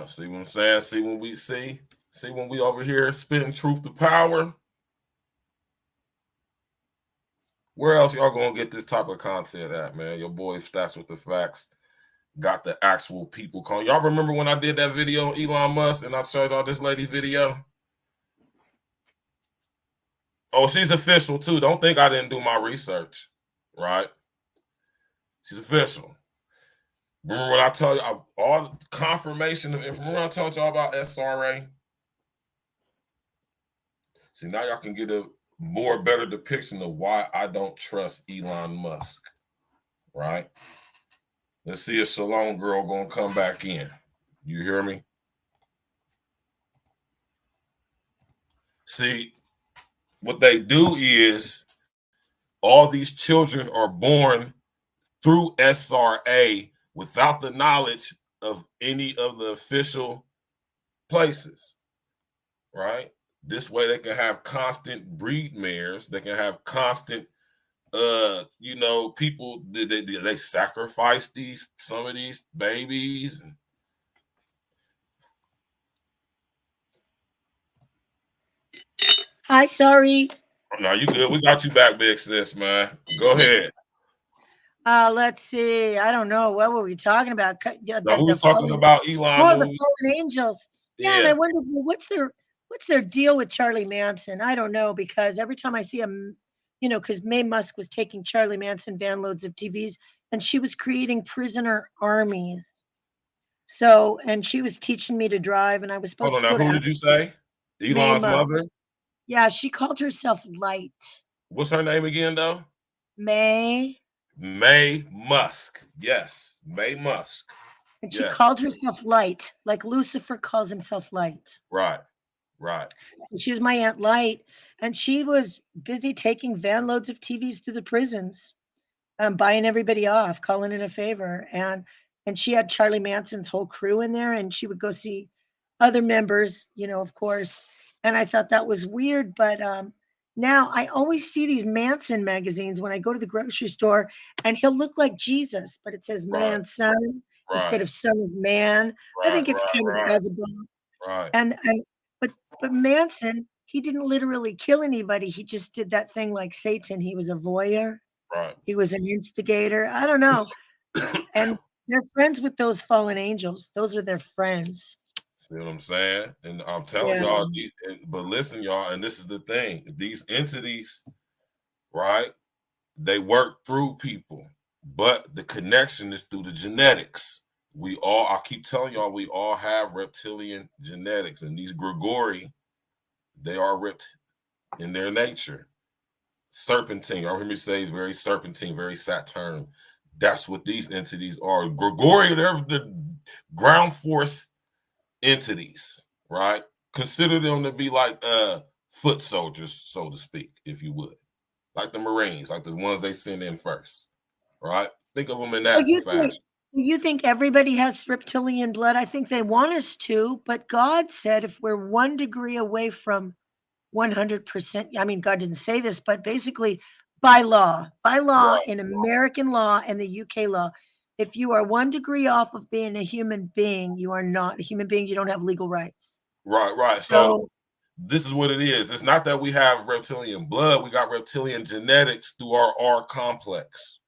See what I'm saying? See when we over here spitting truth to power. Where else y'all gonna get this type of content at, man? Your boy Stacks with the Facts got the actual people calling. Y'all remember when I did that video on Elon Musk and I showed y'all this lady's video? Oh, she's official too. Don't think I didn't do my research, right? She's official. Remember when I told you all the confirmation of information? Remember I told y'all about SRA? See, now y'all can get a better depiction of why I don't trust Elon Musk, right? Let's see if Shalom Girl gonna come back in. You hear me? See, what they do is all these children are born through SRA without the knowledge of any of the official places, right? This way they can have constant breed mares. They can have constant, people, they sacrifice some of these babies. Hi, sorry. No, you good. We got you back, big sis, man. Go ahead. Let's see. I don't know. What were we talking about? Yeah, Now, we the was talking fallen. about Elon Oh, the movies. fallen angels. Yeah, and I Yeah. wonder what's their deal with Charlie Manson. I don't know, because every time I see him, because May Musk was taking Charlie Manson van loads of TVs, and she was creating prisoner armies. So, and she was teaching me to drive, and I was Hold supposed on to now. go to Who did you say? May Elon's Musk. mother? Yeah, she called herself Light. What's her name again, though? May. May Musk. Yes. May Musk. And she Yes. called herself Light, like Lucifer calls himself Light. Right. So she was my Aunt Light, and she was busy taking van loads of TVs to the prisons. buying everybody off, calling it a favor, and she had Charlie Manson's whole crew in there, and she would go see other members, of course. And I thought that was weird, but now I always see these Manson magazines when I go to the grocery store, and he'll look like Jesus, but it says Right, Manson instead right, of Son of Man. I right, think it's kind of right, as a right, and but Manson, he didn't literally kill anybody. He just did that thing like Satan. He was a voyeur. right, He was an instigator. I don't know. And they're friends with those fallen angels. Those are their friends. See what I'm saying? And I'm telling Yeah. y'all, but listen, y'all, and this is the thing: these entities, right? They work through people, but the connection is through the genetics. I keep telling y'all, we all have reptilian genetics, and these Grigori, they are in their nature. Serpentine, y'all hear me say very serpentine, very Saturn. That's what these entities are. Grigori, they're the ground force entities, right? Consider them to be like foot soldiers, so to speak, if you would. Like the Marines, like the ones they send in first, right? Think of them in So that fashion. you think everybody has reptilian blood? I think they want us to, but God said if we're 1 degree away from 100%, I mean, God didn't say this, but basically by law Right, in American law and the UK law, if you are 1 degree off of being a human being, you are not a human being. You don't have legal rights. right. So So this is what it is. It's not that we have reptilian blood, we got reptilian genetics through our R complex,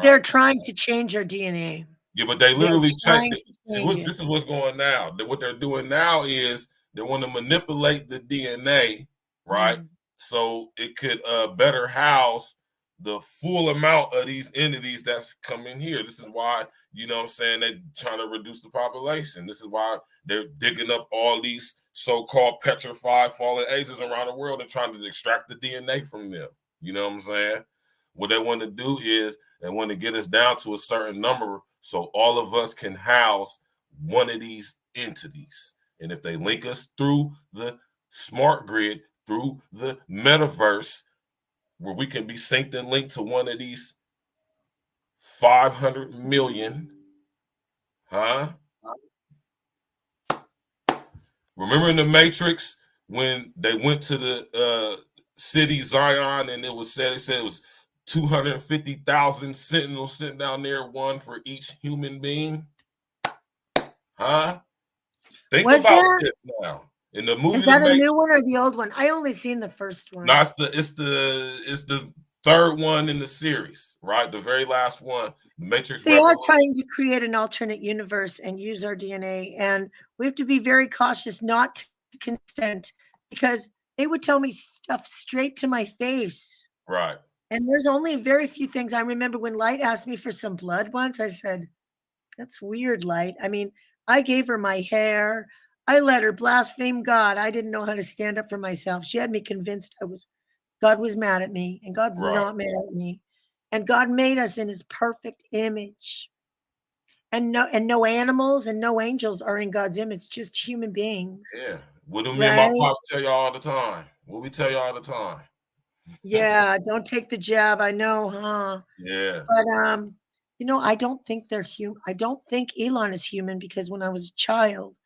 they're right? trying to change our DNA. Yeah, but they They're literally check. trying to See, change it. this is what's going now. What they're doing now is they want to manipulate the DNA, right? Mm. So it could better house the full amount of these entities that's coming here. This is why, you know what I'm saying, they're trying to reduce the population. This is why they're digging up all these so-called petrified fallen angels around the world and trying to extract the DNA from them. You know what I'm saying? What they want to do is they want to get us down to a certain number so all of us can house one of these entities. And if they link us through the smart grid, through the metaverse, where we can be synced and linked to one of these 500 million, huh? Remember in the Matrix when they went to the city Zion and it said it was 250,000 sentinels sitting down there, one for each human being? Huh? Think Was about there? this now. In the Is movie The that a new Matrix, one or the old one? I only seen the first no, one. it's the third one in the series, right? The very last one, The Matrix They are Revolution. trying to create an alternate universe and use our DNA, and we have to be very cautious not to consent because they would tell me stuff straight to my face. Right. And there's only very few things. I remember when Light asked me for some blood once, I said, "That's weird, Light." I mean, I gave her my hair. I let her blaspheme God. I didn't know how to stand up for myself. She had me convinced God was mad at me, and God's Right. not mad at me. And God made us in his perfect image. And no animals and no angels are in God's image, just human beings. Yeah. What do me and my Right? pops tell y'all all the time? What we tell y'all all the time? Yeah, don't take the jab. I know, huh? Yeah. But I don't think they're human. I don't think Elon is human because when I was a child,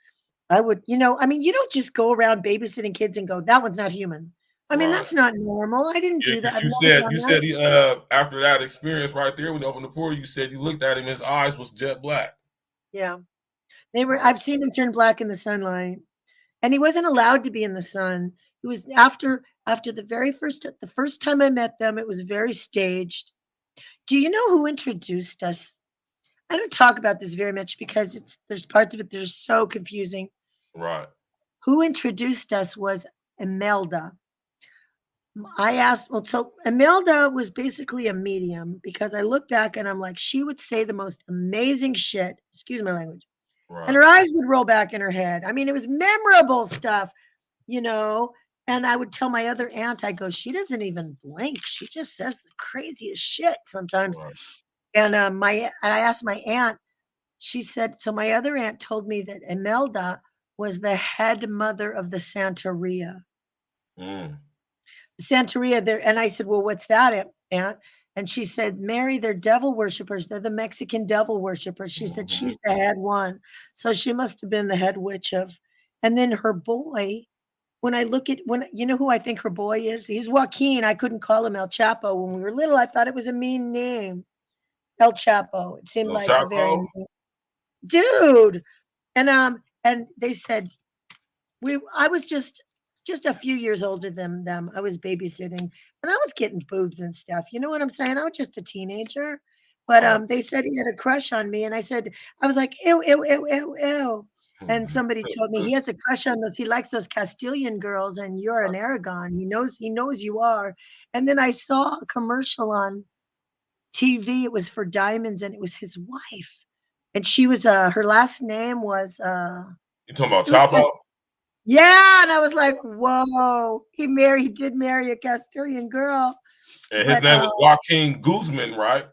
I would, I mean, you don't just go around babysitting kids and go, that one's not human. I mean, Right. that's not normal. I didn't Yeah, do that. because I've you never said done you that. said he after that experience right there when you opened the portal, you said you looked at him, his eyes was jet black. Yeah. Right. I've seen him turn black in the sunlight. And he wasn't allowed to be in the sun. It was after the first time I met them, it was very staged. Do you know who introduced us? I don't talk about this very much because there's parts of it that are so confusing. Right. Who introduced us was Imelda. I asked, well, so Imelda was basically a medium because I look back and I'm like, she would say the most amazing shit, excuse my language, and Right. her eyes would roll back in her head. I mean, it was memorable stuff, you know. And I would tell my other aunt, I go, she doesn't even blink. She just says the craziest shit sometimes. Right. And I asked my aunt, she said, so my other aunt told me that Imelda was the head mother of the Santeria. Mm. Santeria there, and I said, well, what's that, aunt? And she said, Mary, they're devil worshippers. They're the Mexican devil worshippers. She said she's the head one. So she must have been the head witch of. And then her boy, when I look at, when you know who I think her boy is? He's Joaquin. I couldn't call him El Chapo. When we were little, I thought it was a mean name. El Chapo. It seemed El like a very Chapo? mean dude. And they said, I was just a few years older than them. I was babysitting and I was getting boobs and stuff. You know what I'm saying? I was just a teenager. But Right. they said he had a crush on me, and I was like, ew, ew, ew, ew, ew. And somebody told me he has a crush on those. He likes those Castilian girls, and you're an Aragon. He knows you are. And then I saw a commercial on TV. It was for diamonds, and it was his wife, and she was her last name was You talking about it was Chapo? yeah, and I was like, "Whoa!" He did marry a Castilian girl, And his but name was Joaquin Guzman, right?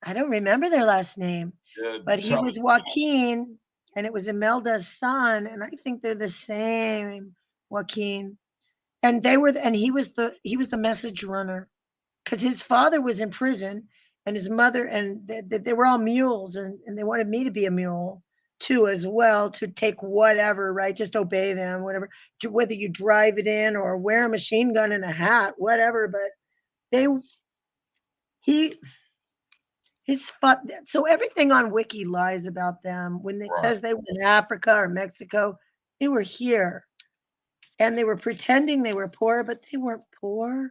I don't remember their last name. Yeah, But he was Joaquin, and it was Imelda's son, and I think they're the same, Joaquin. And he was the message runner because his father was in prison, and his mother, and they were all mules, and they wanted me to be a mule too as well, to take whatever, right? Just obey them, whatever, whether you drive it in or wear a machine gun and a hat, whatever. But they he so everything on Wiki lies about them. When it right, says they were in Africa or Mexico, they were here, and they were pretending they were poor, but they weren't poor.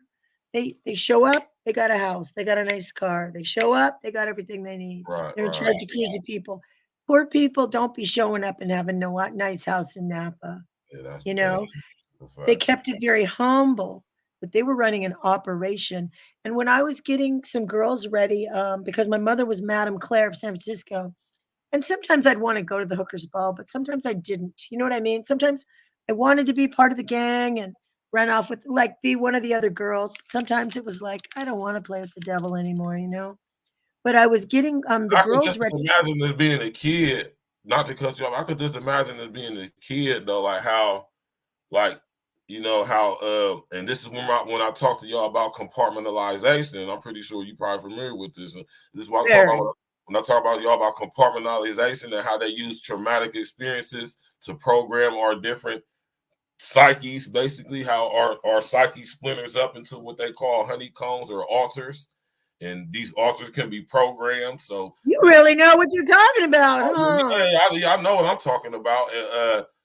They show up, they got a house, they got a nice car. They show up, they got everything they need. right, They're in right. charge of crazy people. Poor people don't be showing up and having no nice house in Napa. Yeah, that's You bad. know, That's they fact. kept it very humble, but they were running an operation. And when I was getting some girls ready, because my mother was Madame Claire of San Francisco, and sometimes I'd want to go to the hookers ball, but sometimes I didn't. You know what I mean? Sometimes I wanted to be part of the gang and run off with, like, be one of the other girls. Sometimes it was like, I don't want to play with the devil anymore, you know? But I was getting the I could girls just ready. imagine as being a kid, not to cut you off. I could just imagine as being a kid though, like how, like, you know how, and this is when I talk to y'all about compartmentalization. I'm pretty sure you're probably familiar with this. And this is what I talk Very. about when I talk about y'all about compartmentalization and how they use traumatic experiences to program our different psyches, basically how our psyche splinters up into what they call honeycombs or altars, and these altars can be programmed. So You this, really know what you're talking about, huh? I know what I'm talking about,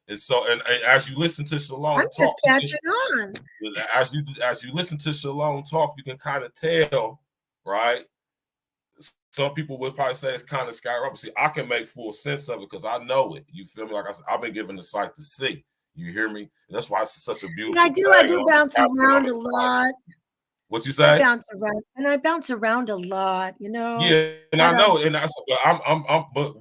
and so and as you listen to I'm Shalom just talk, catching on. as you listen to Shalom talk, you can kind of tell, right? Some people would probably say it's kind of skyrocketing. See, I can make full sense of it because I know it. You feel me? Like I said, I've been given the sight to see. You hear me? And that's why it's such a And beautiful I thing. And do I'm bounce happy and I'm around a excited. lot. What you I say? bounce around, and I bounce around a lot, you know? Yeah, and But I know, and that's but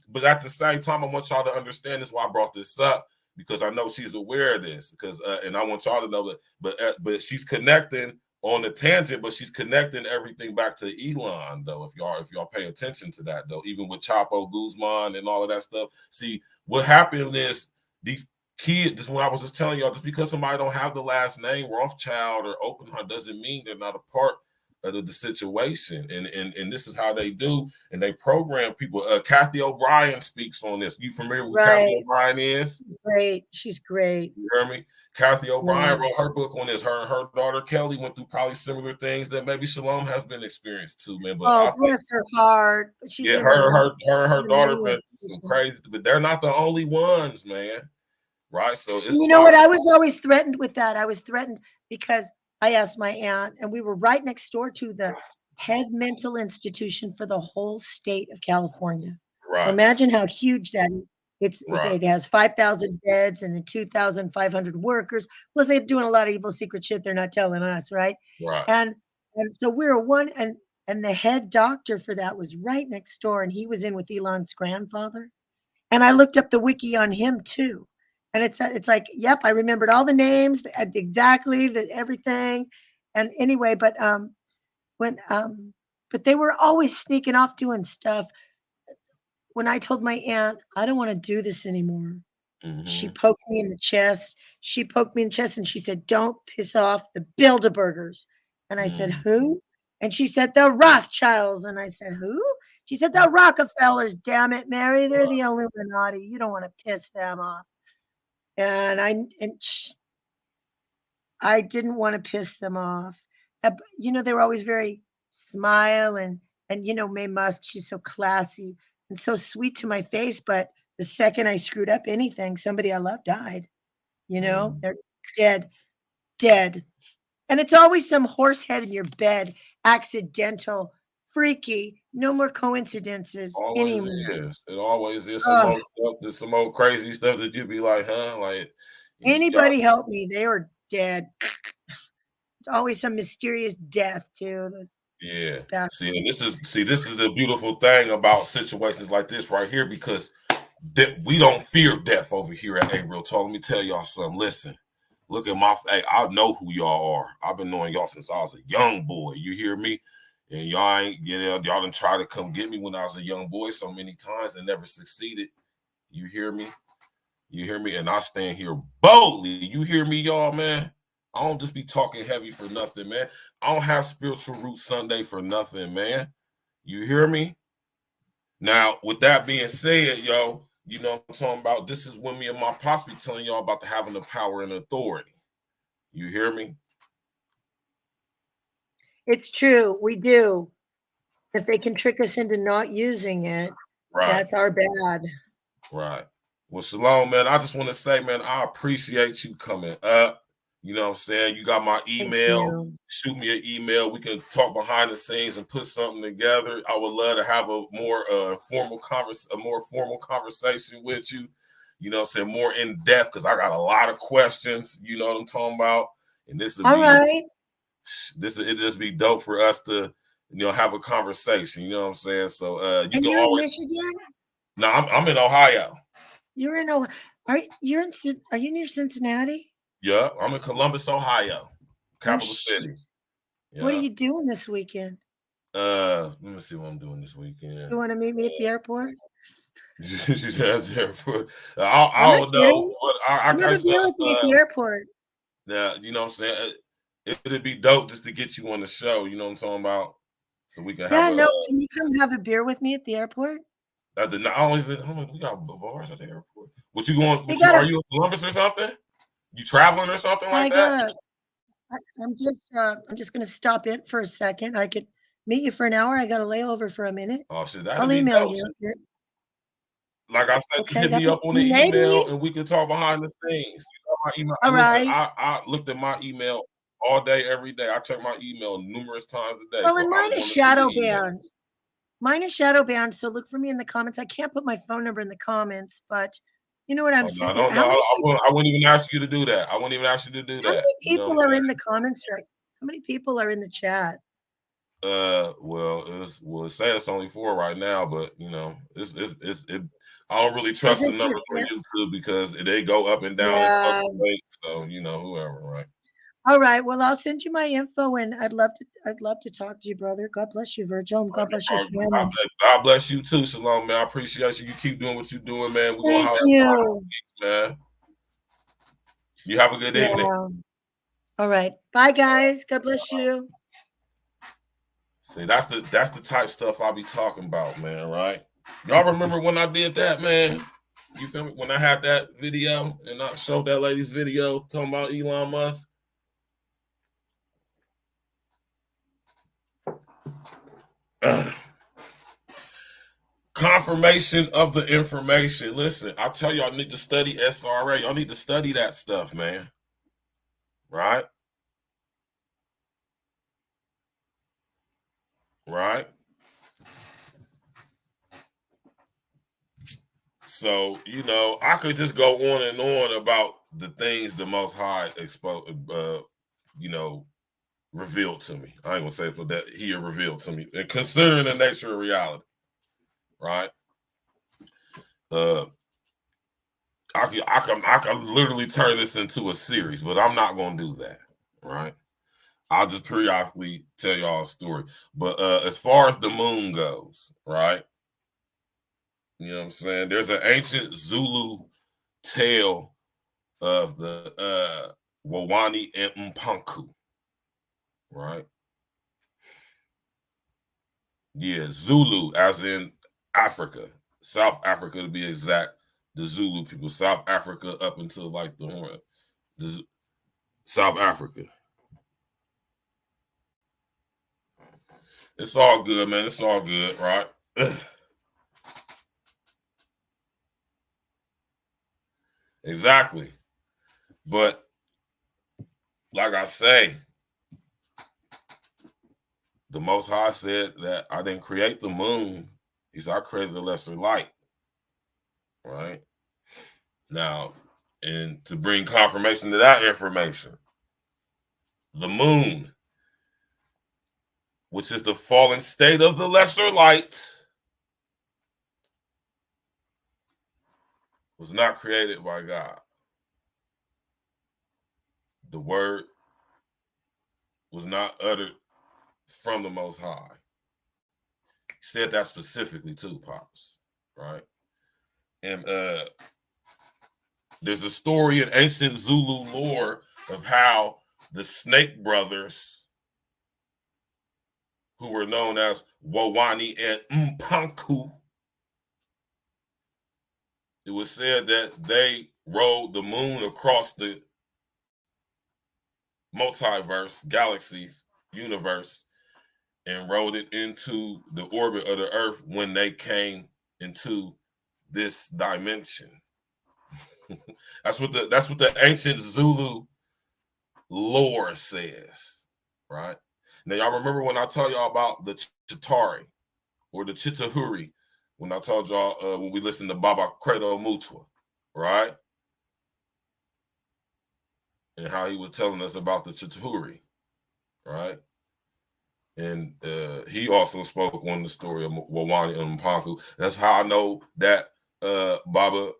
but at the same time, I want y'all to understand this. Why I brought this up because I know she's aware of this. Because and I want y'all to know that, but she's connecting on the tangent, but she's connecting everything back to Elon though. If y'all pay attention to that though, even with Chapo Guzman and all of that stuff. See, what happened is these kids. This is what I was just telling y'all. Just because somebody don't have the last name Rothschild or Oppenheimer doesn't mean they're not a part of the situation, and this is how they do, and they program people. Kathy O'Brien speaks on this. You familiar with Kathy right. O'Brien is? She's great. She's great. You hear me? Kathy Yeah. O'Brien wrote her book on this. Her and her daughter Kelly went through probably similar things that maybe Shalom has been experienced too, man. But I Oh, think bless her heart. She's yeah, in a her and her daughter mental been through some institution. crazy, but they're not the only ones, man. Right? So it's You know about what? I was always threatened with that. I was threatened because I asked my aunt, and we were right next door to the head mental institution for the whole state of California. So right, imagine how huge that is. right, It has 5,000 beds and 2,500 workers. Plus, they're doing a lot of evil secret shit they're not telling us, right? right. And and so we were one, and the head doctor for that was right next door, and he was in with Elon's grandfather. And I looked up the wiki on him too. And it's like, yep, I remembered all the names, exactly the everything. And anyway, when but they were always sneaking off doing stuff. When I told my aunt, I don't want to do this anymore, she Mm-hmm. poked me in the chest. She poked me in the chest and she said, "Don't piss off the Bilderbergers." And I said, Mm-hmm. "Who?" And she said, the Rothschilds. And I said, who? She said, the Rockefellers. Damn it, Mary. They're the Illuminati. You don't want to piss them off. And I didn't want to piss them off. You know, they were always very smile and you know, May Musk, she's so classy and so sweet to my face. But the second I screwed up anything, somebody I love died. You know, they're dead. And it's always some horse head in your bed, accidental, freaky, no more coincidences Always anymore. is. It always is some Ugh. more stuff. There's some more crazy stuff that you be like, huh? Like, y'all, Anybody help me? They are dead. It's always some mysterious death too. Those yeah. bastards. This is the beautiful thing about situations like this right here, because we don't fear death over here at A Real Talk. Let me tell y'all something. Listen, look at hey, I know who y'all are. I've been knowing y'all since I was a young boy. You hear me? And y'all ain't, y'all done try to come get me when I was a young boy so many times and never succeeded. You hear me? You hear me? And I stand here boldly. You hear me, y'all, man? I don't just be talking heavy for nothing, man. I don't have Spiritual Roots Sunday for nothing, man. You hear me? Now, with that being said, yo, you know what I'm talking about? This is when me and my pops be telling y'all about having the power and authority. You hear me? It's true. We do. If they can trick us into not using it, Right. that's our bad. Right. Well, Shalom, man. I just want to say, man, I appreciate you coming up. You know what I'm saying? You got my email. Shoot me an email. We can talk behind the scenes and put something together. I would love to have a more formal conversation with you. You know what I'm saying? More in depth, because I got a lot of questions. You know what I'm talking about? And this would right. It'd just be dope for us to, have a conversation. You know what I'm saying? So you And can you're always. in Michigan? No, I'm in Ohio. You're in Ohio. Are you near Cincinnati? Yeah, I'm in Columbus, Ohio, capital shit. city. Yeah. What are you doing this weekend? Let me see what I'm doing this weekend. You want to meet me at the airport? She's at the airport. I'm I not don't know. kidding. But I Come have a beer with me at the airport. Yeah, you know what I'm saying? It'd be dope just to get you on the show. You know what I'm talking about? So we can have can you come have a beer with me at the airport? We got bars at the airport. What you going? Are you in Columbus or something? You traveling or something like that? I'm just gonna stop in for a second. I could meet you for an hour. I got a layover for a minute. Oh shit, I'll email you. Like I said, just hit me up on the email and we can talk behind the scenes. My email. All right. I looked at my email all day, every day. I check my email numerous times a day. Well, and mine is shadow banned. Mine is shadow banned, so look for me in the comments. I can't put my phone number in the comments, but you know what I'm saying? No, I wouldn't even ask you to do that. How many people are in the comments right? How many people are in the chat? Well, it says it's only 4 right now, but I don't really trust the numbers on YouTube because they go up and down and fluctuate. So whoever, right? All right. Well, I'll send you my info, and I'd love to talk to you, brother. God bless you, Virgil. God bless your family. God bless you too, Shalom, man. I appreciate you. You keep doing what you're doing, man. We're gonna Thank you, man. You have a good evening. All right. Bye, guys. God bless you. See, that's the type stuff I be talking about, man. Right? Y'all remember when I did that, man? You feel me? When I had that video and I showed that lady's video talking about Elon Musk. Confirmation of the information. Listen, I tell y'all need to study SRA. Y'all need to study that stuff, man. Right? Right? So, I could just go on and on about the things the Most High revealed to me. I ain't gonna say it, but that He revealed to me, and considering the nature of reality, right? I can literally turn this into a series, but I'm not gonna do that, right? I'll just periodically tell y'all a story. But as far as the moon goes, right? You know what I'm saying? There's an ancient Zulu tale of the Wawani and Mpanku, right? Yeah, Zulu, as in Africa, South Africa to be exact. The Zulu people, South Africa up until like the Horn, South Africa. It's all good, man. It's all good, right? Exactly. But like I say, the Most High said that I didn't create the moon. He said I created the lesser light. Right? Now, and to bring confirmation to that information, the moon, which is the fallen state of the lesser light, was not created by God. The word was not uttered from the Most High. He said that specifically too, Pops, right? And there's a story in ancient Zulu lore of how the Snake brothers, who were known as Wawani and Mpanku, it was said that they rode the moon across the multiverse, galaxies, universe, and rode it into the orbit of the Earth when they came into this dimension. That's what the ancient Zulu lore says, right? Now, y'all remember when I told y'all about the Chitari or the Chitahuri, when I told y'all when we listened to Baba Credo Mutua, right? And how he was telling us about the Chitahuri, right? And he also spoke on the story of Wawani and Mpanku. That's how I know that Baba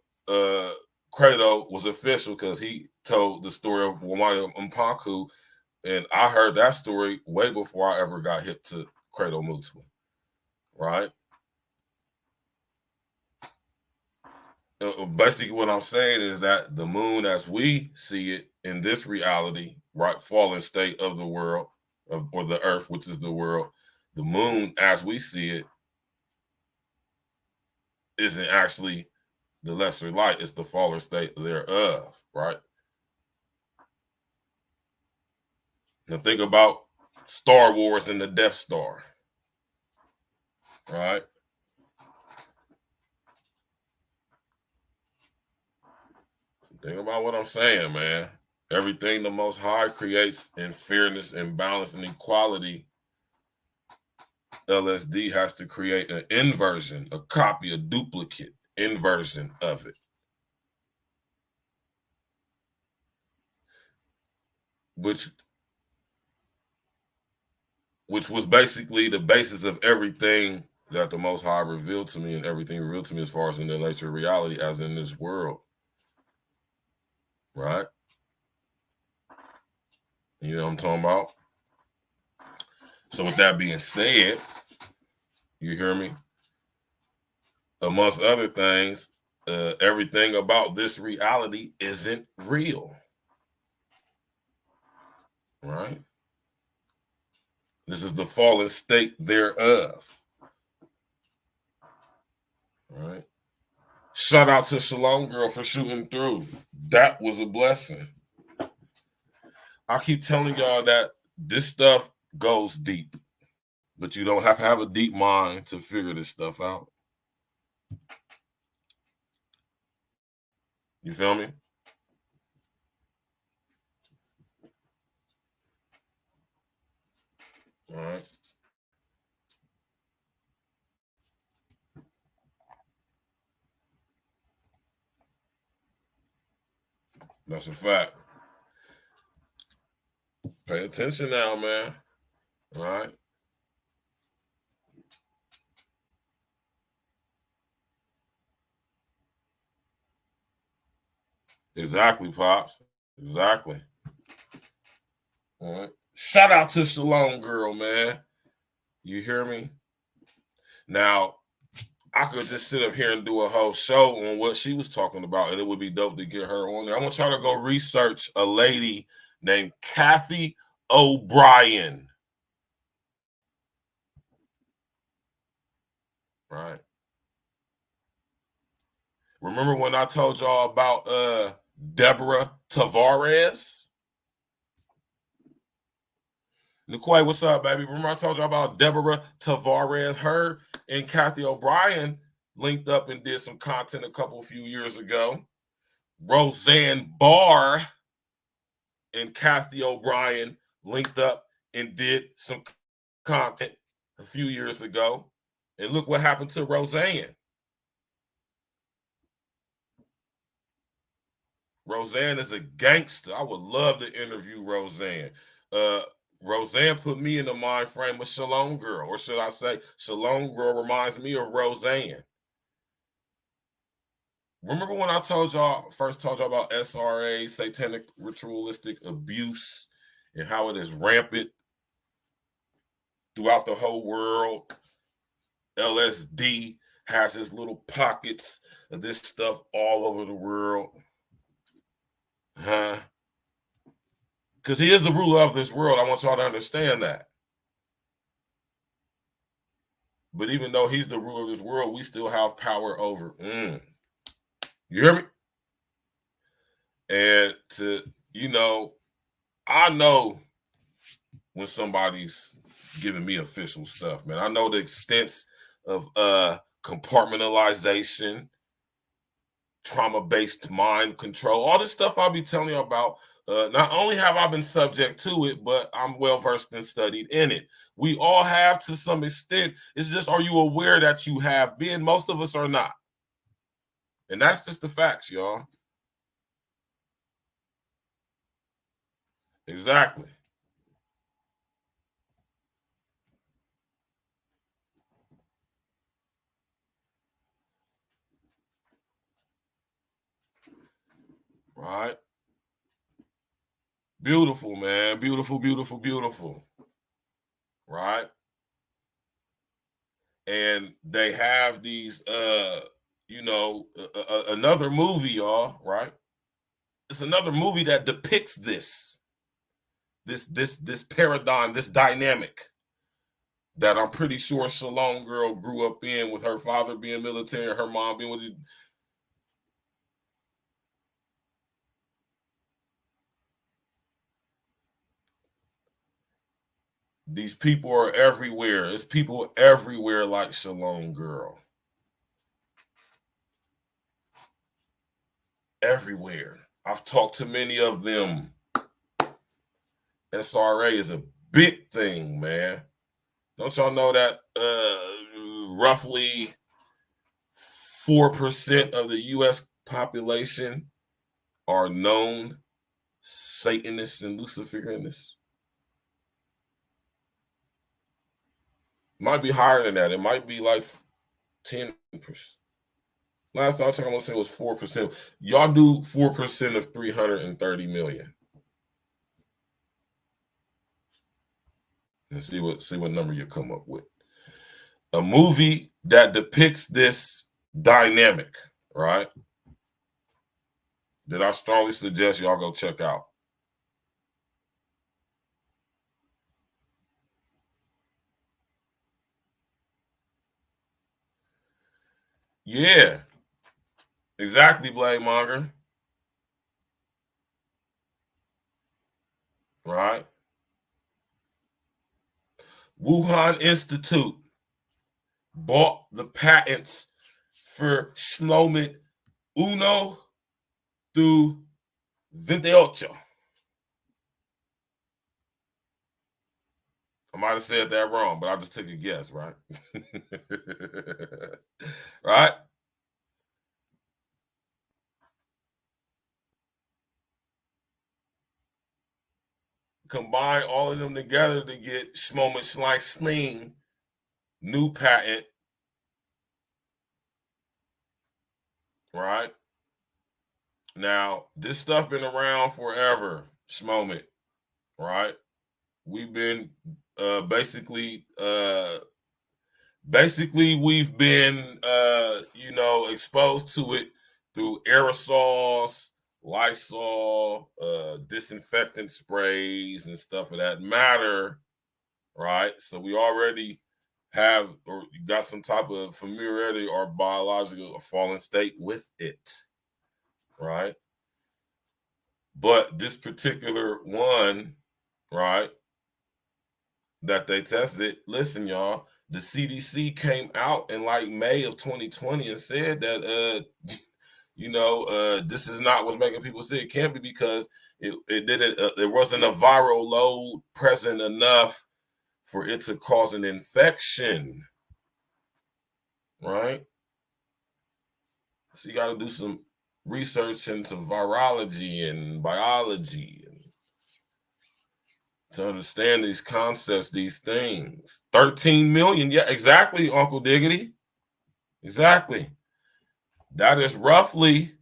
Credo was official, because he told the story of Wawani and Mpanku, and I heard that story way before I ever got hip to Credo Mutua, right? Basically, what I'm saying is that the moon, as we see it in this reality, right, fallen state of the world, or the Earth, which is the world, the moon, as we see it, isn't actually the lesser light. It's the fallen state thereof, right? Now think about Star Wars and the Death Star, right? Think about what I'm saying, man. Everything the Most High creates in fairness and balance and equality, LSD has to create an inversion, a copy, a duplicate inversion of it. Which was basically the basis of everything that the Most High revealed to me, and everything revealed to me as far as in the nature of reality as in this world. Right? You know what I'm talking about? So with that being said, you hear me? Amongst other things, everything about this reality isn't real. Right? This is the fallen state thereof. Right? Shout out to Shalom Girl for shooting through. That was a blessing. I keep telling y'all that this stuff goes deep, but you don't have to have a deep mind to figure this stuff out. You feel me? All right. That's a fact. Pay attention now, man. All right. Exactly, Pops. Exactly. All right. Shout out to Shalom Girl, man. You hear me? Now, I could just sit up here and do a whole show on what she was talking about, and it would be dope to get her on there. I want y'all to go research a lady named Kathy O'Brien. right? Remember when I told y'all about Deborah Tavares? Nicoy, what's up, baby? Remember I told y'all about Deborah Tavares? Her and Kathy O'Brien linked up and did some content a few years ago. Roseanne Barr and Kathy O'Brien linked up and did some content a few years ago. And look what happened to Roseanne. Roseanne is a gangster. I would love to interview Roseanne. Roseanne put me in the mind frame of Shalom Girl, or should I say, Shalom Girl reminds me of Roseanne. Remember when I first told y'all about SRA, satanic ritualistic abuse, and how it is rampant throughout the whole world? LSD has its little pockets of this stuff all over the world. Huh? Because he is the ruler of this world. I want y'all to understand that. But even though he's the ruler of this world, we still have power over. You hear me? And I know when somebody's giving me official stuff, man. I know the extents of compartmentalization, trauma-based mind control, all this stuff I'll be telling you about. Not only have I been subject to it, but I'm well-versed and studied in it. We all have to some extent. It's just, are you aware that you have been? Most of us are not. And that's just the facts, y'all. Exactly. Right? Beautiful, man. Beautiful, beautiful, beautiful. Right? And they have these, another movie, y'all, right? It's another movie that depicts this paradigm, this dynamic that I'm pretty sure Shalom Girl grew up in, with her father being military and her mom being with it. These people are everywhere. There's people everywhere like Shalom Girl. Everywhere. I've talked to many of them. SRA is a big thing, man. Don't y'all know that roughly 4% of the U.S. population are known Satanists and Luciferianists? Might be higher than that. It might be like 10%. Last time I checked, I'm gonna say it was 4%. Y'all do 4% of 330 million. And see what number you come up with. A movie that depicts this dynamic, right? That I strongly suggest y'all go check out. Yeah, exactly, Blade Monger. Right? Wuhan Institute bought the patents for Shlomo Uno through 28. I might have said that wrong, but I just took a guess, right? Right? Combine all of them together to get Shlomo Sling new patent, right? Now, this stuff been around forever, Shlomo, right? We've been basically we've been exposed to it through aerosols, Lysol, disinfectant sprays and stuff of that matter, right? So we already have or you got some type of familiarity or biological or fallen state with it, right? But this particular one, right, that they tested, listen, y'all, the CDC came out in like May of 2020 and said that this is not what's making people sick. It can't be because it didn't there wasn't a viral load present enough for it to cause an infection, right? So you got to do some research into virology and biology and to understand these concepts, these things. 13 million, yeah, exactly, Uncle Diggity. Exactly. That is roughly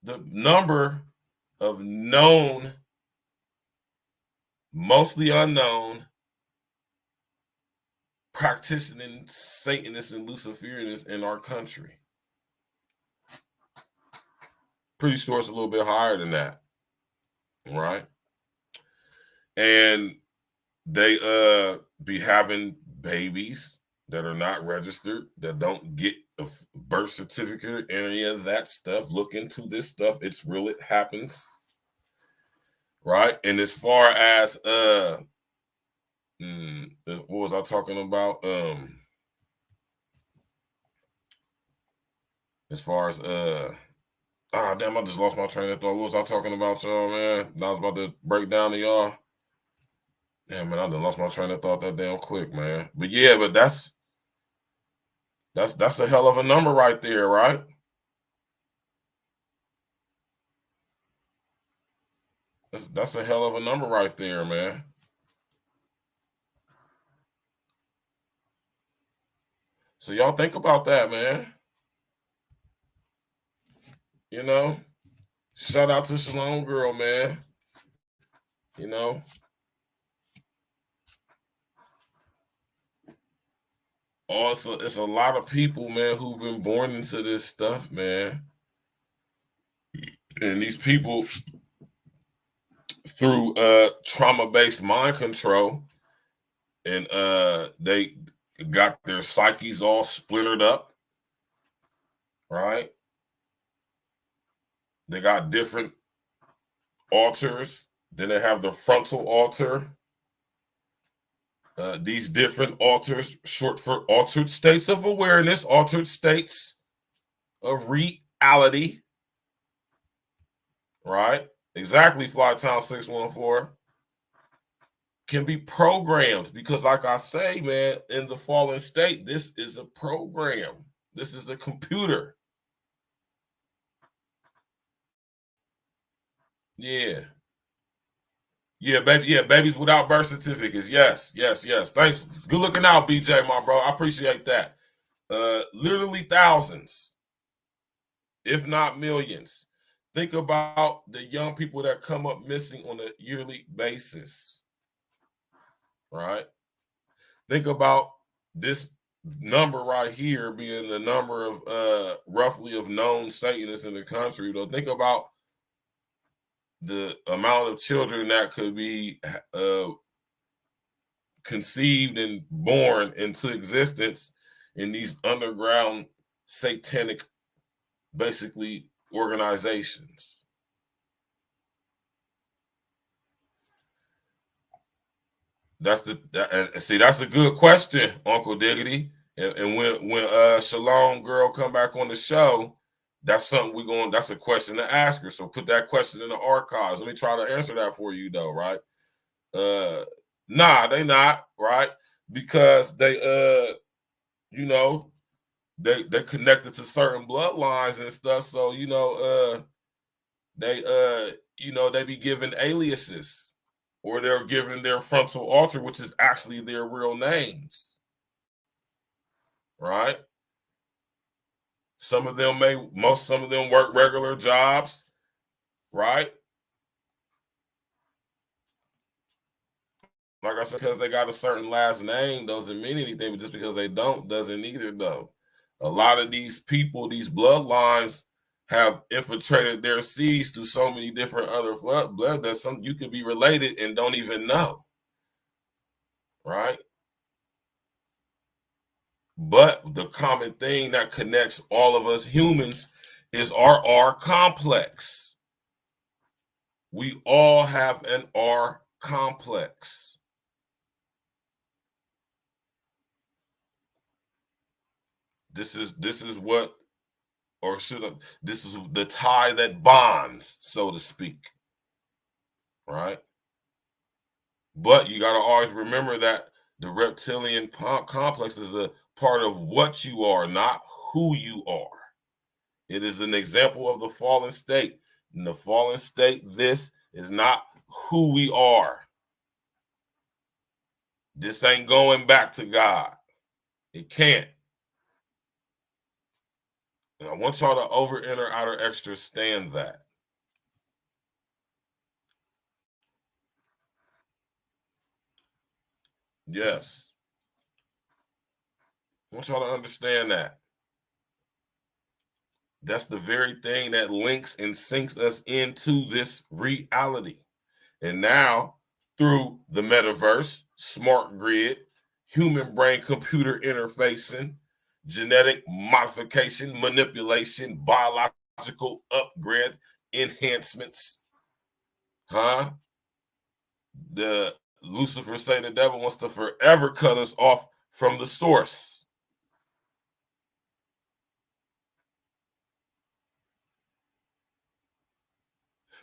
the number of known, mostly unknown, practicing Satanists and Luciferianists in our country. Pretty sure it's a little bit higher than that, right? And they be having babies that are not registered, that don't get a birth certificate or any of that stuff. Look into this stuff. It's real. It happens, right? And as far as what was I talking about? As far as damn, I just lost my train of thought. What was I talking about, y'all, man? I was about to break down to y'all. Damn, man, I done lost my train of thought that damn quick, man. But yeah, but that's a hell of a number right there, right? That's a hell of a number right there, man. So y'all think about that, man. You know, shout out to Shalom Girl, man. You know, also it's a lot of people, man, who've been born into this stuff, man. And these people, through trauma-based mind control, and they got their psyches all splintered up, right? They got different alters. Then they have the frontal alter. These different alters, short for altered states of awareness, altered states of reality, right? Exactly, Flytown 614. Can be programmed because, like I say, man, in the fallen state, this is a program. This is a computer. Yeah. Yeah, baby. Yeah, babies without birth certificates. Yes. Thanks. Good looking out, BJ, my bro. I appreciate that. Literally thousands, if not millions. Think about the young people that come up missing on a yearly basis, right? Think about this number right here being the number of roughly of known Satanists in the country. Though, think about the amount of children that could be conceived and born into existence in these underground satanic, basically, organizations. That's a good question, Uncle Diggity. And when Shalom Girl come back on the show, that's something that's a question to ask her. So put that question in the archives. Let me try to answer that for you, though, right? Nah, they not, right? Because they they connected to certain bloodlines and stuff. So, they be given aliases, or they're given their frontal alter, which is actually their real names, right? Some of them work regular jobs, right? Like I said, because they got a certain last name doesn't mean anything, but just because they don't doesn't either, though. A lot of these people, these bloodlines, have infiltrated their seeds through so many different other blood that you could be related and don't even know, right? But the common thing that connects all of us humans is our R complex. We all have an R complex. This is what, or should I, this is the tie that bonds, so to speak. Right? But you got to always remember that the reptilian complex is a part of what you are, not who you are. It is an example of the fallen state. In the fallen state, this is not who we are. This ain't going back to God. It can't. And I want y'all to over, inner, outer, extra stand that. Yes. I want y'all to understand that. That's the very thing that links and syncs us into this reality. And now, through the metaverse, smart grid, human brain computer interfacing, genetic modification, manipulation, biological upgrade, enhancements, the Lucifer say the devil wants to forever cut us off from the source.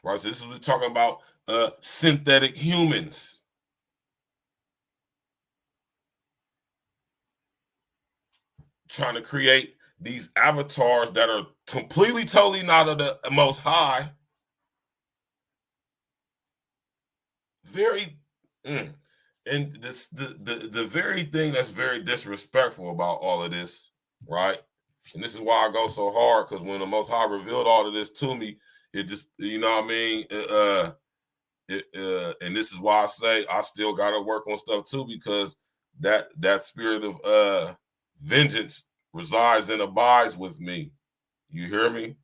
Right, so this is what we're talking about, synthetic humans. Trying to create these avatars that are completely, totally not of the Most High. And this the very thing that's very disrespectful about all of this, right? And this is why I go so hard, because when the Most High revealed all of this to me, it just, you know what I mean? And this is why I say I still got to work on stuff too, because that spirit of vengeance resides and abides with me. You hear me?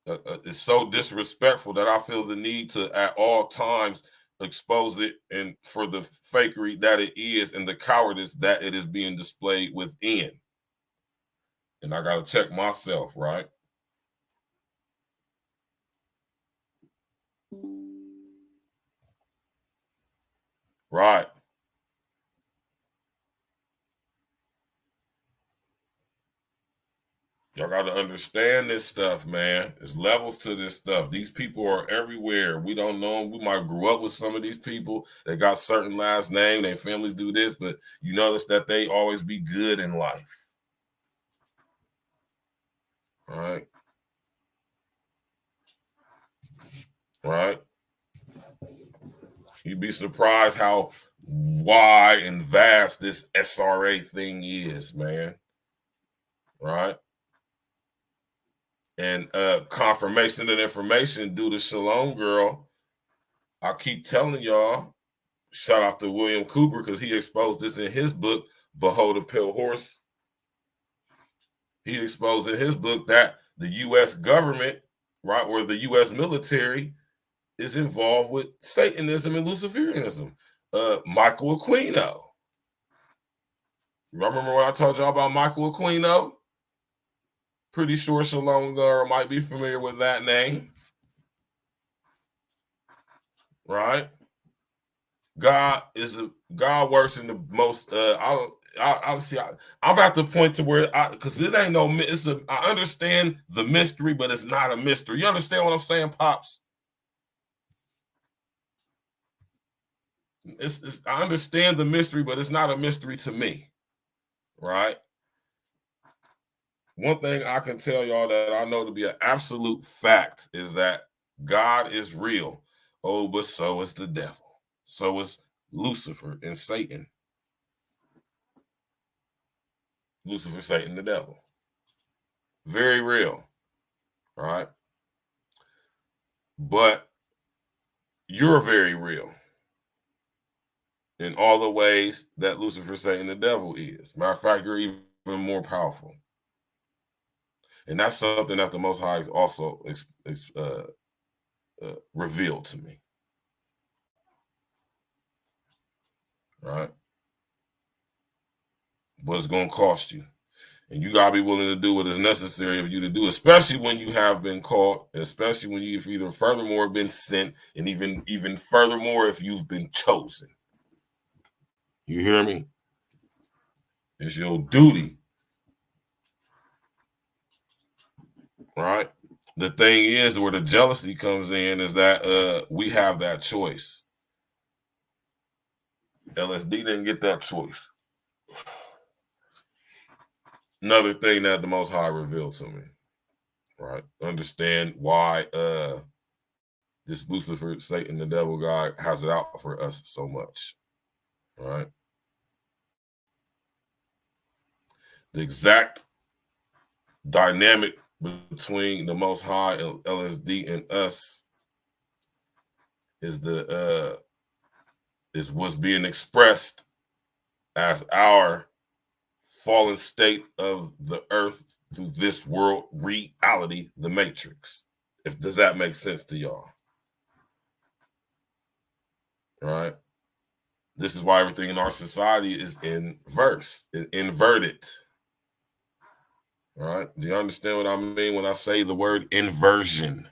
It's so disrespectful that I feel the need to at all times expose it, and for the fakery that it is and the cowardice that it is being displayed within. And I got to check myself, right? Right. Y'all got to understand this stuff, man. There's levels to this stuff. These people are everywhere. We don't know them. We might grew up with some of these people. They got certain last name. Their families do this, but you notice that they always be good in life. Right? Right? You'd be surprised how wide and vast this SRA thing is, man. Right? And confirmation and information due to Shalom Girl. I keep telling y'all, shout out to William Cooper, because he exposed this in his book, Behold a Pale Horse. He exposed in his book that the U.S. government, right, or the U.S. military is involved with Satanism and Luciferianism. Michael Aquino. Remember when I told y'all about Michael Aquino? Pretty sure Shalom Girl might be familiar with that name. Right? God works in the most. I'll see. I'm at the point to where, because it ain't no. I understand the mystery, but it's not a mystery. You understand what I'm saying, Pops? I understand the mystery, but it's not a mystery to me, right? One thing I can tell y'all that I know to be an absolute fact is that God is real. Oh, but so is the devil. So is Lucifer and Satan. Lucifer, Satan, the devil. Very real, right? But you're very real in all the ways that Lucifer, Satan, the devil is. Matter of fact, you're even more powerful. And that's something that the Most High also revealed to me. Right? But it's going to cost you. And you gotta be willing to do what is necessary of you to do, especially when you have been called, especially when you've either furthermore been sent, and even furthermore if you've been chosen. You hear me? It's your duty. Right? The thing is, where the jealousy comes in is that we have that choice. LSD didn't get that choice. Another thing that the Most High revealed to me, right? Understand why this Lucifer, Satan, the devil guy has it out for us so much, right? The exact dynamic between the Most High and LSD and us is what's being expressed as our fallen state of the earth through this world reality, the matrix. Does that make sense to y'all? Right? This is why everything in our society is inverted. Right? Do you understand what I mean when I say the word inversion?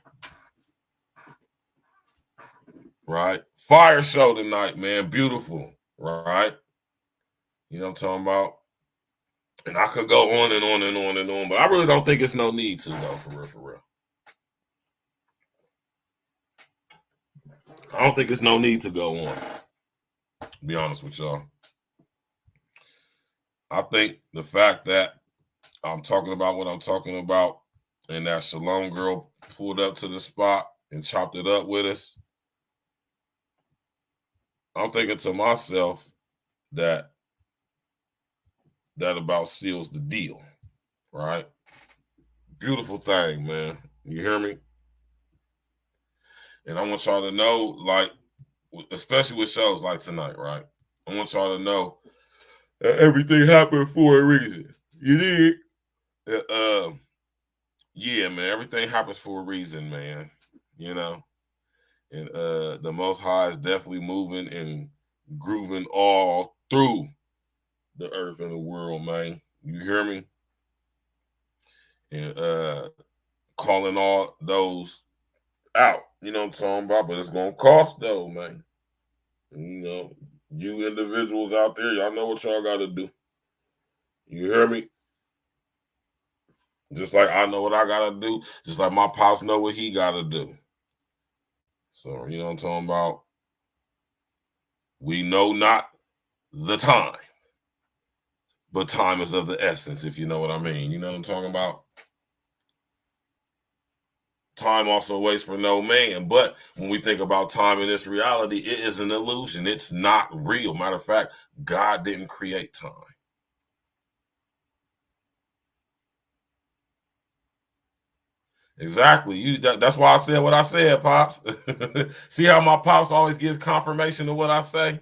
Right? Fire show tonight, man. Beautiful. Right? You know what I'm talking about? And I could go on and on and on and on, but I really don't think it's no need to, though, for real. I don't think it's no need to go on, to be honest with y'all. I think the fact that I'm talking about what I'm talking about and that Shalom girl pulled up to the spot and chopped it up with us, I'm thinking to myself that about seals the deal, right? Beautiful thing, man. You hear me? And I want y'all to know, like, especially with shows like tonight, right? I want y'all to know that everything happened for a reason. You dig? Yeah, man, everything happens for a reason, man. You know? And the Most High is definitely moving and grooving all through the earth and the world, man. You hear me? And calling all those out. You know what I'm talking about? But it's gonna cost though, man. You know, you individuals out there, y'all know what y'all gotta do. You hear me? Just like I know what I gotta do, just like my pops know what he gotta do. So, you know what I'm talking about? We know not the time, but time is of the essence, if you know what I mean. You know what I'm talking about? Time also waits for no man. But when we think about time in this reality, it is an illusion. It's not real. Matter of fact, God didn't create time. Exactly. That's why I said what I said, Pops. See how my Pops always gives confirmation of what I say?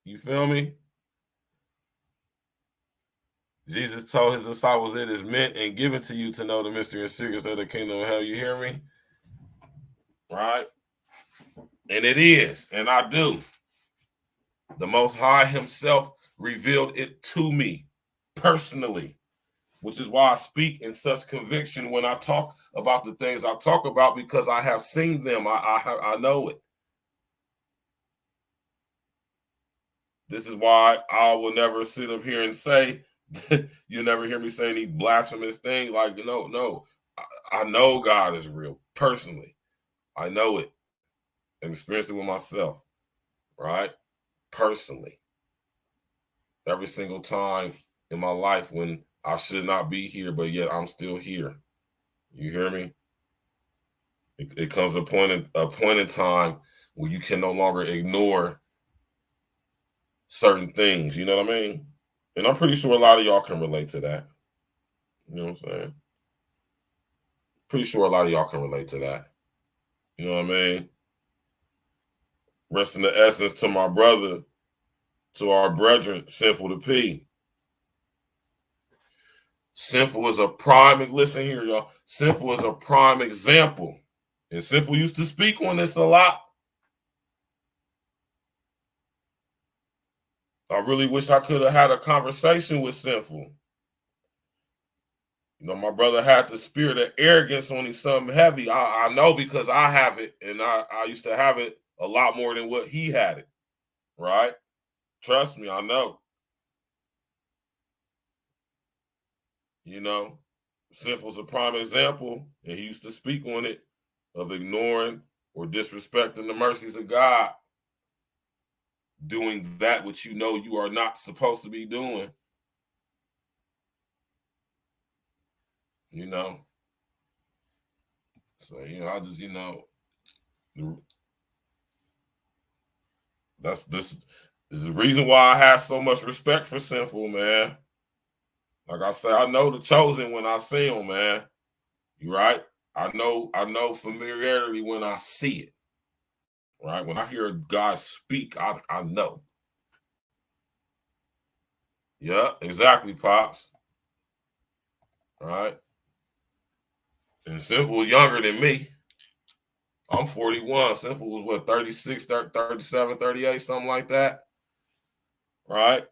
You feel me? Jesus told his disciples it is meant and given to you to know the mystery and secrets of the kingdom of hell. You hear me? Right? And it is, and I do. The Most High himself revealed it to me personally, which is why I speak in such conviction when I talk about the things I talk about, because I have seen them. I know it. This is why I will never sit up here and say, you never hear me say any blasphemous thing. Like, no. I know God is real personally. I know it and experience it with myself, right? Personally. Every single time in my life when I should not be here, but yet I'm still here. You hear me? It comes a point in time where you can no longer ignore certain things. You know what I mean? And I'm pretty sure a lot of y'all can relate to that. You know what I'm saying? Pretty sure a lot of y'all can relate to that. You know what I mean? Rest in the essence to my brother, to our brethren, Sinful to P. Sinful is a prime, listen here, y'all. Sinful is a prime example. And Sinful used to speak on this a lot. I really wish I could have had a conversation with Sinful. You know, my brother had the spirit of arrogance on him, something heavy. I know because I have it, and I used to have it a lot more than what he had it, right? Trust me, I know. You know, Sinful's a prime example, and he used to speak on it, of ignoring or disrespecting the mercies of God, doing that which you know you are not supposed to be doing. You know, so I just this is the reason why I have so much respect for Sinful, man. Like I said, I know the chosen when I see him, man. You right? I know familiarity when I see it. Right? When I hear God speak, I know. Yeah, exactly, Pops. All right. And Sinful was younger than me. I'm 41. Sinful was what, 36, 37, 38, something like that. Right?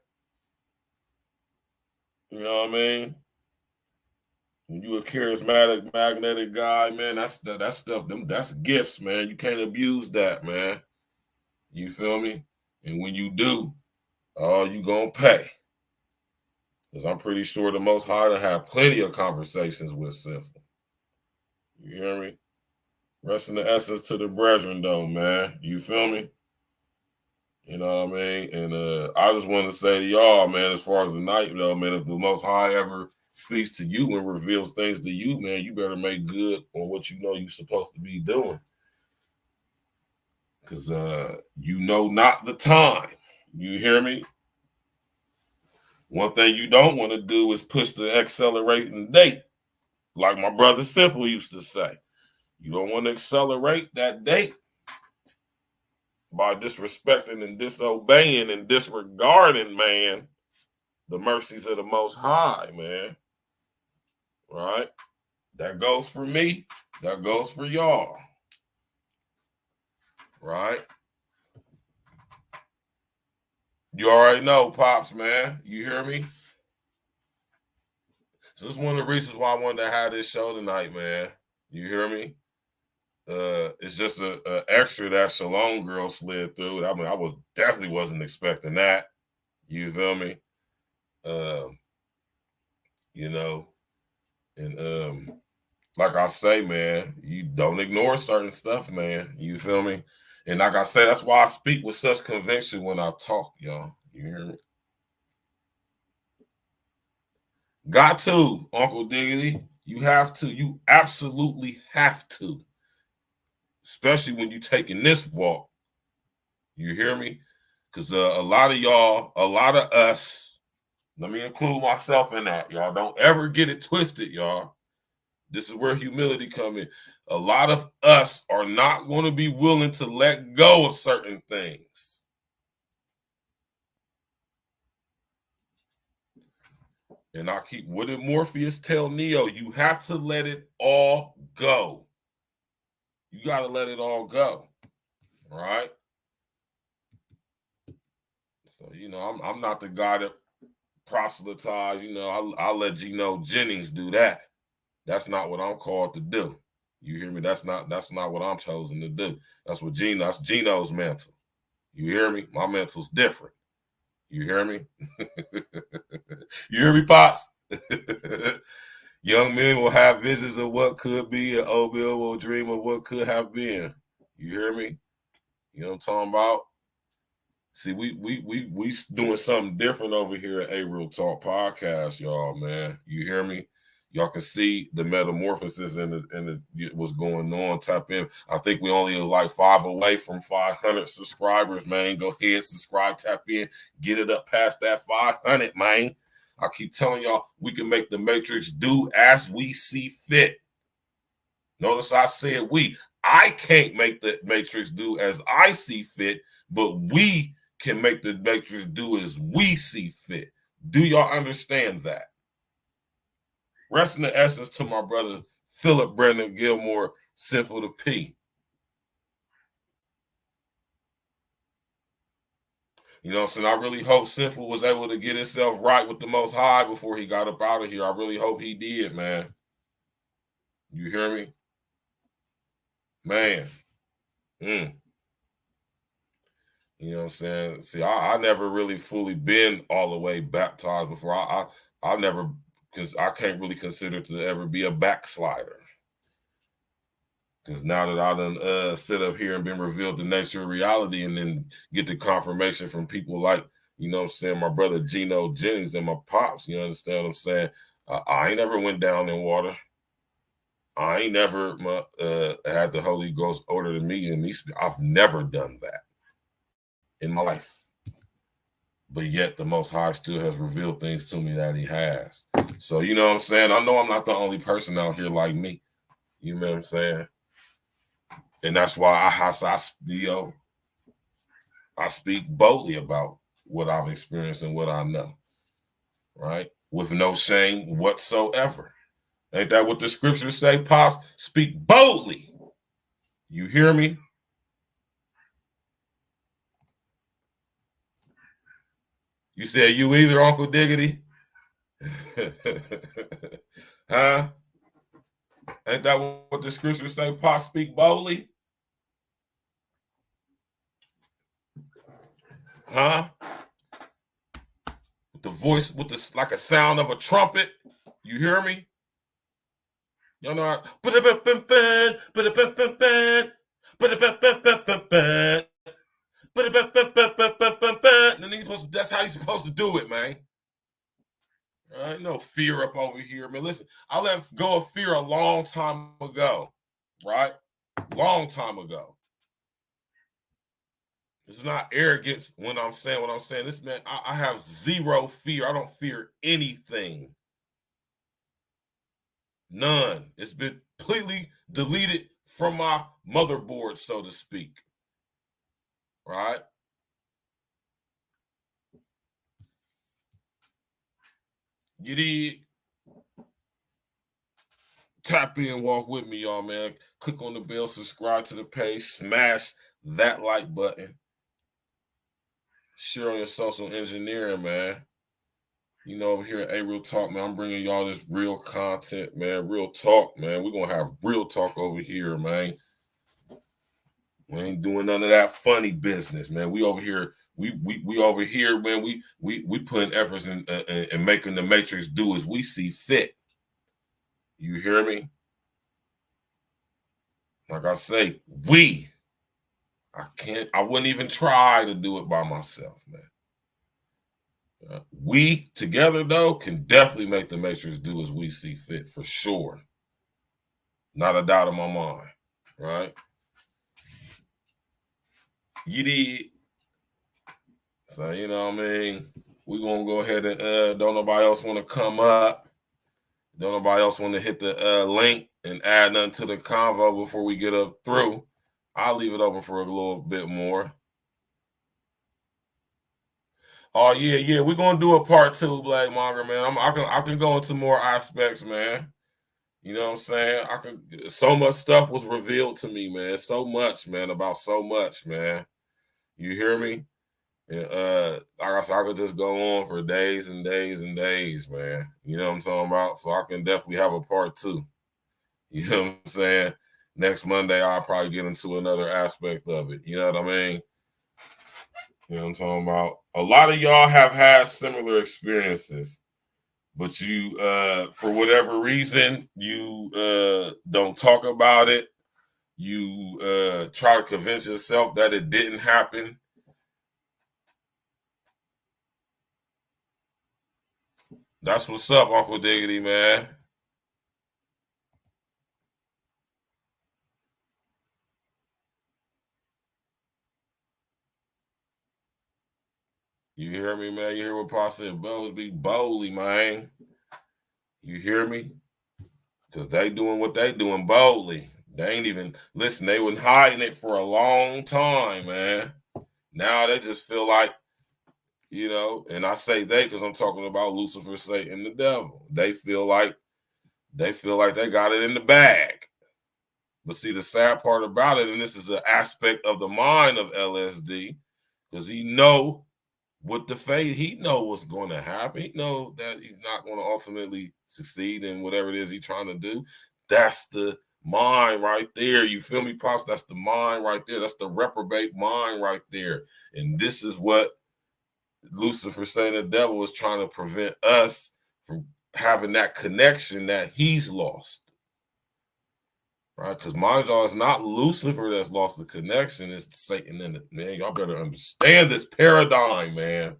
You know what I mean? When you a charismatic, magnetic guy, man, that's stuff. That's gifts, man. You can't abuse that, man. You feel me? And when you do, you gonna pay. Because I'm pretty sure the Most High to have plenty of conversations with Sinful. You hear me? Rest in the essence to the brethren, though, man. You feel me? You know what I mean? And I just want to say to y'all, man, as far as the night, though, man, if the Most High ever speaks to you and reveals things to you, man, you better make good on what you know you're supposed to be doing. Because you know not the time. You hear me? One thing you don't want to do is push the accelerating date, like my brother Sinful used to say. You don't want to accelerate that date by disrespecting and disobeying and disregarding, man, the mercies of the Most High, man. Right? That goes for me. That goes for y'all. Right? You already know, Pops, man. You hear me? So this is one of the reasons why I wanted to have this show tonight, man. You hear me? It's just a extra that Shalom girl slid through. I mean, definitely wasn't expecting that. You feel me? You know, and like I say, man, you don't ignore certain stuff, man. You feel me? And like I say, that's why I speak with such conviction when I talk, y'all. You hear me? Got to, Uncle Diggity. You have to. You absolutely have to. Especially when you're taking this walk. You hear me? Because a lot of y'all, a lot of us, let me include myself in that, y'all. Don't ever get it twisted, y'all. This is where humility come in. A lot of us are not going to be willing to let go of certain things. And I keep, what did Morpheus tell Neo? You have to let it all go. You got to let it all go. All right? So, I'm not the guy that proselytize. I'll let Gino Jennings do that. That's not what I'm called to do. You hear me? That's not what I'm chosen to do. That's Gino's mental. You hear me? My mental's different. You hear me? You hear me, Pops? Young men will have visions of what could be, and old Bill will dream of what could have been. You hear me? You know what I'm talking about? See, we doing something different over here at A Real Talk Podcast, y'all, man. You hear me? Y'all can see the metamorphosis and what's going on. Tap in. I think we only like 5 away from 500 subscribers, man. Go ahead, subscribe, tap in, get it up past that 500, man. I keep telling y'all, we can make the Matrix do as we see fit. Notice I said we. I can't make the Matrix do as I see fit, but we can make the Matrix do as we see fit. Do y'all understand that? Rest in the essence to my brother Philip Brendan Gilmore, Sinful to P. You know what I'm saying? I really hope Sinful was able to get himself right with the Most High before he got up out of here. I really hope he did, man. You hear me? Man. You know what I'm saying? See, I never really fully been all the way baptized before. I never, because I can't really consider to ever be a backslider. Because now that I done sit up here and been revealed the nature of reality, and then get the confirmation from people like, you know what I'm saying, my brother Gino Jennings and my pops, you understand what I'm saying? I ain't never went down in water. I ain't never had the Holy Ghost older than me, and I've never done that in my life. But yet the Most High still has revealed things to me that he has. So, you know what I'm saying? I know I'm not the only person out here like me. You know what I'm saying? And that's why I speak boldly about what I've experienced and what I know, right? With no shame whatsoever. Ain't that what the scriptures say, Pops? Speak boldly. You hear me? You said you either, Uncle Diggity? Huh? Ain't that what the scriptures say, Pops? Speak boldly? Huh? With the voice, like a sound of a trumpet. You hear me? Y'all know that's how you're supposed to do it, man. Ain't no fear up over here, man. Listen, I let go of fear a long time ago, right? Long time ago. It's not arrogance when I'm saying what I'm saying. This man, I have zero fear. I don't fear anything. None. It's been completely deleted from my motherboard, so to speak. Right? You did. Tap in, walk with me, y'all, man. Click on the bell, subscribe to the page, smash that like button. Share on your social engineering, man. You know, over here at A Real Talk, man, I'm bringing y'all this real content, man. Real talk, man. We're going to have real talk over here, man. We ain't doing none of that funny business, man. We over here, we over here, man. We putting efforts in making the Matrix do as we see fit. You hear me? Like I say, I wouldn't even try to do it by myself, man. We together, though, can definitely make the Matrix do as we see fit, for sure. Not a doubt in my mind, right? You did. So, you know what I mean? We're going to go ahead and don't nobody else want to come up. Don't nobody else want to hit the link and add nothing to the convo before we get up through. I'll leave it open for a little bit more. Oh, yeah. We're going to do a part 2, Black Monger, man. I can go into more aspects, man. You know what I'm saying? So much stuff was revealed to me, man. So much, man, about so much, man. You hear me? And, like I said, I could just go on for days and days and days, man. You know what I'm talking about? So I can definitely have a part 2. You know what I'm saying? Next Monday, I'll probably get into another aspect of it. You know what I mean? You know what I'm talking about? A lot of y'all have had similar experiences, but you, for whatever reason, you don't talk about it. You try to convince yourself that it didn't happen. That's what's up, Uncle Diggity, man. You hear me, man? You hear what Paul said? Be boldly, man. You hear me? Because they doing what they doing boldly. They ain't even, listen, they been hiding it for a long time, man. Now they just feel like, you know, and I say they because I'm talking about Lucifer, Satan, the devil. They feel like they got it in the bag. But see, the sad part about it, and this is an aspect of the mind of LSD, because he know with the faith, he know what's going to happen. He know that he's not going to ultimately succeed in whatever it is he's trying to do. That's the mind right there. You feel me, Pops? That's the mind right there. That's the reprobate mind right there. And this is what Lucifer, saying the devil, is trying to prevent us from having that connection that he's lost. Right? Because mind y'all, it's not Lucifer that's lost the connection, it's Satan in it. Man, y'all better understand this paradigm, man.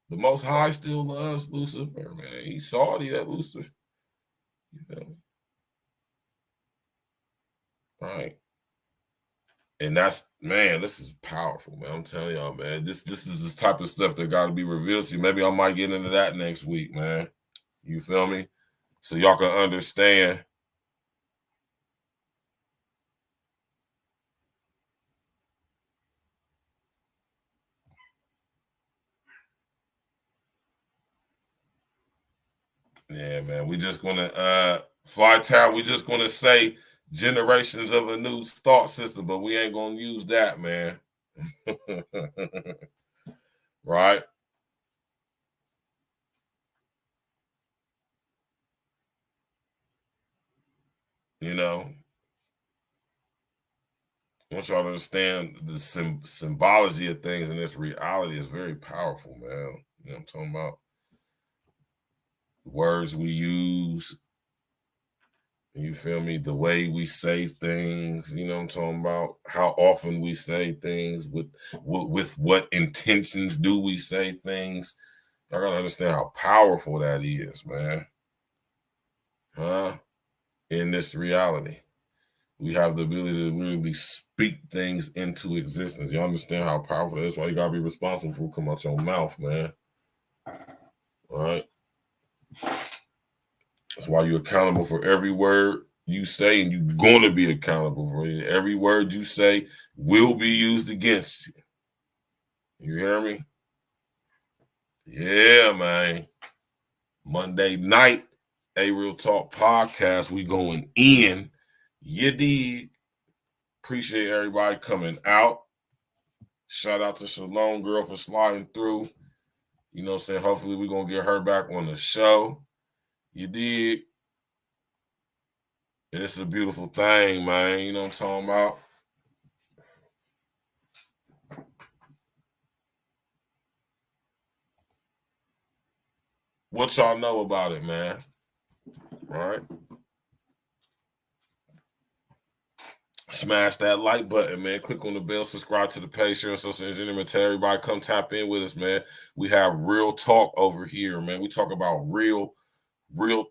The Most High still loves Lucifer, man. He saw it, that Lucifer. You feel me? Right. And that's, man, this is powerful, man. I'm telling y'all, man. This is this type of stuff that got to be revealed to you. Maybe I might get into that next week, man. You feel me? So y'all can understand. Yeah, man. We just gonna Fly Tower, we just gonna say generations of a new thought system, but we ain't gonna use that, man. Right? You know, I want y'all to understand the symbology of things in this reality is very powerful, man. You know what I'm talking about? The words we use, you feel me? The way we say things, you know what I'm talking about? How often we say things, with what intentions do we say things? I gotta understand how powerful that is, man. Huh? In this reality, we have the ability to really speak things into existence. You understand how powerful that is? Why you gotta be responsible for what come out your mouth, man. All right. That's why you're accountable for every word you say, and you're going to be accountable for it. Every word you say will be used against you. You hear me? Yeah, man. Monday night, A Real Talk podcast. We going in. You dig? Appreciate everybody coming out. Shout out to Shalom Girl for sliding through. You know what I'm saying? Hopefully we're going to get her back on the show. You dig? And it's a beautiful thing, man. You know what I'm talking about? What y'all know about it, man? All right. Smash that like button, man. Click on the bell, subscribe to the page, share on social media. Tell everybody, come tap in with us, man. We have real talk over here, man. We talk about real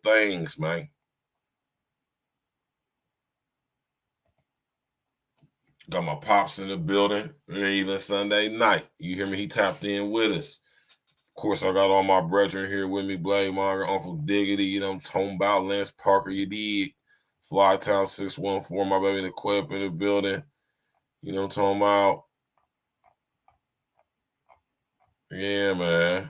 things, man. Got my pops in the building, even Sunday night. You hear me? He tapped in with us. Of course, I got all my brethren here with me. Blade Monger, Uncle Diggity, you know what I'm talking about. Lance Parker, you dig? Flytown 614, my baby the Quip in the building. You know what I'm talking about? Yeah, man.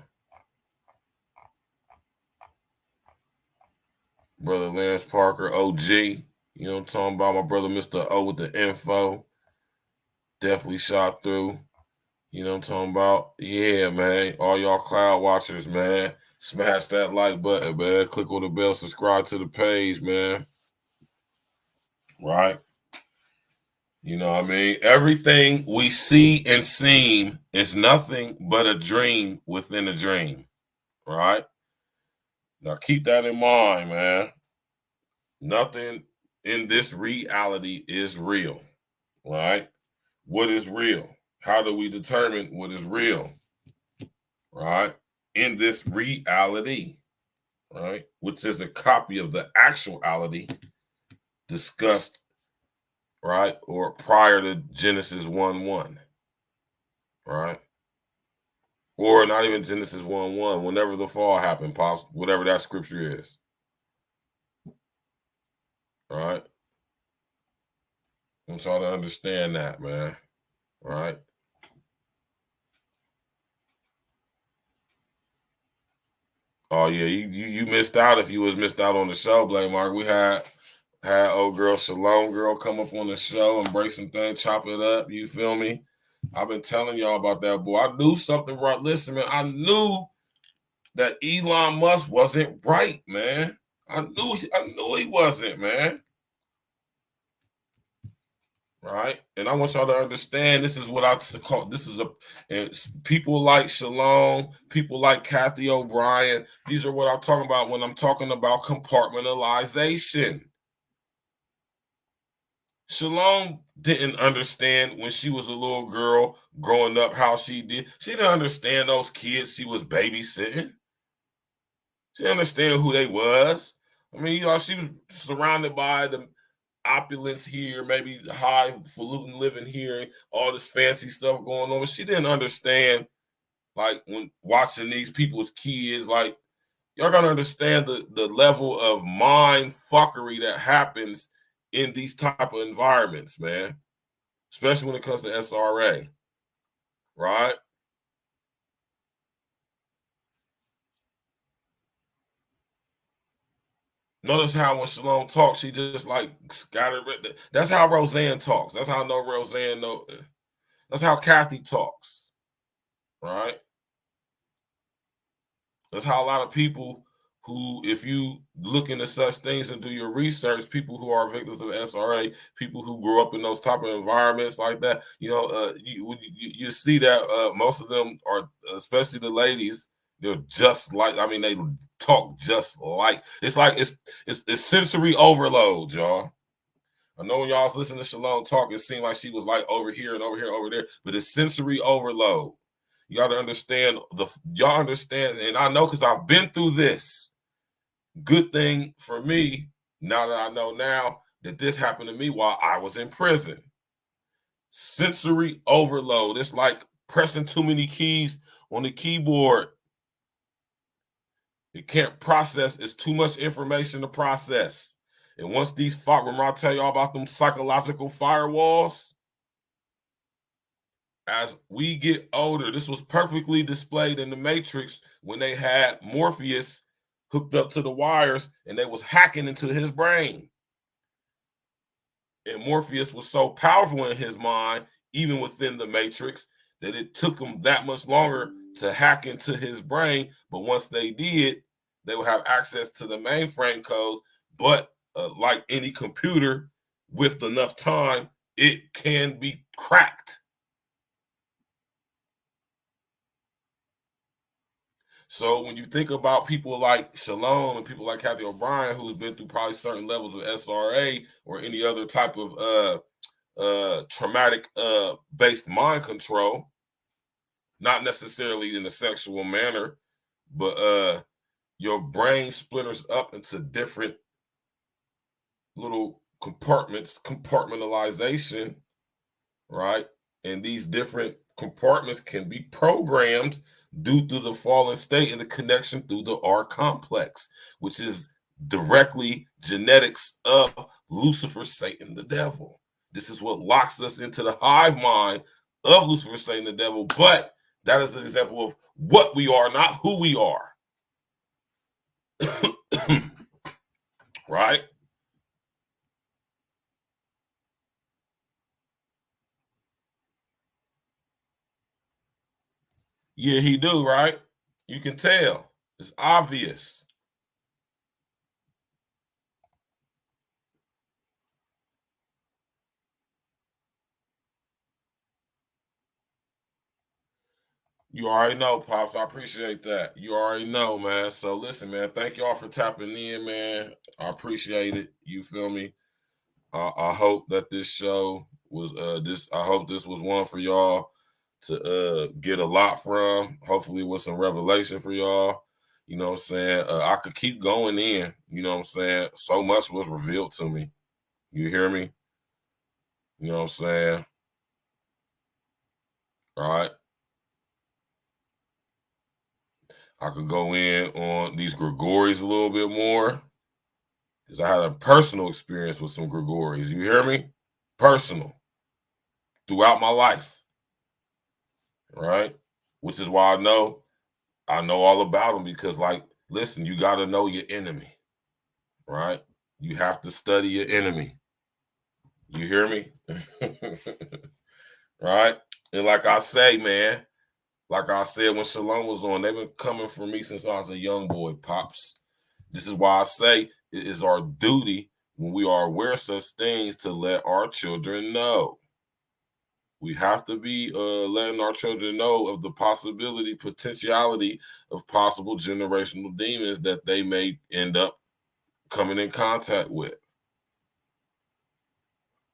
Brother Lance Parker, OG. You know what I'm talking about? My brother Mr. O with the info. Definitely shot through. You know what I'm talking about? Yeah, man. All y'all cloud watchers, man. Smash that like button, man. Click on the bell, subscribe to the page, man. Right? You know what I mean? Everything we see and seem is nothing but a dream within a dream. Right? Now keep that in mind, man. Nothing in this reality is real. Right? What is real? How do we determine what is real? Right? In this reality, right? Which is a copy of the actuality discussed, right? Or prior to Genesis 1:1, right? Or not even Genesis 1:1, whenever the fall happened, Pops, whatever that scripture is. Right? I want y'all to understand that, man. Right? Oh yeah, you missed out if you was missed out on the show, Blame Mark. We had old girl Shalom Girl come up on the show and break some things, chop it up. You feel me? I've been telling y'all about that, boy. I knew something right. Listen, man, I knew that Elon Musk wasn't right, man. I knew he wasn't, man. Right? And I want y'all to understand this is what I call people like Shalom, people like Kathy O'Brien. These are what I'm talking about when I'm talking about compartmentalization. Shalom didn't understand when she was a little girl growing up how she did. She didn't understand those kids she was babysitting. She didn't understand who they was. I mean, she was surrounded by the opulence here, maybe highfalutin living here, all this fancy stuff going on. But she didn't understand, like, when watching these people's kids, like, y'all gotta understand the level of mind fuckery that happens in these type of environments, man. Especially when it comes to SRA, right? Notice how when Shalom talks, she just like got it. That's how Roseanne talks. That's how I know Roseanne know. That's how Kathy talks, right? That's how a lot of people who, if you look into such things and do your research, people who are victims of SRA, people who grew up in those type of environments like that, you see that most of them are, especially the ladies, they're just like, I mean, they talk just like, it's like it's sensory overload, y'all. I know when y'all was listening to Shalom talk, it seemed like she was like over here and over here, over there, but it's sensory overload. You got to understand y'all understand, and I know because I've been through this. Good thing for me, now that I know now that this happened to me while I was in prison. Sensory overload. It's like pressing too many keys on the keyboard. It can't process. It's too much information to process. And once remember I tell y'all about them psychological firewalls? As we get older, this was perfectly displayed in the Matrix when they had Morpheus hooked up to the wires and they was hacking into his brain. And Morpheus was so powerful in his mind, even within the Matrix, that it took him that much longer to hack into his brain. But once they did, they would have access to the mainframe codes. But like any computer, with enough time, it can be cracked. So when you think about people like Shalom and people like Kathy O'Brien, who's been through probably certain levels of SRA or any other type of traumatic based mind control, not necessarily in a sexual manner, but your brain splinters up into different little compartments, compartmentalization, right? And these different compartments can be programmed due to the fallen state and the connection through the R complex, which is directly genetics of Lucifer, Satan, the devil. This is what locks us into the hive mind of Lucifer, Satan, the devil. But that is an example of what we are, not who we are. Right? Yeah, he do, right? You can tell. It's obvious. You already know, Pops. I appreciate that. You already know, man. So listen, man, thank y'all for tapping in, man. I appreciate it. You feel me? I hope that this show was I hope this was one for y'all to get a lot from. Hopefully with some revelation for y'all. You know what I'm saying? I could keep going in, you know what I'm saying? So much was revealed to me. You hear me? You know what I'm saying? All right. I could go in on these Gregories a little bit more because I had a personal experience with some Gregories. You hear me? Personal. Throughout my life. Right? Which is why I know all about them because, like, listen, you got to know your enemy. Right? You have to study your enemy. You hear me? Right? And like I say, man, like I said when Shalom was on, they've been coming for me since I was a young boy, Pops. This is why I say it is our duty when we are aware of such things to let our children know. We have to be letting our children know of the potentiality of possible generational demons that they may end up coming in contact with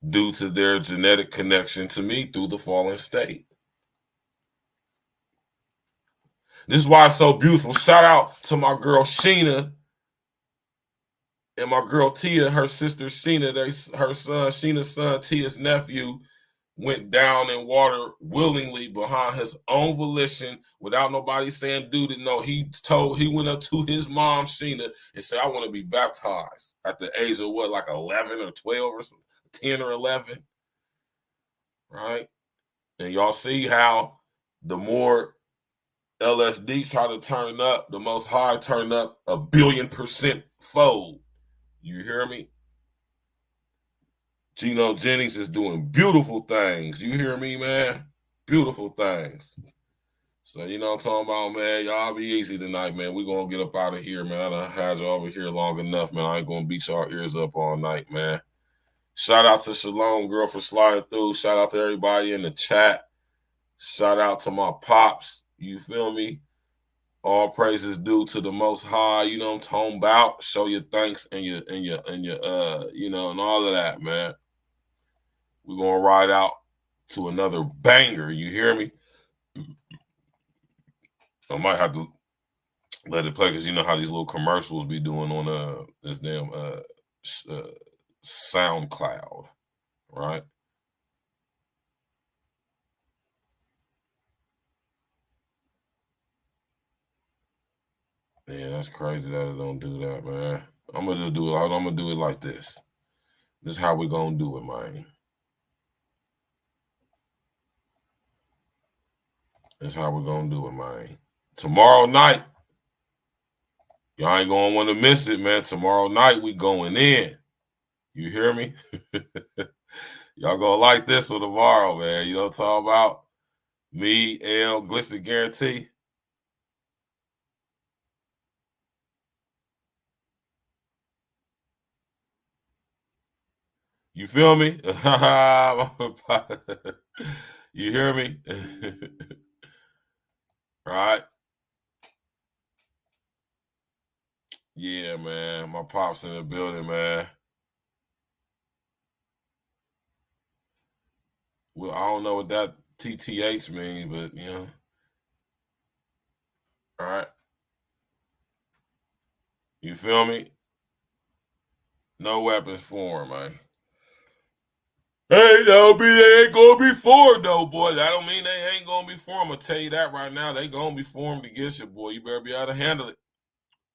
due to their genetic connection to me through the fallen state. This is why it's so beautiful. Shout out to my girl Sheena and my girl Tia, her sister Sheena. Her son, Sheena's son, Tia's nephew, went down in water willingly behind his own volition without nobody saying, dude, no. He went up to his mom, Sheena, and said, I want to be baptized at the age of what, like 11 or 12 or something, 10 or 11, right? And y'all see how the more LSD try to turn up, the Most High turn up 1,000,000,000% fold. You hear me? Geno Jennings is doing beautiful things. You hear me, man? Beautiful things. So, you know what I'm talking about, man? Y'all be easy tonight, man. We're going to get up out of here, man. I done had you over here long enough, man. I ain't going to beat y'all ears up all night, man. Shout out to Shalom, girl, for sliding through. Shout out to everybody in the chat. Shout out to my pops. You feel me? All praises due to the Most High. You know what I'm talking about? Show your thanks and your you know, and all of that, man. We're gonna ride out to another banger. You hear me? I might have to let it play because you know how these little commercials be doing on this damn SoundCloud, right? Yeah, that's crazy that it don't do that, man. I'm gonna just do it. I'm gonna do it like this. This is how we gonna do it, man. That's how we're gonna do it, man. Tomorrow night, y'all ain't gonna want to miss it, man. Tomorrow night we going in. You hear me? Y'all gonna like this one tomorrow, man. You know what I'm talking about? Me, L, Glister Guarantee. You feel me? You hear me? Right? Yeah, man. My pops in the building, man. Well, I don't know what that TTH means, but you know. All right. You feel me? No weapons formed, man. Hey, they ain't gonna be formed though, boy. That don't mean they ain't gonna be formed. I'm gonna tell you that right now. They gonna be formed against you, boy. You better be able to handle it.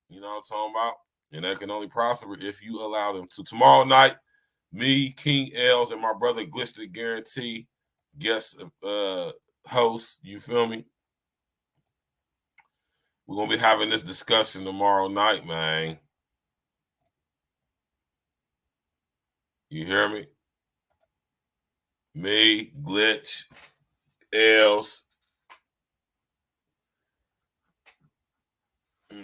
You know what I'm talking about? And that can only prosper if you allow them to. Tomorrow night, me, King Els, and my brother Glister Guarantee, guest host. You feel me? We're gonna be having this discussion tomorrow night, man. You hear me? Me, Glitch, Els.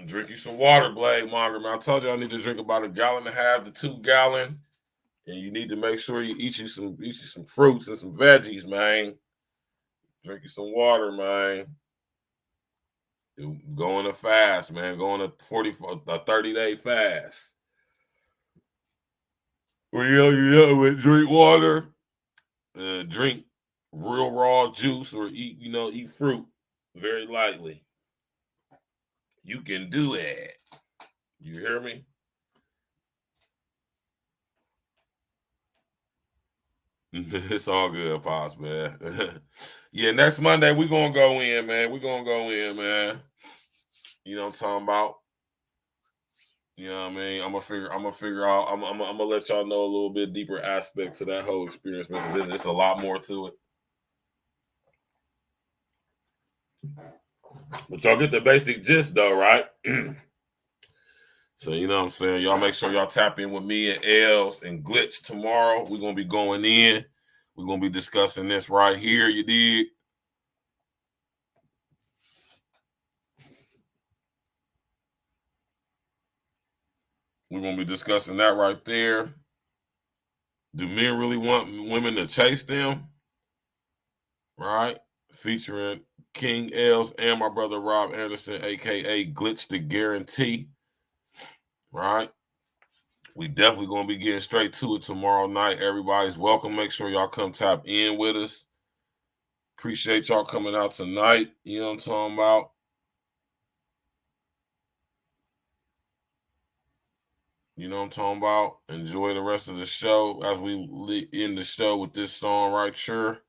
Drink you some water, Blade Monger, man. I told you I need to drink about 1.5 gallons to 2 gallons. And you need to make sure you eat you some fruits and some veggies, man. Drink you some water, man. Go on a fast, man. Go on a 30-day fast. Well, drink water, drink real raw juice, or eat fruit very lightly. You can do it. You hear me? It's all good, Pops, man. Yeah, next Monday we're gonna go in, man. We're gonna go in, man. You know what I'm talking about? You know what I mean? I'm gonna figure out. I'm gonna let y'all know a little bit deeper aspect to that whole experience, man. There's a lot more to it. But y'all get the basic gist though, right? So you know what I'm saying? Y'all make sure y'all tap in with me and Els and Glitch tomorrow. We're gonna be going in. We're gonna be discussing this right here. You dig? We're going to be discussing that right there. Do men really want women to chase them? Right? Featuring King Els and my brother Rob Anderson, a.k.a. Glitch the Guarantee. Right? We definitely going to be getting straight to it tomorrow night. Everybody's welcome. Make sure y'all come tap in with us. Appreciate y'all coming out tonight. You know what I'm talking about? You know what I'm talking about? Enjoy the rest of the show as we end the show with this song right here.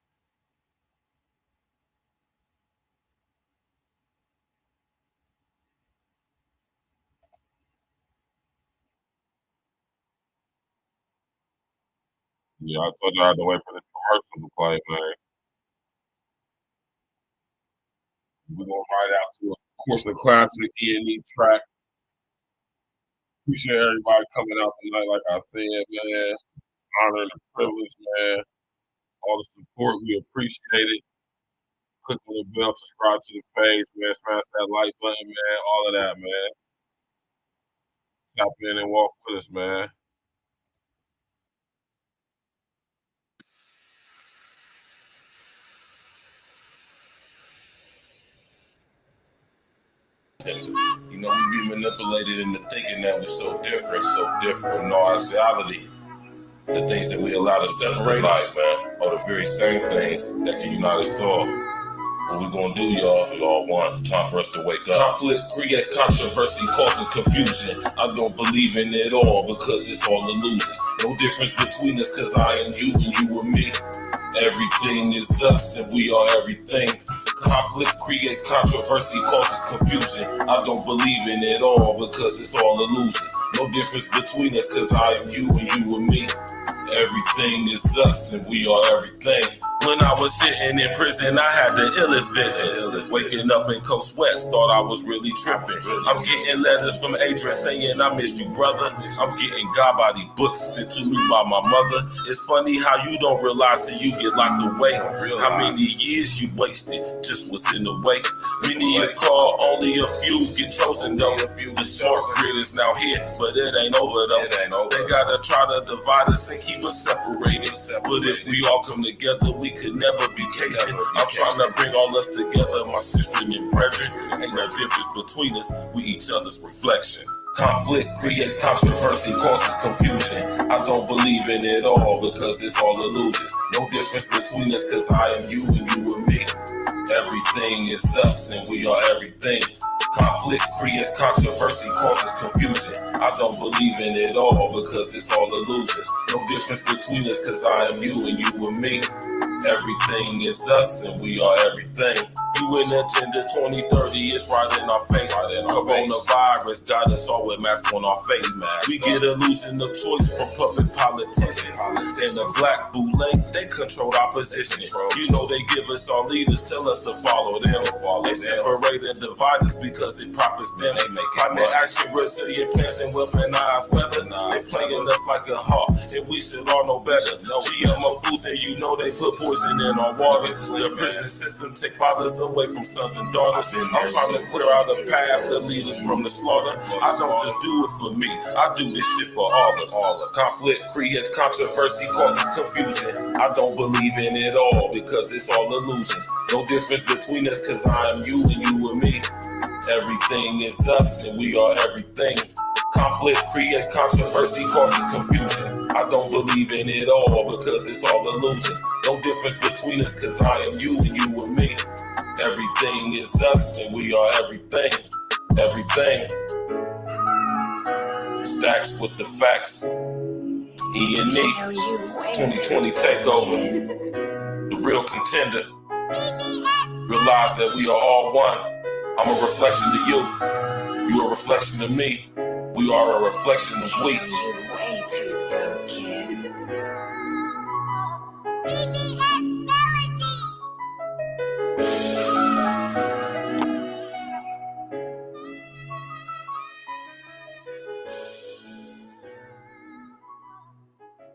Yeah, I told you I had to wait for the commercial to play, man. We're going to ride out to, of course, a classic E&E track. Appreciate everybody coming out tonight, like I said, man. Honor and privilege, man. All the support, we appreciate it. Click on the bell, subscribe to the page, man. Smash that like button, man. All of that, man. Tap in and walk with us, man. You know, we be manipulated into thinking that we're so different in all actuality. The things that we allow to separate us, man, are the very same things that can unite us all. What we gonna do, y'all? We all want. It's time for us to wake up. Conflict creates controversy, causes confusion. I don't believe in it all because it's all illusions. No difference between us because I am you and you are me. Everything is us and we are everything. Conflict creates controversy, causes confusion. I don't believe in it all because it's all illusions. No difference between us because I am you and you are me. Everything is us and we are everything. When I was sitting in prison, I had the illest visions. Waking up in cold sweats, thought I was really tripping. I'm getting letters from Adrian saying I miss you, brother. I'm getting God-body books sent to me by my mother. It's funny how you don't realize till you get locked away. How many years you wasted just was in the way. Many a call, only a few get chosen though. The smart grid is now here, but it ain't over though. They gotta try to divide us and keep us separated. But if we all come together, we could never be Cajun. I'm trying to bring all us together, my sister and brethren. Ain't no difference between us, we each other's reflection. Conflict creates controversy, causes confusion. I don't believe in it all because it's all illusions. No difference between us because I am you and you are me. Everything is us and we are everything. Conflict creates controversy, causes confusion. I don't believe in it all because it's all illusions. No difference between us because I am you and you are me. Everything is us and we are everything. You in Agenda 2030, it's right in our face. Coronavirus got us all with masks on our face. We get a losing of choice from public politicians. And the black bootleg, they control our position. You know they give us our leaders, tell us to follow them. They separate and divide us because it profits them. Climate action, resilient plans and weaponized weather. They playing us like a hawk, and we should all know better. GMO foods, and you know they put poison in our water. The prison system take fathers away from sons and daughters. I'm trying to clear out a path that leads us from the slaughter. I don't just do it for me, I do this shit for all of us. Conflict creates controversy, causes confusion. I don't believe in it all because it's all illusions. No difference between us because I am you and you are me. Everything is us and we are everything. Conflict creates controversy, causes confusion. I don't believe in it all because it's all illusions. No difference between us because I am you and you are me. Everything is us and we are everything. Everything. Stacks with the facts. E&E. 2020 takeover. The real contender. Realize that we are all one. I'm a reflection to you. You are a reflection of me. We are a reflection of we.